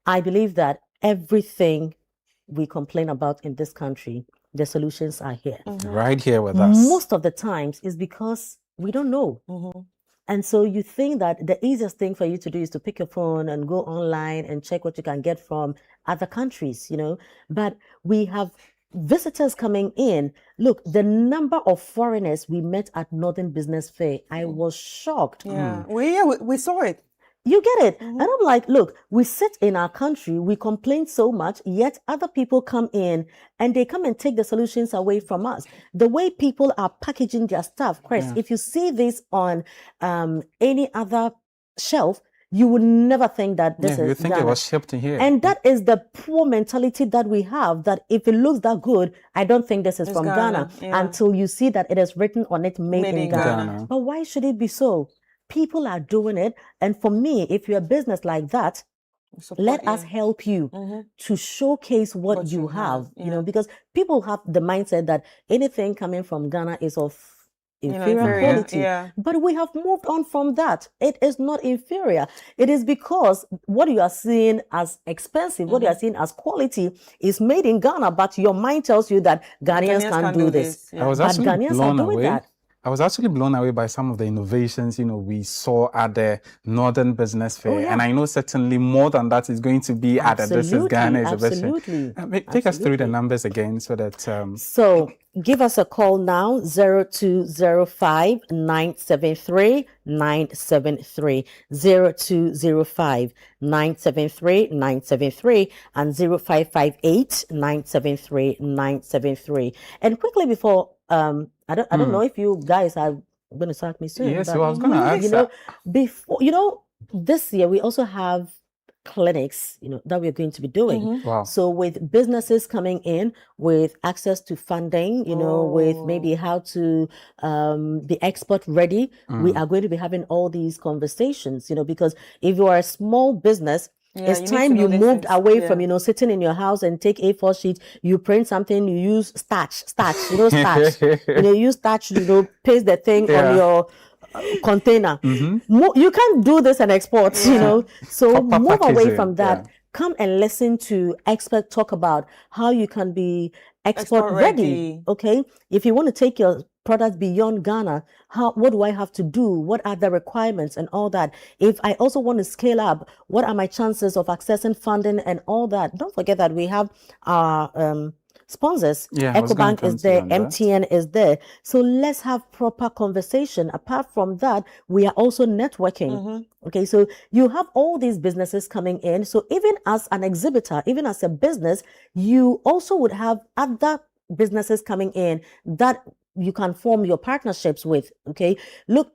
I believe that everything we complain about in this country, the solutions are here. Right here with us. Most of the times is because we don't know. And so you think that the easiest thing for you to do is to pick your phone and go online and check what you can get from other countries, but we have visitors coming in. Look, the number of foreigners we met at Northern Business Fair, I was shocked. We saw it. You get it? And I'm like, look, we sit in our country, we complain so much, yet other people come in and they come and take the solutions away from us. The way people are packaging their stuff, Chris, if you see this on any other shelf, you would never think that this is you think Ghana. It was shipped here. And that is the poor mentality that we have, that if it looks that good, I don't think this is from Ghana until you see that it is written on it, made in Ghana. But why should it be so? People are doing it. And for me, if you're a business like that, let us help you to showcase what you have, because people have the mindset that anything coming from Ghana is of inferior quality. But we have moved on from that. It is not inferior. It is because what you are seeing as expensive, what you are seeing as quality is made in Ghana, but your mind tells you that Ghanaians can't do this. I was but actually Ghanaians blown are doing away. that. I was actually blown away by some of the innovations, we saw at the Northern Business Fair. And I know certainly more than that is going to be at the This Is Ghana exhibition. Take us through the numbers again so that... So give us a call now, 0205 973 973, 0205 973 973, and 0558 973 973. And quickly before... I don't know if you guys are going to start me soon. Yes, but, I was going to ask before, this year we also have clinics, that we're going to be doing. Mm-hmm. Wow. So with businesses coming in with access to funding, with maybe how to be export ready, we are going to be having all these conversations, because if you are a small business, it's time you moved away from, sitting in your house and take A4 sheet, you print something, you use starch, starch. You use starch, paste the thing on your container. You can't do this and export, so move away from that. Come and listen to experts talk about how you can be export ready. Okay, if you want to take your product beyond Ghana, what do I have to do? What are the requirements and all that? If I also want to scale up, what are my chances of accessing funding and all that? Don't forget that we have our sponsors. EcoBank is there, MTN is there. So let's have proper conversation. Apart from that, we are also networking. Okay, so you have all these businesses coming in. So even as an exhibitor, even as a business, you also would have other businesses coming in that you can form your partnerships with. Okay, look,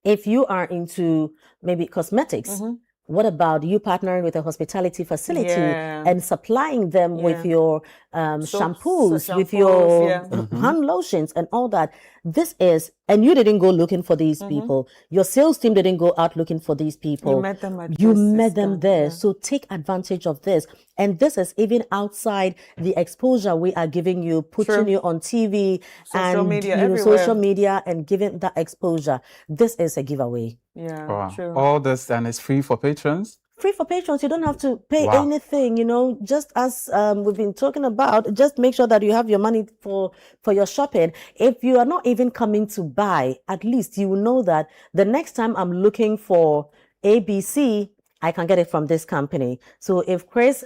if you are into maybe cosmetics, what about you partnering with a hospitality facility and supplying them with your shampoos, with your hand lotions and all that? And you didn't go looking for these people. Your sales team didn't go out looking for these people. You met them there. So take advantage of this. And this is even outside the exposure we are giving you, putting you on TV social and media, social media and giving that exposure. This is a giveaway. True. All this, and it's free for patrons? Free for patrons. You don't have to pay anything, just as we've been talking about. Just make sure that you have your money for your shopping. If you are not even coming to buy, at least you will know that the next time I'm looking for ABC, I can get it from this company. So if Chris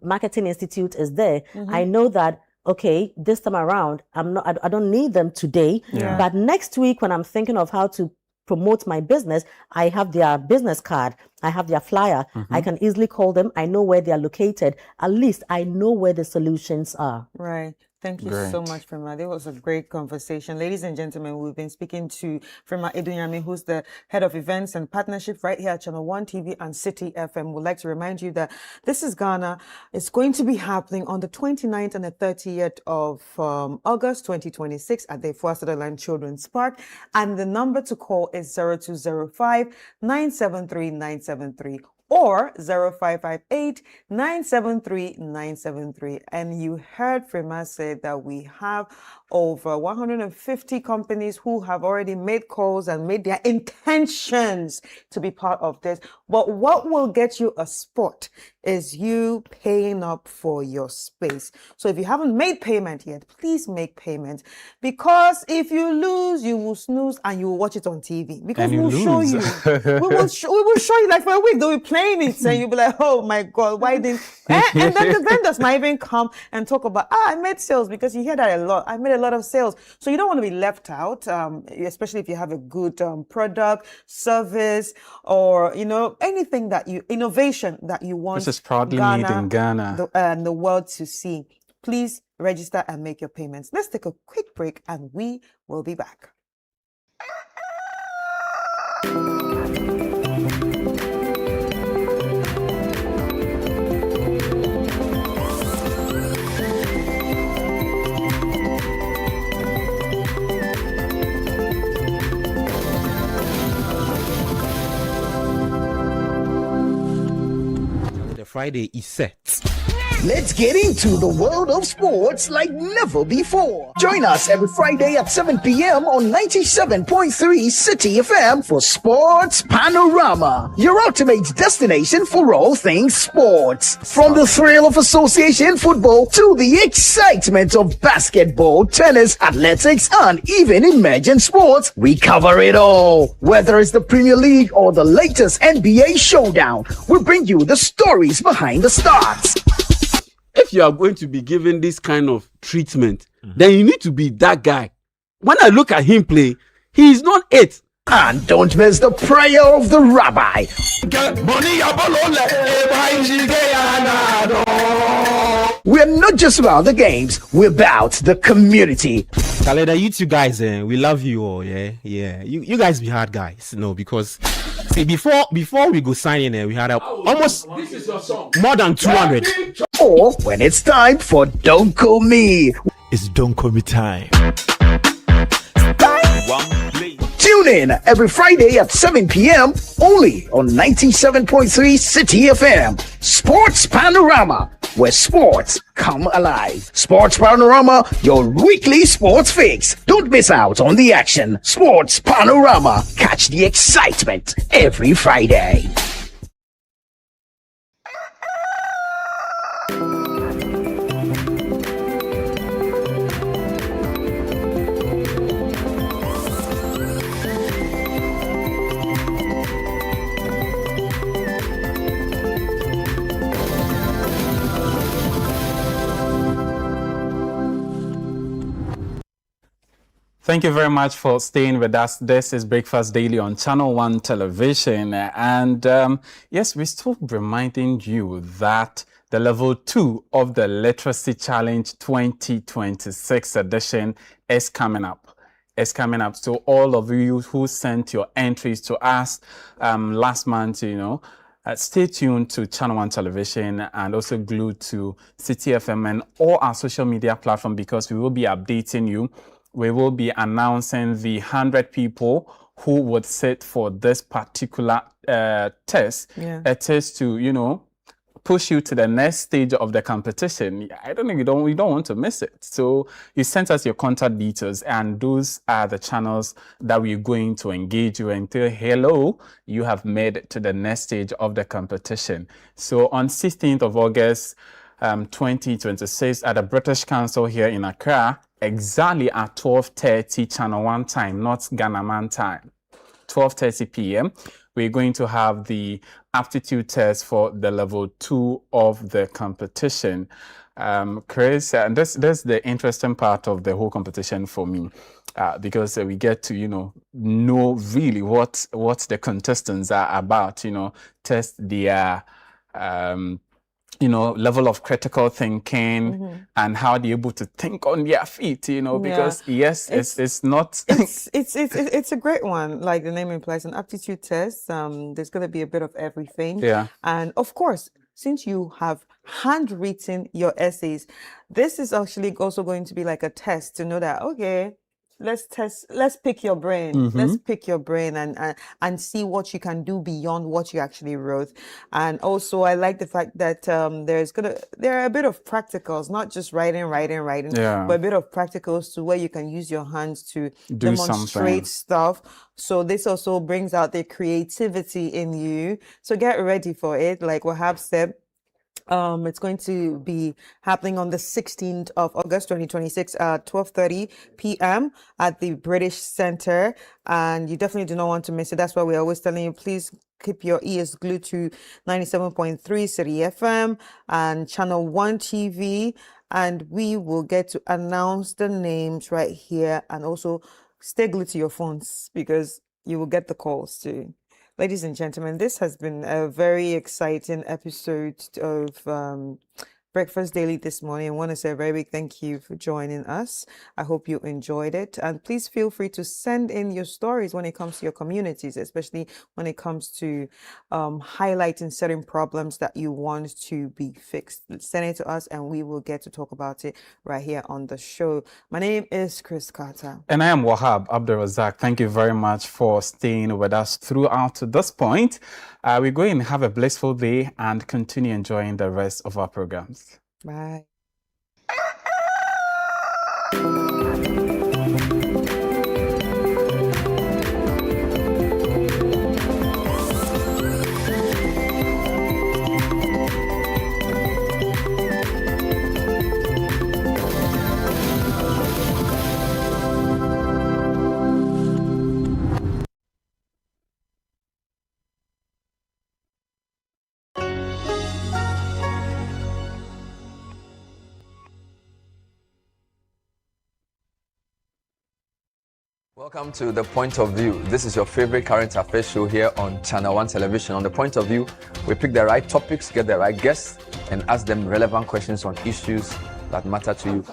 Marketing Institute is there, I know that, okay, this time around, I don't need them today, but next week when I'm thinking of how to promote my business, I have their business card, I have their flyer, I can easily call them, I know where they are located, at least I know where the solutions are. Right. Thank you so much, Frema. It was a great conversation. Ladies and gentlemen, we've been speaking to Frema Edunyame, who's the head of events and partnership right here at Channel One TV and City FM. We'd like to remind you that This is Ghana. It's going to be happening on the 29th and the 30th of August 2026 at the Afua Sutherland Children's Park. And the number to call is 0205 973 973. Or 0558 973 973. And you heard Frema say that we have over 150 companies who have already made calls and made their intentions to be part of this. But what will get you a spot is you paying up for your space. So if you haven't made payment yet, please make payment, because if you lose, you will snooze and you will watch it on TV, because we'll show you. we will show you, like for a week they'll be playing it and you'll be like, oh my God, why didn't and then the vendors might even come and talk about, I made sales, because you hear that a lot. I made a lot of sales. So you don't want to be left out, especially if you have a good product, service, or anything that innovation that you want. This is proudly made in Ghana and the world to see. Please register and make your payments. Let's take a quick break and we will be back. Friday is set. Let's get into the world of sports like never before. Join us every Friday at 7 p.m. on 97.3 City FM for Sports Panorama, your ultimate destination for all things sports. From the thrill of association football to the excitement of basketball, tennis, athletics, and even emerging sports, we cover it all. Whether it's the Premier League or the latest NBA showdown, we bring you the stories behind the stars. If you are going to be given this kind of treatment, then you need to be that guy. When I look at him play, he is not it. And don't miss the prayer of the rabbi. We're not just about the games, we're about the community. Kaleda, you two guys, we love you all, yeah. You guys be hard guys, because See, before we go sign in, we had almost more than 200. Or when it's time for Don't Call Me. It's Don't Call Me time. Tune in every Friday at 7 p.m. only on 97.3 City FM. Sports Panorama, where sports come alive. Sports Panorama, your weekly sports fix. Don't miss out on the action. Sports Panorama. Catch the excitement every Friday. Thank you very much for staying with us. This is Breakfast Daily on Channel One Television. And yes, we're still reminding you that the level 2 of the Literacy Challenge 2026 edition is coming up. It's coming up. So all of you who sent your entries to us last month, stay tuned to Channel One Television and also glued to City FM and all our social media platforms, because we will be updating you. We will be announcing the 100 people who would sit for this particular test. Yeah. A test to, push you to the next stage of the competition. I don't know, you don't want to miss it. So you sent us your contact details, and those are the channels that we're going to engage you until hello, you have made it to the next stage of the competition. So on 16th of August, 2026 at the British Council here in Accra, exactly at 12:30 Channel One time, not Ghana man time, 12:30 p.m. We're going to have the aptitude test for the level 2 of the competition. Chris, and that's the interesting part of the whole competition for me, because we get to know really what the contestants are about. Test their level of critical thinking and how they're able to think on their feet, because yes, it's not. It's a great one. Like the name implies, an aptitude test. There's going to be a bit of everything. Yeah. And of course, since you have handwritten your essays, this is actually also going to be like a test to know that, okay, let's pick your brain. Let's pick your brain and see what you can do beyond what you actually wrote. And also I like the fact that there are a bit of practicals, not just writing, yeah, but a bit of practicals to where you can use your hands to do demonstrate stuff. So this also brings out the creativity in you. So get ready for it. Like Wahab said, it's going to be happening on the 16th of August, 2026 at 12:30 p.m. at the British Centre. And you definitely do not want to miss it. That's why we're always telling you, please keep your ears glued to 97.3 City FM and Channel One TV. And we will get to announce the names right here. And also stay glued to your phones, because you will get the calls too. Ladies and gentlemen, this has been a very exciting episode of Breakfast Daily this morning. I want to say a very big thank you for joining us. I hope you enjoyed it. And please feel free to send in your stories when it comes to your communities, especially when it comes to highlighting certain problems that you want to be fixed. Send it to us and we will get to talk about it right here on the show. My name is Chris Carter. And I am Wahab Abdul-Razak. Thank you very much for staying with us throughout to this point. We're going to have a blissful day and continue enjoying the rest of our programs. Bye. Welcome to The Point of View. This is your favorite current affairs show here on Channel One Television. On The Point of View, we pick the right topics, get the right guests, and ask them relevant questions on issues that matter to you.